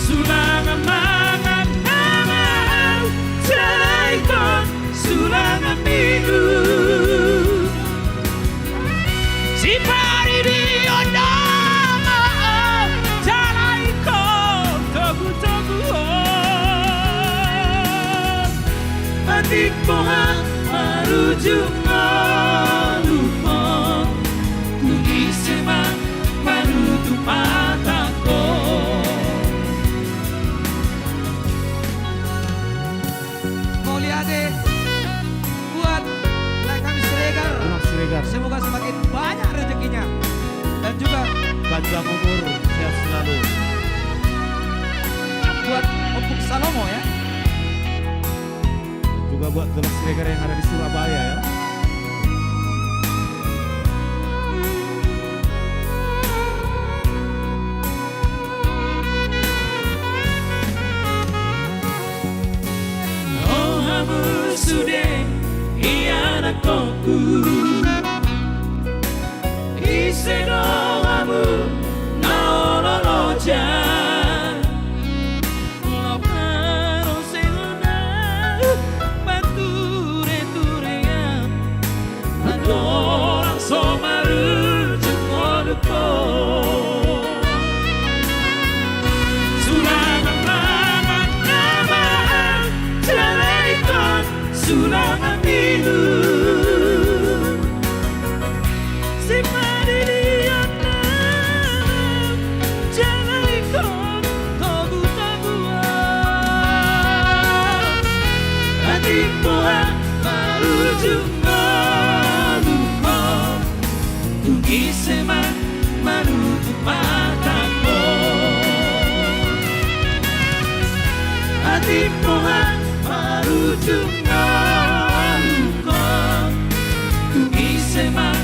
[SPEAKER 8] Sulangan mangan namau Ceraikon sulangan minggu Si pari di ondama Ceraikon togu-togu Batik pohon marujung lupa Tungi semak manutup mataku
[SPEAKER 11] Mau lihat deh, buat like kami Siregar.
[SPEAKER 6] Siregar.
[SPEAKER 11] Semoga semakin banyak rezekinya. Dan juga
[SPEAKER 6] Panjang umur, sehat selalu.
[SPEAKER 11] buat Opung Salomo ya.
[SPEAKER 6] Juga buat Tulus Siregar yang ada di Surabaya ya.
[SPEAKER 8] Oh hamu sude ianakku Iseno hamu naololoja Loparo segona bature tuream Adorang somaru cukoluko Sulangan mangan namau Ceraikon sulangan minggu Si padilian namau Ceraikon togu-toguan Adik pohon marujung lupa Tungi semak manutup mataku Adik pohon marujung lupa Tungi semak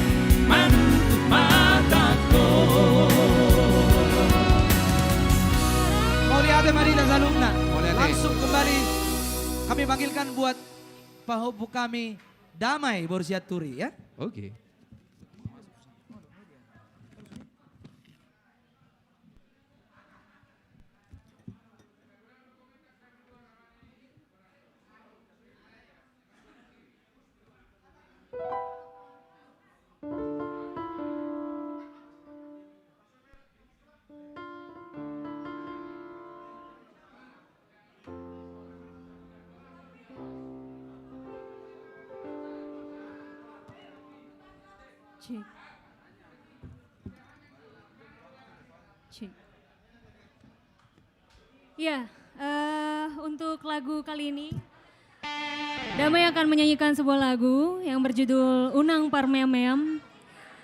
[SPEAKER 8] manutup mataku
[SPEAKER 11] Mau lihat deh Madinah Zalumna. Langsung kembali kami panggilkan buat pahobu kami Damai Borsiaturi ya.
[SPEAKER 12] Oke.
[SPEAKER 3] Cik. Cik.
[SPEAKER 5] Ya, untuk lagu kali ini Damai akan menyanyikan sebuah lagu yang berjudul Unang Parmeam.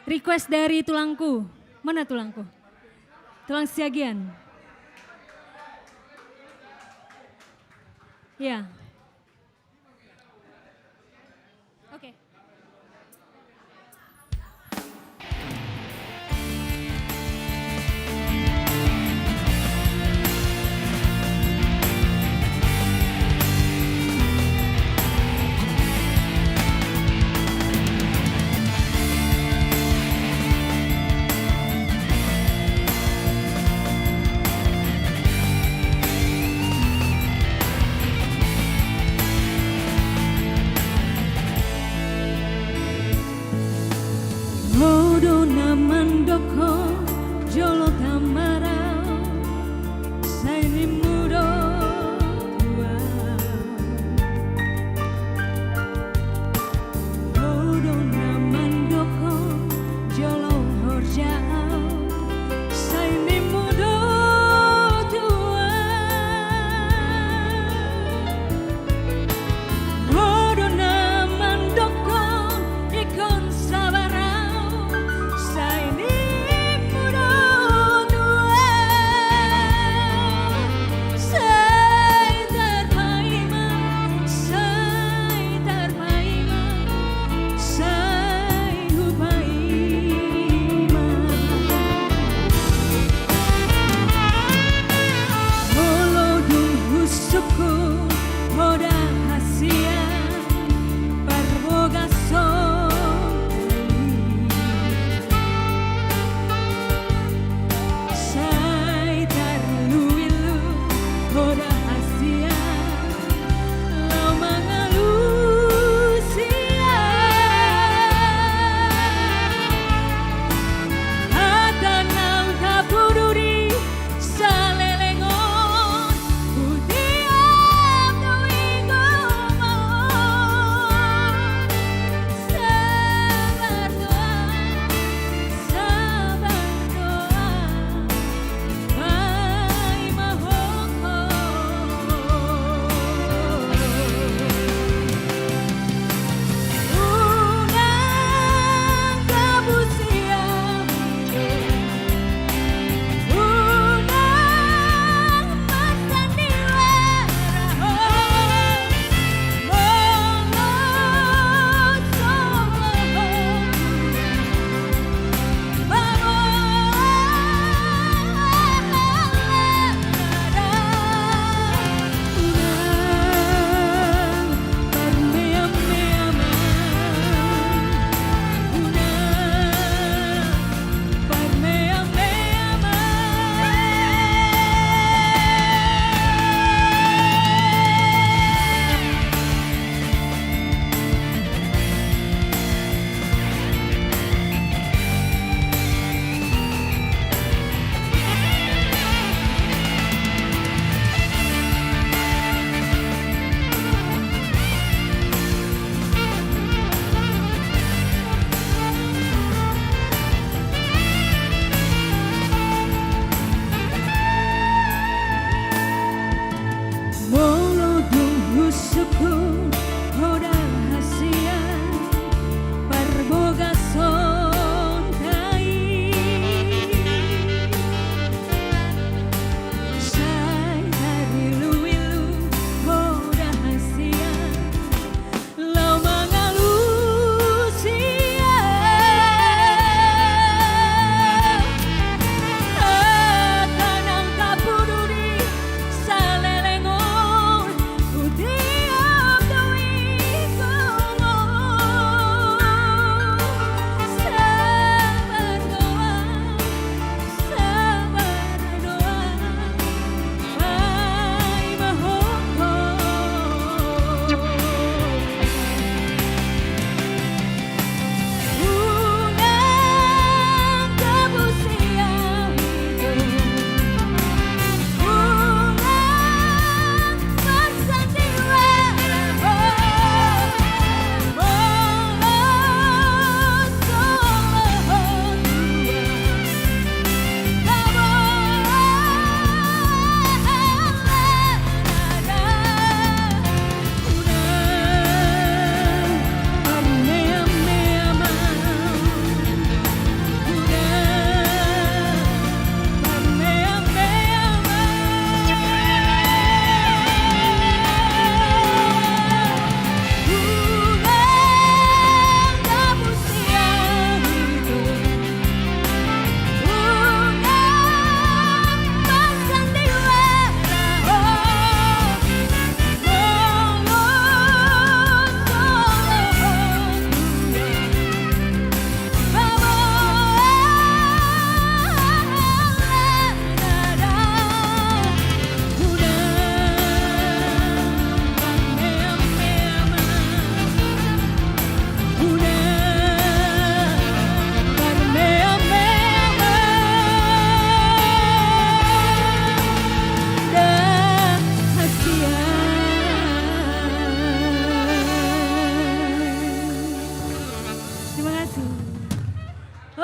[SPEAKER 5] Request dari tulangku. Mana tulangku? Tulang Siagian. Ya. Oke. Modo namandoko jolo tamarau saini mudo tua. Modo namandoko jolo horjau saini mudo tua. Modo namandoko ikon sabarau saini mudo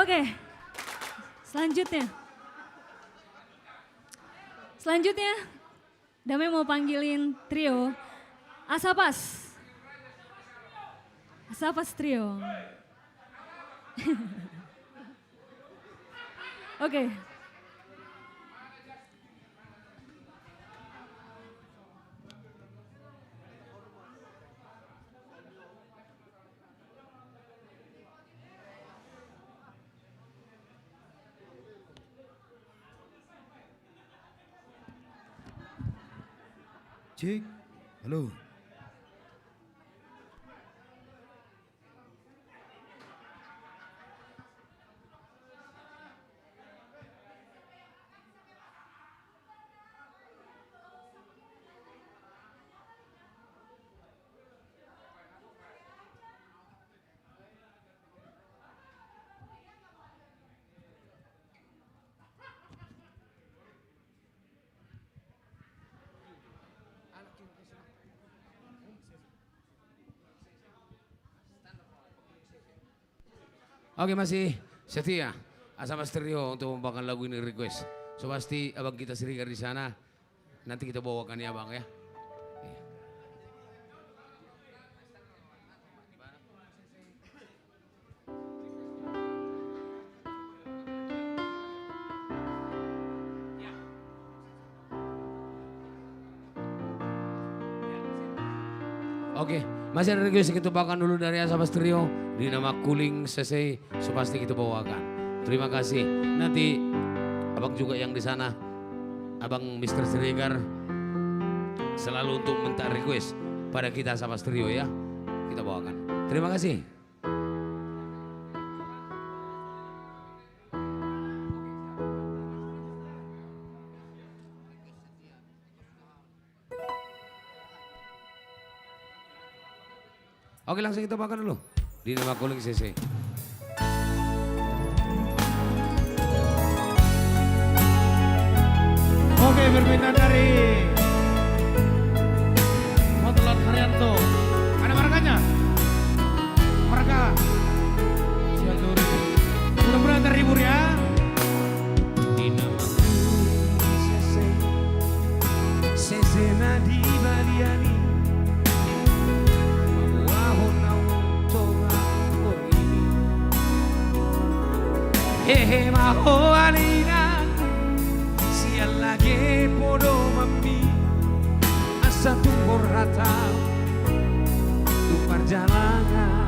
[SPEAKER 5] Oke. Selanjutnya Damai mau panggilin trio Asapas. Asapas trio. Oke.
[SPEAKER 13] Cik, halo.
[SPEAKER 7] Oke, masih setia Asapas Trio untuk membawakan lagu ini request. So pasti abang kita Siregar di sana. Nanti kita bawakan ya bang ya. Oke, masih ada request kita bawakan dulu dari Asapas Trio di nama Kuling Sese, so pasti kita bawakan. Terima kasih. Nanti abang juga yang di sana, abang Mr. Siregar selalu untuk minta request pada kita Asapas Trio ya, kita bawakan. Terima kasih. Oke, langsung kita makan dulu di nama Kuling CC.
[SPEAKER 6] Oke, berminat dari Motolan Haryanto. Ada markanya? Marka Sianturi. Mudah-mudahan terhibur ya.
[SPEAKER 8] Di nama Kuling CC, CC Nadi Baliani. Hehe maho alina sial lagi podo mami asa tumpur rata tu perjalanan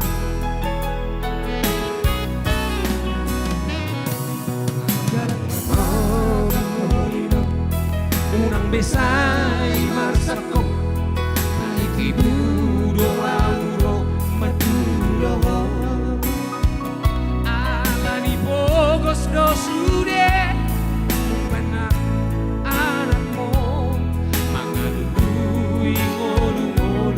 [SPEAKER 8] unang besai marsako itibu do auro maturo Bogos do sude benak anakmu mangalului ngolu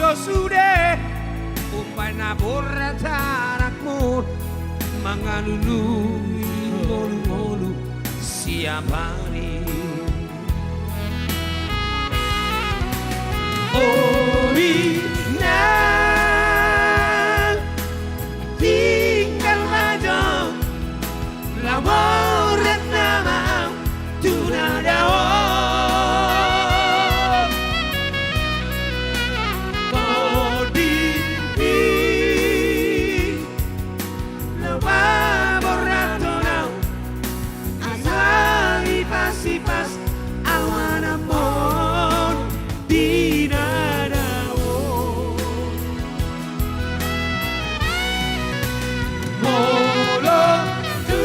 [SPEAKER 8] bodoh sudah umpai nabur tarakmu manganunu ngolu-ngolu siapa nih Original tinggal majong lamorat nama tunadawa Kodini lamoratonau asali pasipas awanamon dinadawo Molo tu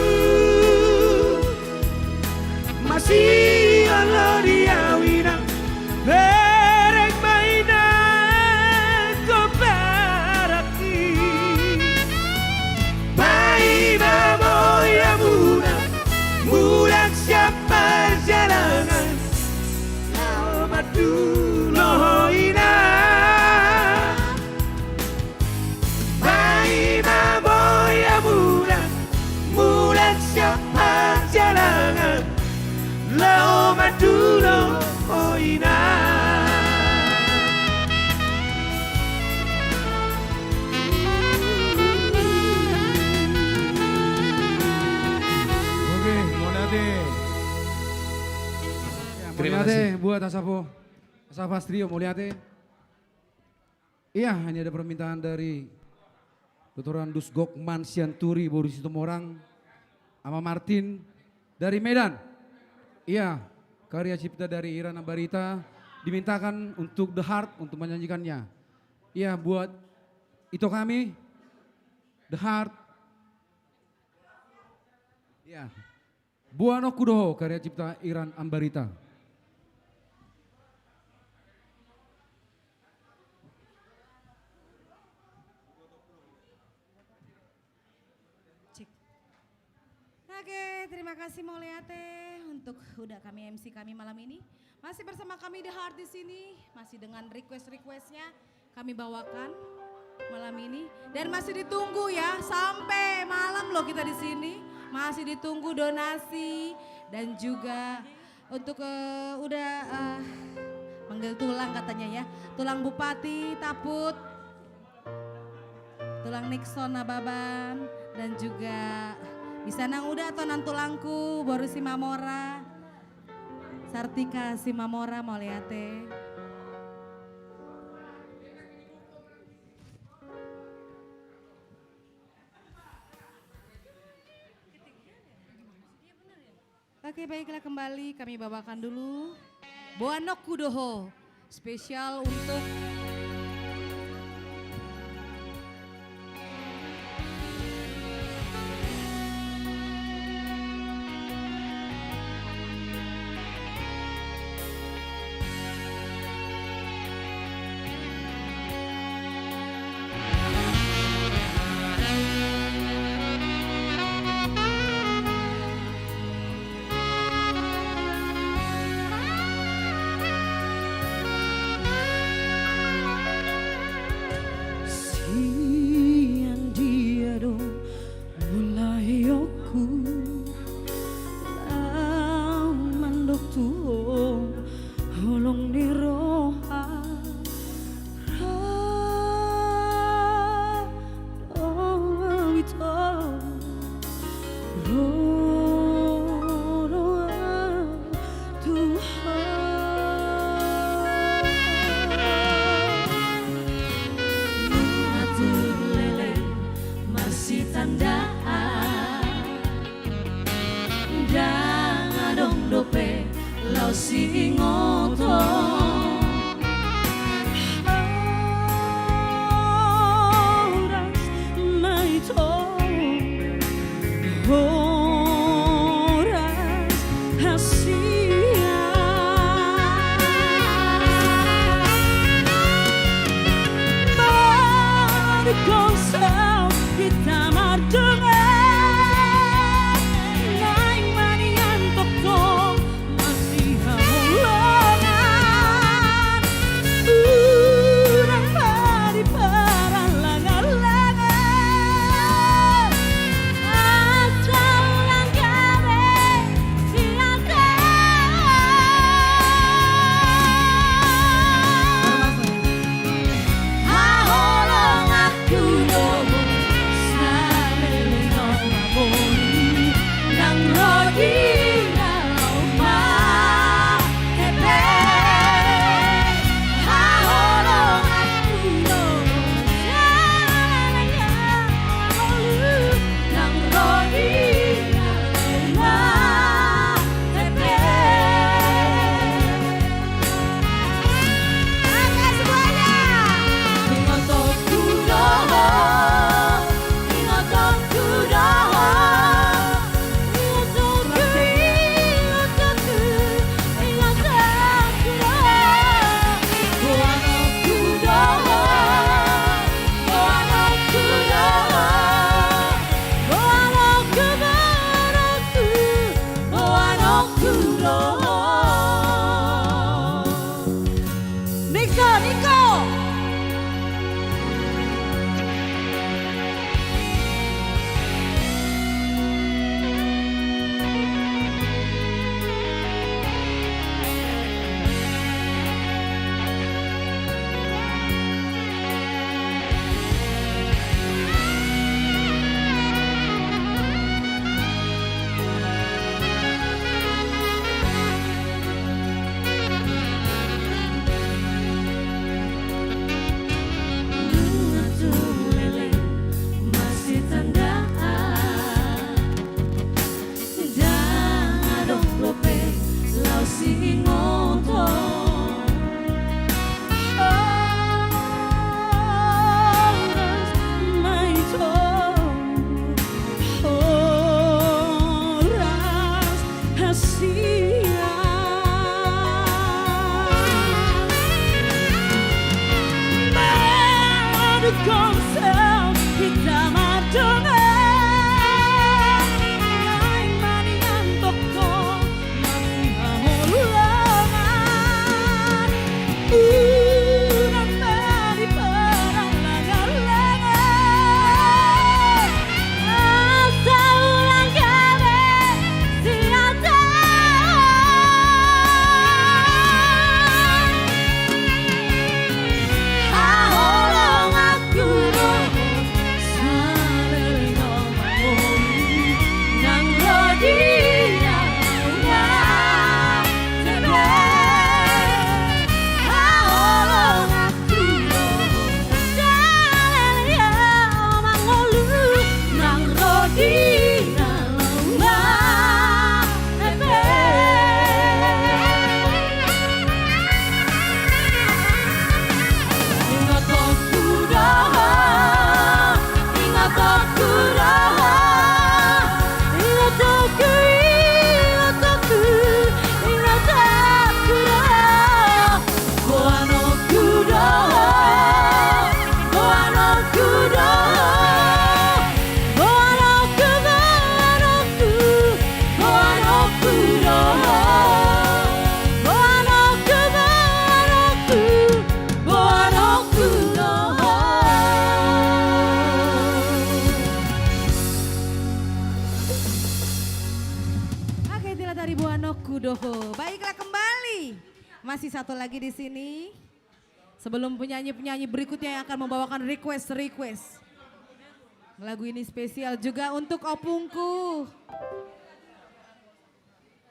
[SPEAKER 8] masih Allah diawinang bereng mainan koparaki Bai baboya mudak siapa jalangan Selamat dulu ina Bai baboya mudak siapa jalangan Selamat dulu ina
[SPEAKER 2] Oke, Moliate.
[SPEAKER 7] Terima
[SPEAKER 2] Moliate
[SPEAKER 7] kasih.
[SPEAKER 2] buat Asafas Trio Moliate. Iya, ini ada permintaan dari Dr. Andus Gokman Sianturi Boru Situmorang sama Martin dari Medan. Iya, karya cipta dari Irana Barita dimintakan untuk The Heart untuk menyanyikannya. Iya, buat itu kami The Heart. Iya. Buano Kudoho karya cipta Iran Ambarita.
[SPEAKER 4] Oke, terima kasih Moliate untuk udah kami MC kami malam ini. Masih bersama kami The Heart di sini, masih dengan request-requestnya kami bawakan malam ini dan masih ditunggu ya sampai malam loh kita di sini. Masih ditunggu donasi dan juga untuk manggil tulang katanya ya. Tulang Bupati Taput, tulang Nixon Nababan dan juga bisa nang udah atau nang tulangku baru si Mamora. Sartika si Mamora Moliate. Oke, baiklah kembali kami bawakan dulu Boano Kudoho spesial untuk
[SPEAKER 8] Masih hamulana
[SPEAKER 4] Buano Kudoho. Baiklah kembali. Masih satu lagi di sini. Sebelum penyanyi-penyanyi berikutnya yang akan membawakan request. Lagu ini spesial juga untuk opungku.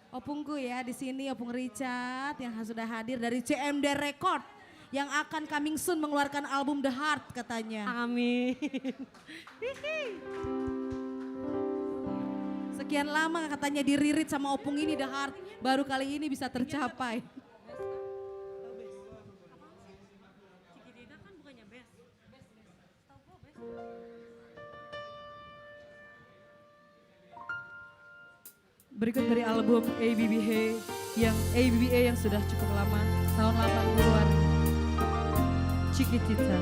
[SPEAKER 4] Opungku ya di sini, Opung Richard yang sudah hadir dari CMD Record yang akan coming soon mengeluarkan album The Heart katanya.
[SPEAKER 3] Amin.
[SPEAKER 4] Sekian lama katanya diririt sama Opung ini The Heart, baru kali ini bisa tercapai.
[SPEAKER 3] Berikut dari album ABBA yang sudah cukup lama, tahun 80-an. Chiquitita.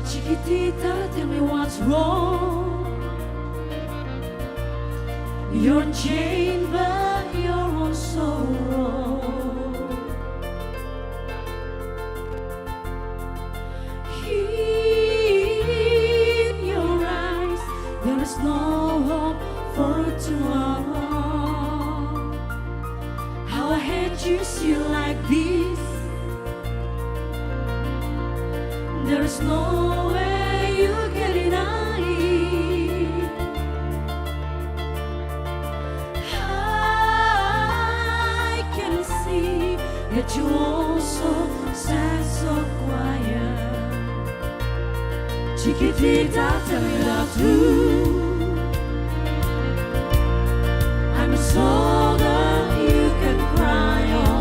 [SPEAKER 8] Chiquitita, tell me what's wrong. You're chained by your own sorrow. In your eyes, there is no hope for tomorrow. How I hate you see like this. There's no way you get it out. I can see that you also sad, so quiet. Chiquitita, tell me the truth. I'm a soldier you can cry on.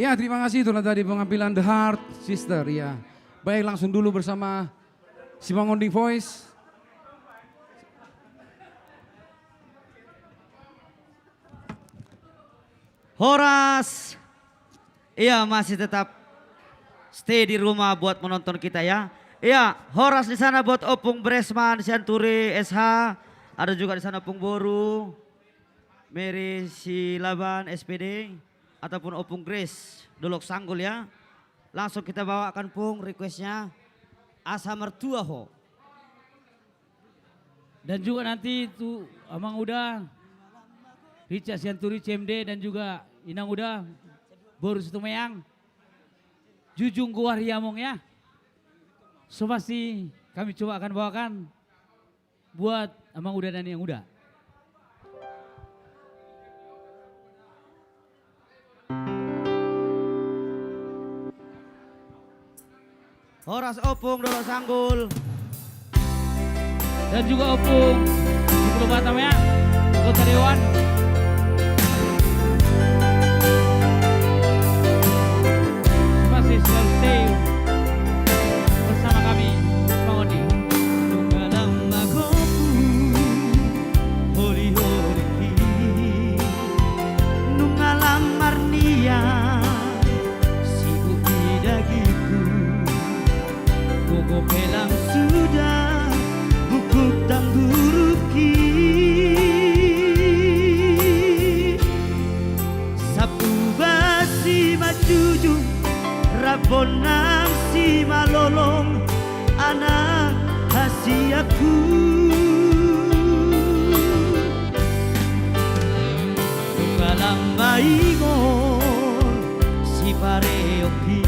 [SPEAKER 2] Ya, terima kasih itulah tadi pengambilan The Heart Sister ya. Baik, langsung dulu bersama Simangonding Voice.
[SPEAKER 10] Horas. Iya, masih tetap stay di rumah buat menonton kita ya. Iya, Horas di sana buat Opung Bresman, Sianturi, SH. Ada juga di sana Opung Boru, Mary Silaban, SPD. Ataupun Opung Grace, Dolok Sanggul ya. Langsung kita bawakan Pung requestnya. Asa Mertua Ho.
[SPEAKER 9] Dan juga nanti itu Amang Uda, Richard Sianturi CMD dan juga Inang Uda, Boru Situmeyang, Jujung Guwariamong ya. So pasti kami coba akan bawakan buat Amang Uda dan Yang Uda.
[SPEAKER 10] Horas Opung, Dolok Sanggul.
[SPEAKER 9] Dan juga Opung di Pulau Batam ya, Kota Dewan. Masih selalu stay bersama kami, Simangonding.
[SPEAKER 10] Nungalam marnia si upi dagiku, koko pelang sudah bukuk tangguruki. Sapu basi majuju rabonang si malolong anak hasiaku. Kalang maingon si pareoki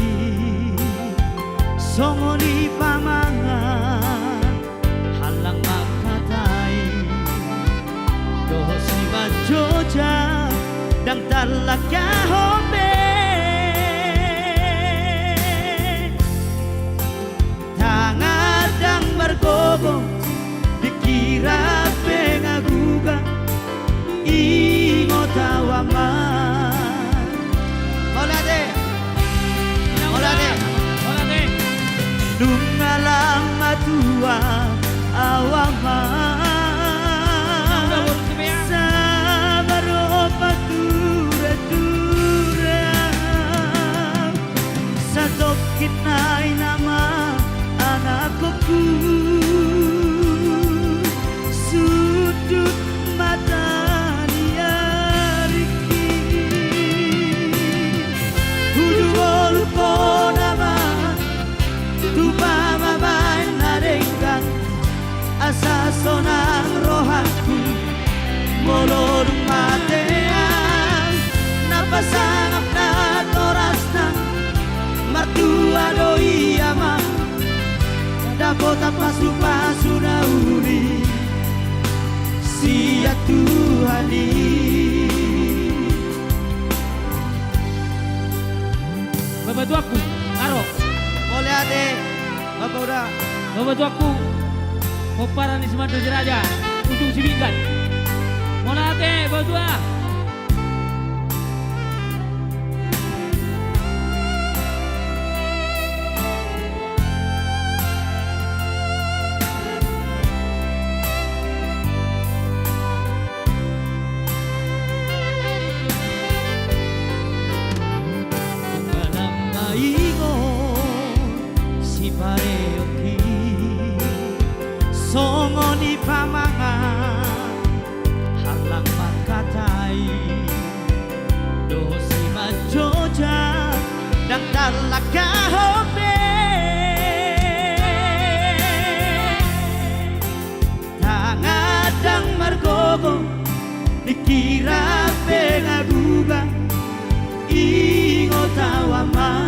[SPEAKER 10] songoni pamangan halang makatai doho si majoja dang talaka hombe tangadang bergogo dikira pengaguga ingotawaman. Olade, olade, olade. Nungalam matua awaman. Sabar opatura dura. Satokin nai nama anakku. Sudut mata asa sonang rohaku molor matean napasangap na toras na martua doi ama dapat apa pasu na uli siya Tuhani.
[SPEAKER 9] Bapak tuaku, Aro.
[SPEAKER 10] Boleh ade, Bapak udah.
[SPEAKER 9] Bapak tuaku, Koparan di Semandar Jeraja, Ujung Sibingkan. Monate, Bapak tua.
[SPEAKER 10] Songoni pamangan halang makatai dosi majoja dan talaka hombe tangadang margogo dikira pengaguga ingotawaman.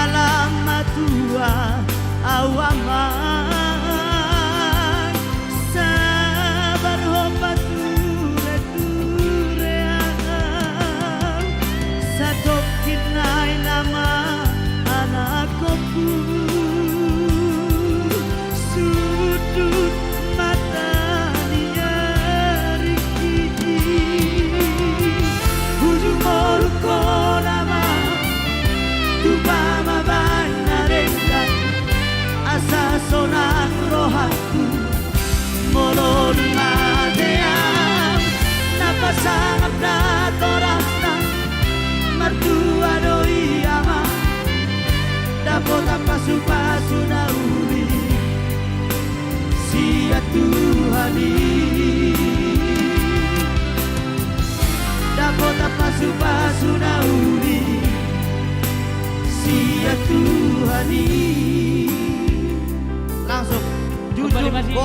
[SPEAKER 10] Lama tua awaman sabar hobat ture ture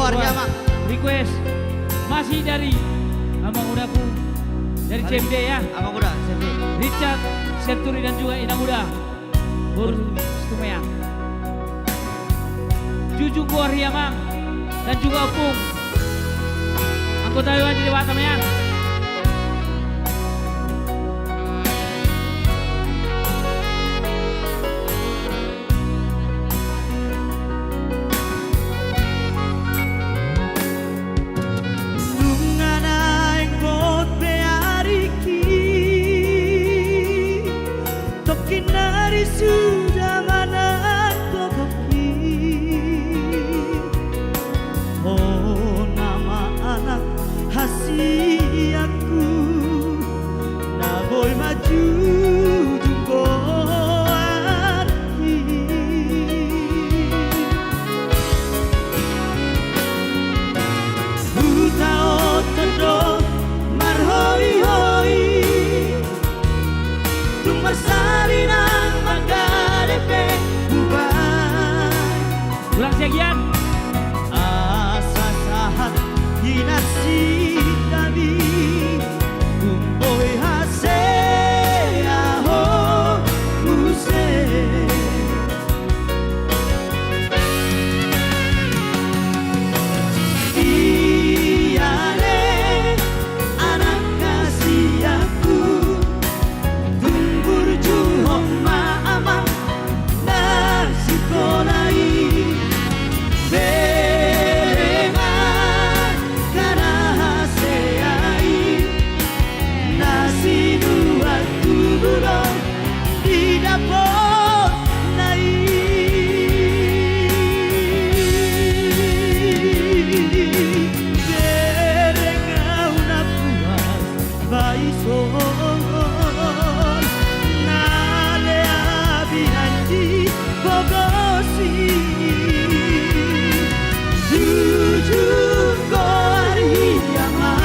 [SPEAKER 10] Aryamak.
[SPEAKER 9] Request masih dari Abang Udaku dari CMD ya.
[SPEAKER 10] Abang Uda, CMD.
[SPEAKER 9] Richard Senturi dan juga Inang Uda. Stumeyang. Jujung Aryamak dan juga Opung. Anggota Dewan di Batam ya.
[SPEAKER 8] Sudah mana kokoki. Oh nama anak hasiaku, na boy maju jumbo arti. Buta otodo marhoi hoi, tumar salina
[SPEAKER 9] Ulang sekian.
[SPEAKER 8] Asa sahat hinasi kami Kumboy hase aho muse Iyane anak kasih aku Tumbur juhong maamang nasikolai Berengan karena haseai nasi nuat kubulong di dapur naik Berengau na puas baison nale abinanti bogosi Jujur Aryamak,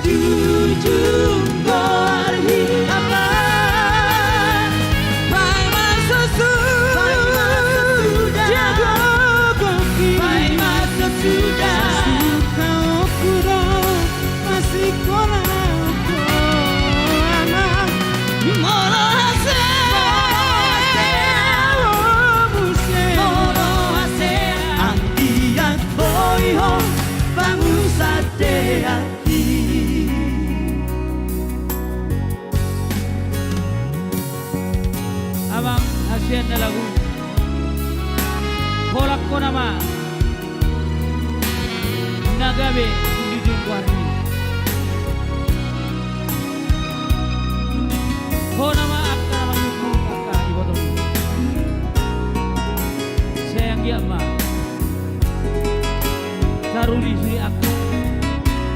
[SPEAKER 8] jujur Aryamak, pai masa sudah, jago koki, pai masa sudah, kau kurang masih kurang anak, moro
[SPEAKER 9] Abang hasian na lagu. Kolak ko nama nagabe jujung warni. Ko nama akta nama yuku kakak ibu tomi. Sayang dia ma. Saruli suri aku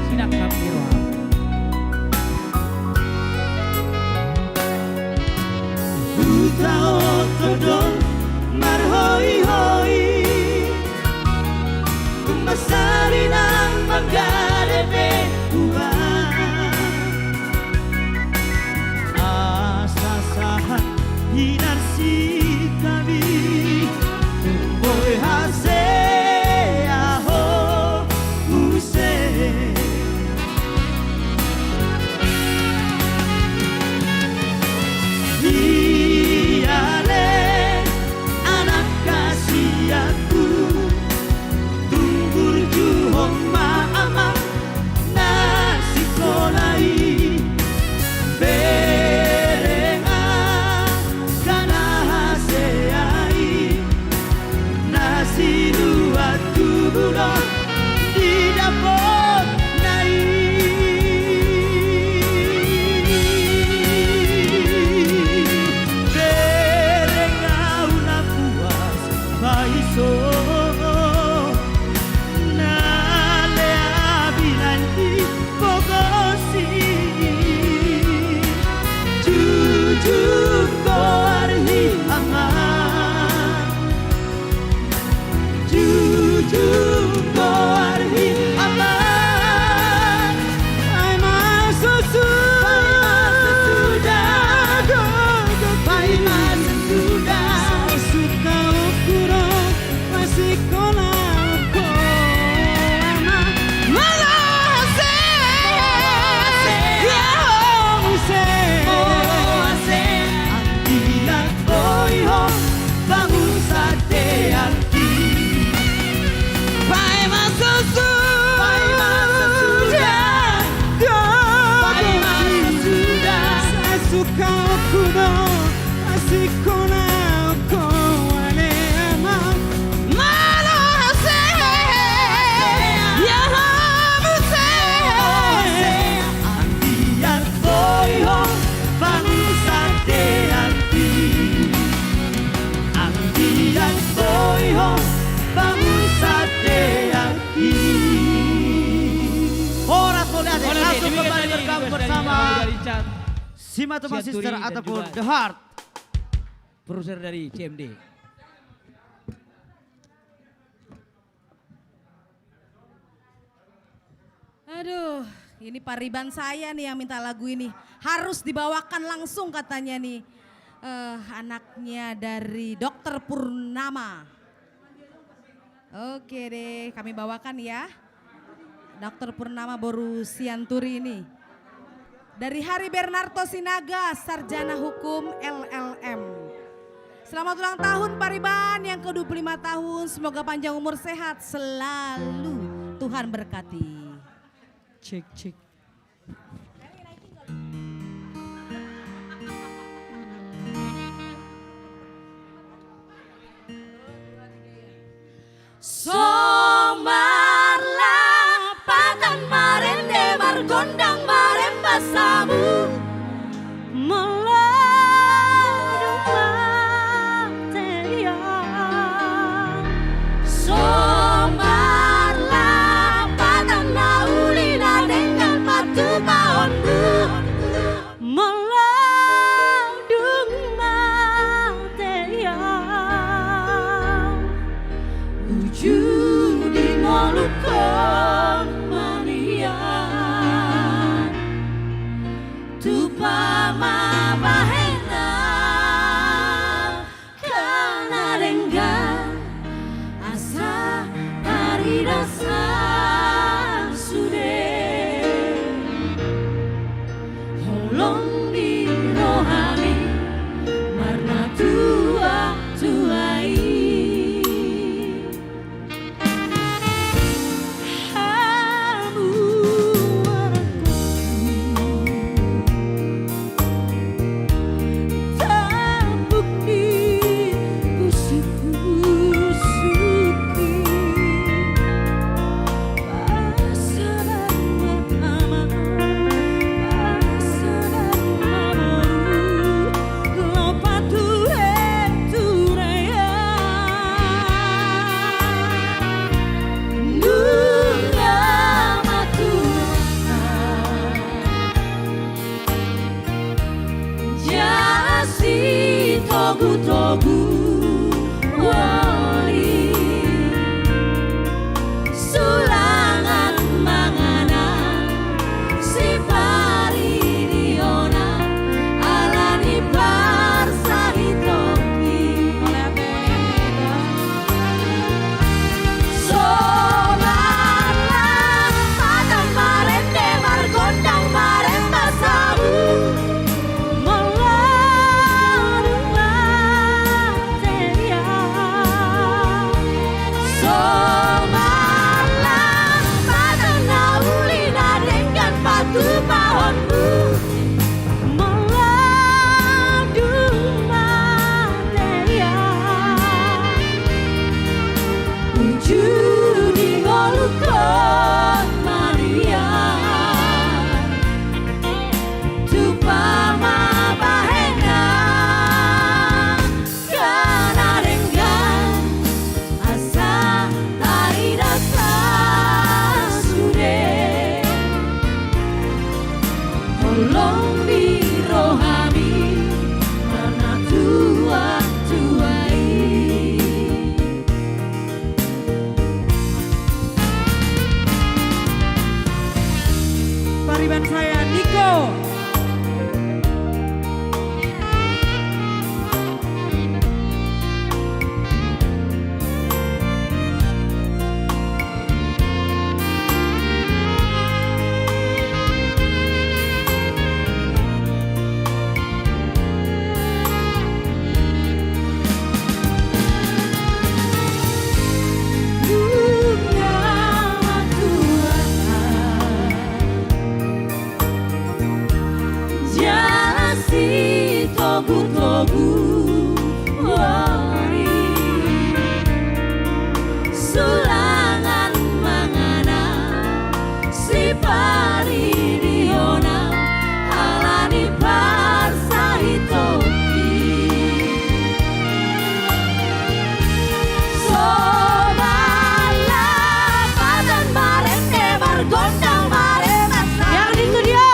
[SPEAKER 9] sinakap miroha.
[SPEAKER 8] Buta otodon marhoi hoi Kumbasari ng mga
[SPEAKER 10] Simatupang
[SPEAKER 9] Sianturi,
[SPEAKER 10] Sister
[SPEAKER 9] dan
[SPEAKER 10] ataupun
[SPEAKER 9] juga
[SPEAKER 10] The Heart.
[SPEAKER 9] Produser dari CMD.
[SPEAKER 4] Aduh, ini pariban saya nih yang minta lagu ini. Harus dibawakan langsung katanya nih. Anaknya dari Dokter Purnama. Oke deh, kami bawakan ya. Dokter Purnama Boru Sianturi ini. Dari Hari Bernarto Sinaga, Sarjana Hukum LLM. Selamat ulang tahun Pariban yang ke-25 tahun. Semoga panjang umur sehat selalu. Tuhan berkati.
[SPEAKER 3] Cek, cek.
[SPEAKER 4] Somarlah patan marende margondang maremba samu meladung materia. Somarlah patan naulina dengan matu baonmu meladung materia. Ujung di ngolukon manian tupama bahena kana lenggan asa hari dasar sude holong di rohani warna tua tuai. Togu-togu wali sulangan manganan si pariniona alani parsahitoki somarlah padang marende margondang maremba sabu Long di rohani karena tua-tuai.
[SPEAKER 3] Pariban saya Niko.
[SPEAKER 4] Togu-togu wari sulangan manganan si pariniona alani parsahitoki somarlah padan marende margondang maremba yang di studio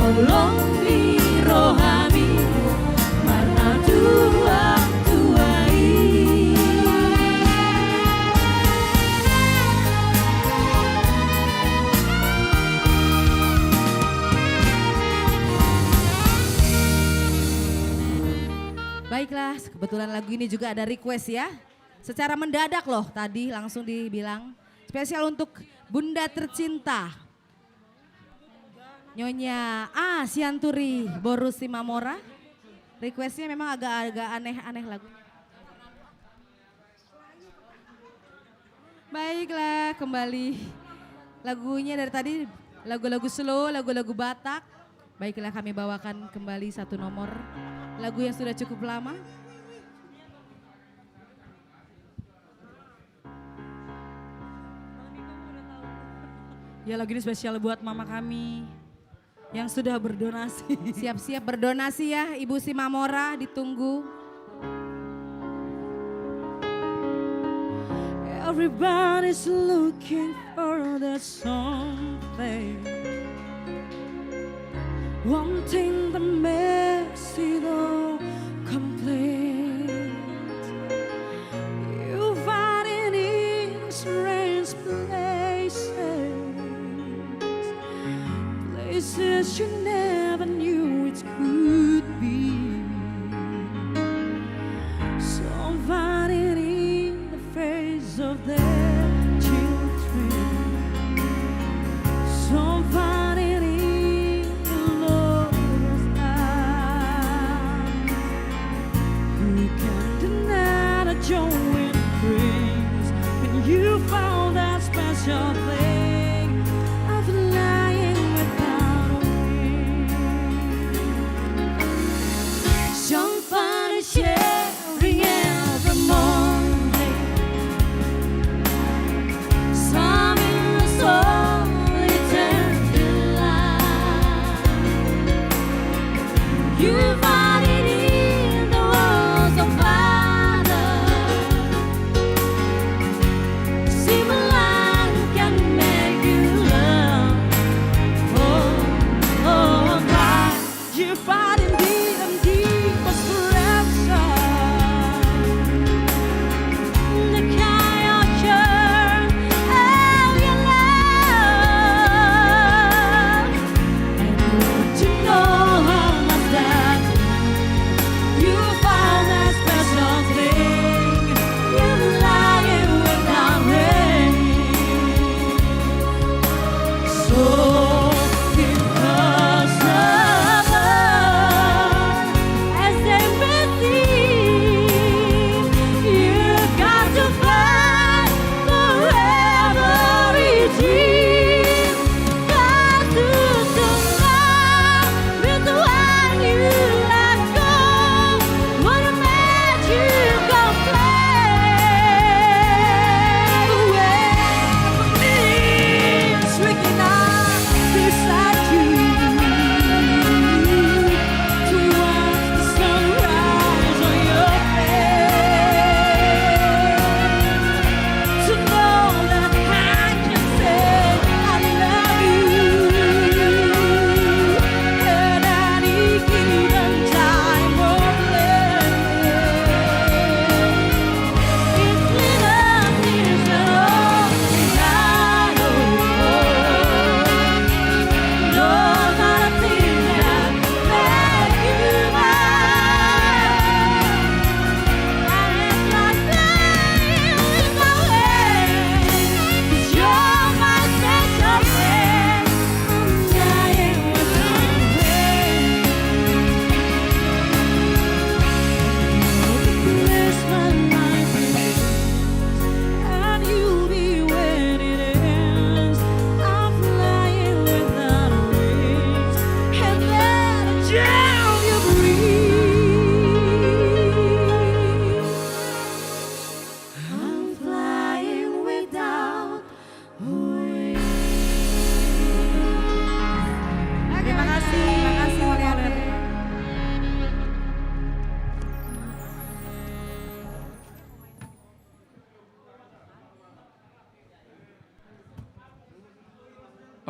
[SPEAKER 5] tolong di rohami marna tuai.
[SPEAKER 4] Baiklah, kebetulan lagu ini juga ada request ya. Secara mendadak loh tadi langsung dibilang. Spesial untuk Bunda tercinta. Nyonya Sianturi Boru Simamora. Requestnya memang agak-agak aneh-aneh lagu. Baiklah, kembali lagunya dari tadi lagu-lagu slow, lagu-lagu Batak. Baiklah, kami bawakan kembali satu nomor lagu yang sudah cukup lama.
[SPEAKER 3] Ya, lagu ini spesial buat mama kami yang sudah berdonasi.
[SPEAKER 4] Siap-siap berdonasi ya Ibu Simamora, ditunggu.
[SPEAKER 3] Everybody's looking for that something, wanting the messy though complete. You find it in strange places you never knew it could be. Some find it in the face of their children. Some find it in the Lord's eyes. Who can deny the joy it brings when you found that special thing of lying without a wing? Some find it sharing every morning. Some in the solitary delight. You find it in the walls of Father. Simple line can make you love. Oh, God. You find in the deepest rapture. The kind of churn of your love. And you know how much that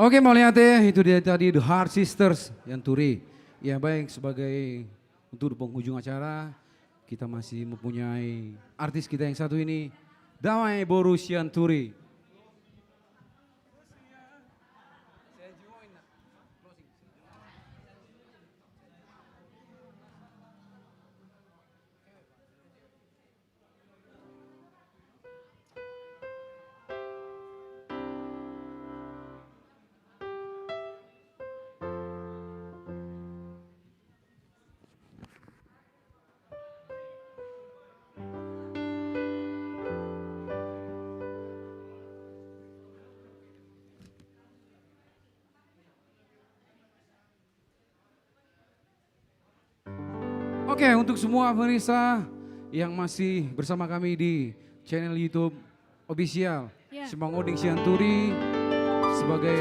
[SPEAKER 2] Oke, mau lihat ya, itu dia tadi The Heart Sisters Sianturi. Ya baik, sebagai untuk penghujung acara, kita masih mempunyai artis kita yang satu ini, Damai Boru Sianturi. Oke, untuk semua pemirsa yang masih bersama kami di channel YouTube official Si Mangoding Sianturi sebagai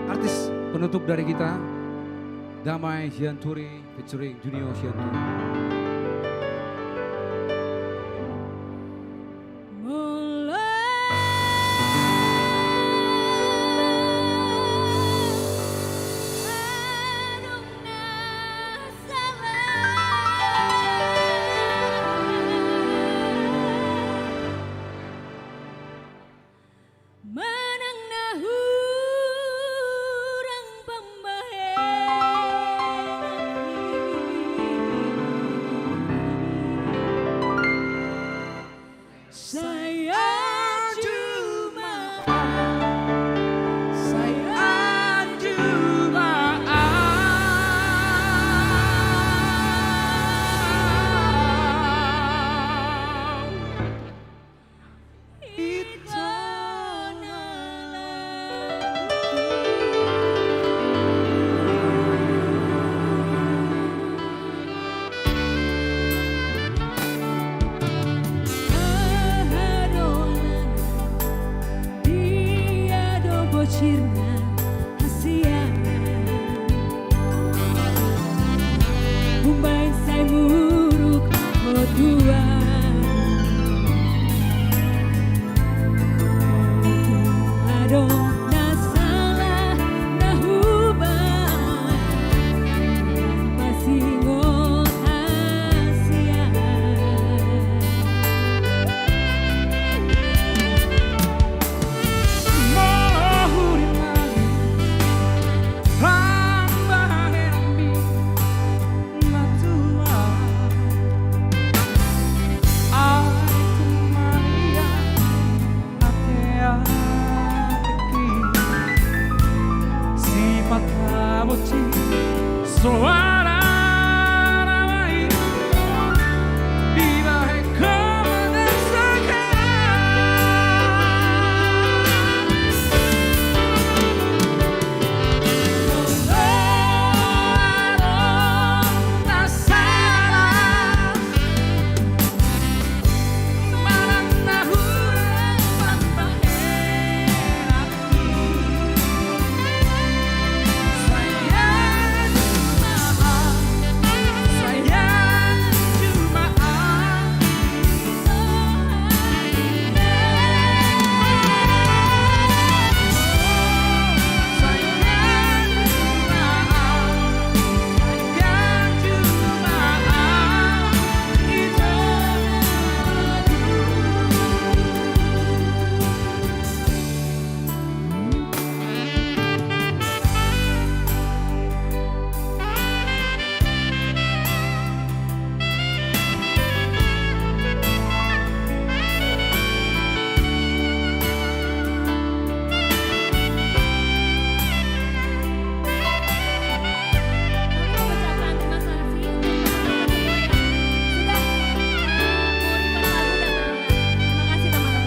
[SPEAKER 2] artis penutup dari kita, Damai Sianturi featuring Junior Sianturi.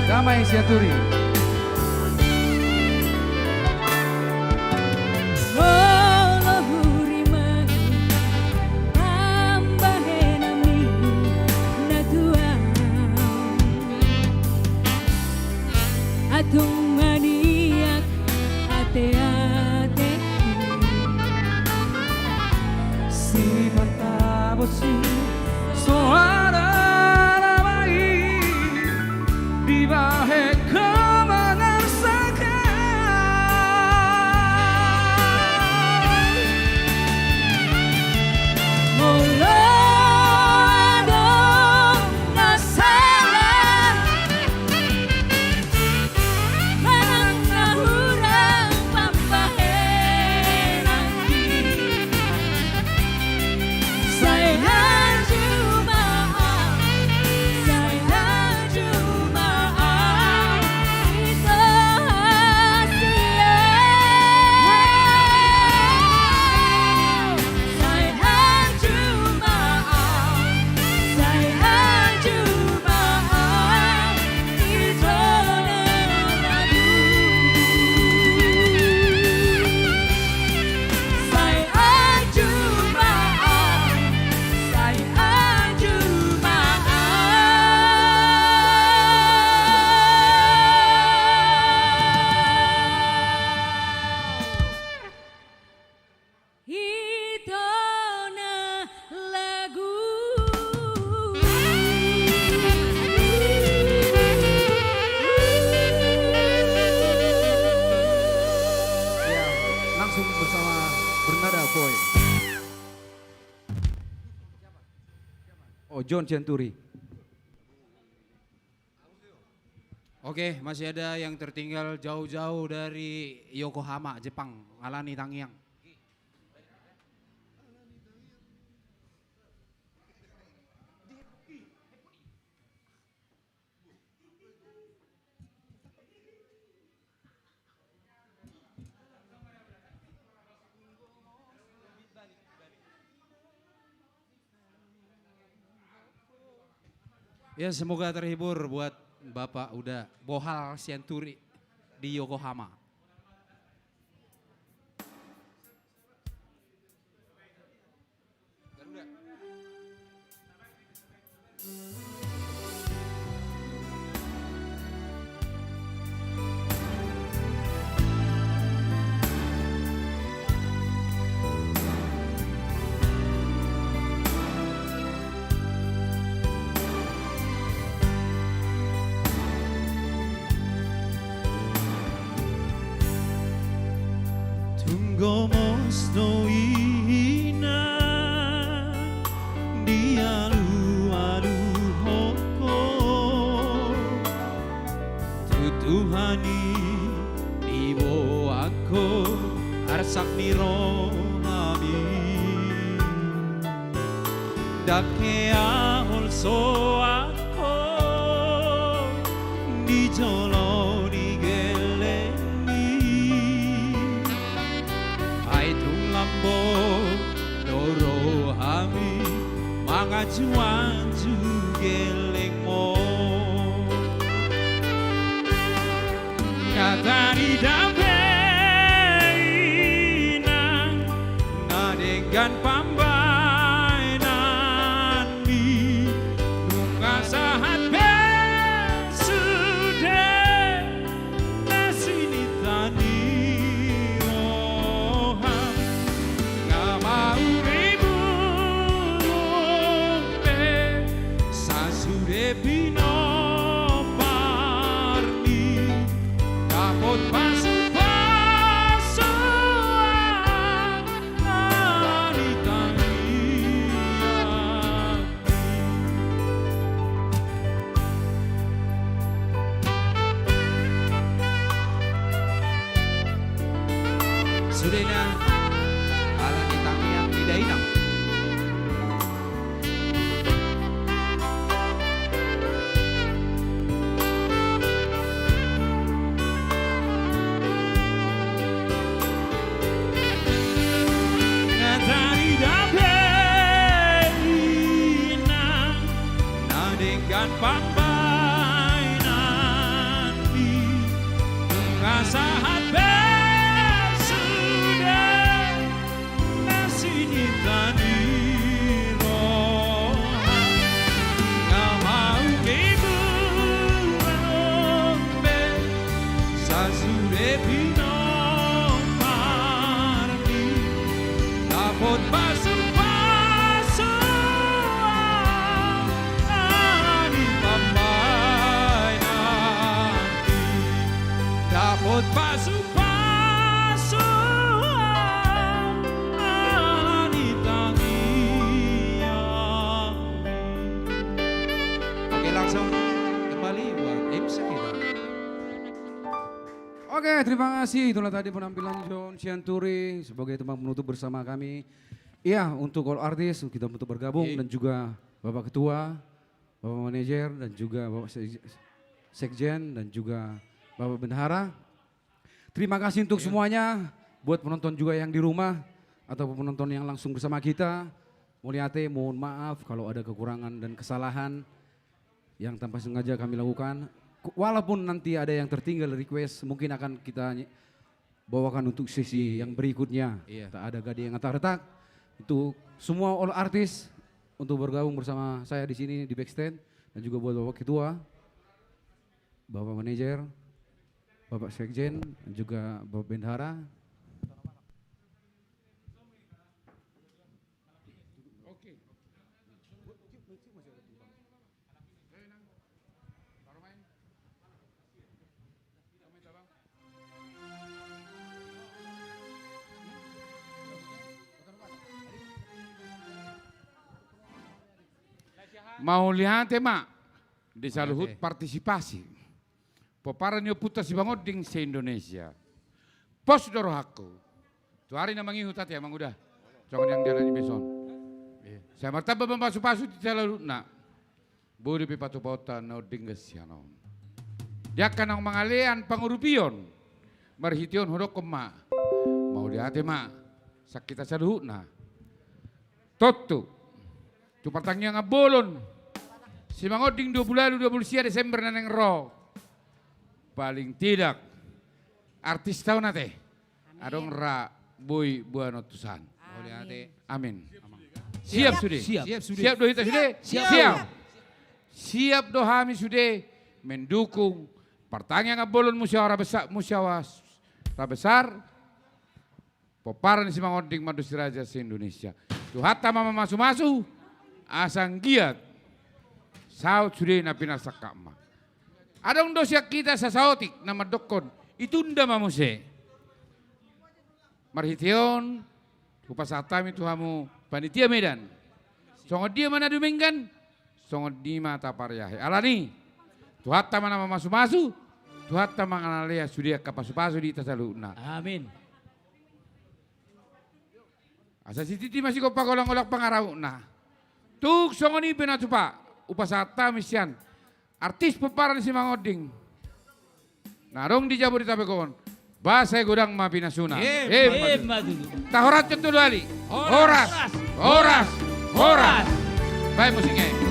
[SPEAKER 2] Damai Sianturi.
[SPEAKER 3] Atung maniak ate-ate si pantabosi
[SPEAKER 2] Suara ramai di bahe langsung bersama Bernada Boy. Oh, John Centuri.
[SPEAKER 12] Oke, masih ada yang tertinggal jauh-jauh dari Yokohama, Jepang, Alani Tangyang. Ya, semoga terhibur buat Bapak udah Bohal Sianturi di Yokohama.
[SPEAKER 8] Tungomos no ina di alu-alu hoko tutuhani ibo ako arsak niro ami dake ahol so ako di jolo di Doro hami mga juan jugeleng mo Katari dape inang Nadenggan pambainan mi Nunga sahat besude Nasinitani Pino parni kapot pasu-pasuan hari tangian Sudena alani tangian tidak inang dengan pambainan di saat besudah nasini tani roha nggak mau kiburombe sasude pino marni dapat pasu Dapat pasu-pasu alani tangian. Oke, langsung kembali buat MC kita.
[SPEAKER 2] Oke, terima kasih. Itulah tadi penampilan John Cianturi sebagai teman penutup bersama kami. Iya, untuk all artis kita untuk bergabung dan juga Bapak Ketua, Bapak Manajer dan juga Bapak Sekjen dan juga Bapak Bendahara. Terima kasih untuk semuanya, buat penonton juga yang di rumah atau penonton yang langsung bersama kita. Mulyate, mohon maaf kalau ada kekurangan dan kesalahan yang tanpa sengaja kami lakukan. Walaupun nanti ada yang tertinggal request, mungkin akan kita bawakan untuk sesi yang berikutnya. Tak ada gading yang retak-retak. Itu semua all artis untuk bergabung bersama saya di sini di backstage dan juga buat Bapak Ketua, Bapak Manajer, Bapak Sekjen, dan juga Bapak Bendahara.
[SPEAKER 1] Mau lihat mak di saluhut partisipasi. Peparan yo putar si bangoding se Indonesia. Pos doro hakku. Tu hari na mangihu tati emang udah. Jangan yang jalan di beson. Saya martaba pasu-pasu di saluhut na. Budi pipatu pota no dingges sianon. Dia kan ang mangalian pangurupion. Marhition hodok kema. Mau lihat mak sakita saluhut na. Totu. Tu patangnya ngabolon. Si mangoding 20 Desember na neng ro. Paling tidak artis tahun nate. Adong ra boy buano tusan. Amin. Siap sudah. Siap doh kita sudah. Siap doh kami sudah mendukung pertanyaan ngabolon musyawarah besar. Peparan si mangoding madu siraja se Indonesia. Tu hatta mama masu-masu asang giat. Saut sudah na pinasakak ma. Adong dosia kita sasaotik nama dokon. Itunda mamuse. Marhition. Upasatami tu hamu panitia Medan. Songo dia mana dumenggan. Songo di mata paryahe. Alani. Tu hatta mana masu-masu. Tu hatta manganalea sudia kapasu-pasu di tasaluna.
[SPEAKER 9] Amin.
[SPEAKER 1] Asa si titi masih ko pagolak-golak pangarauna. Tuk songo ni pinatupa. Upasata misyan. Artis peparan si mangoding. Narong di Jabodetabekon. Bahasa godang mapinasuna. Tahorat contoh dali. Horas. Baik musiknya.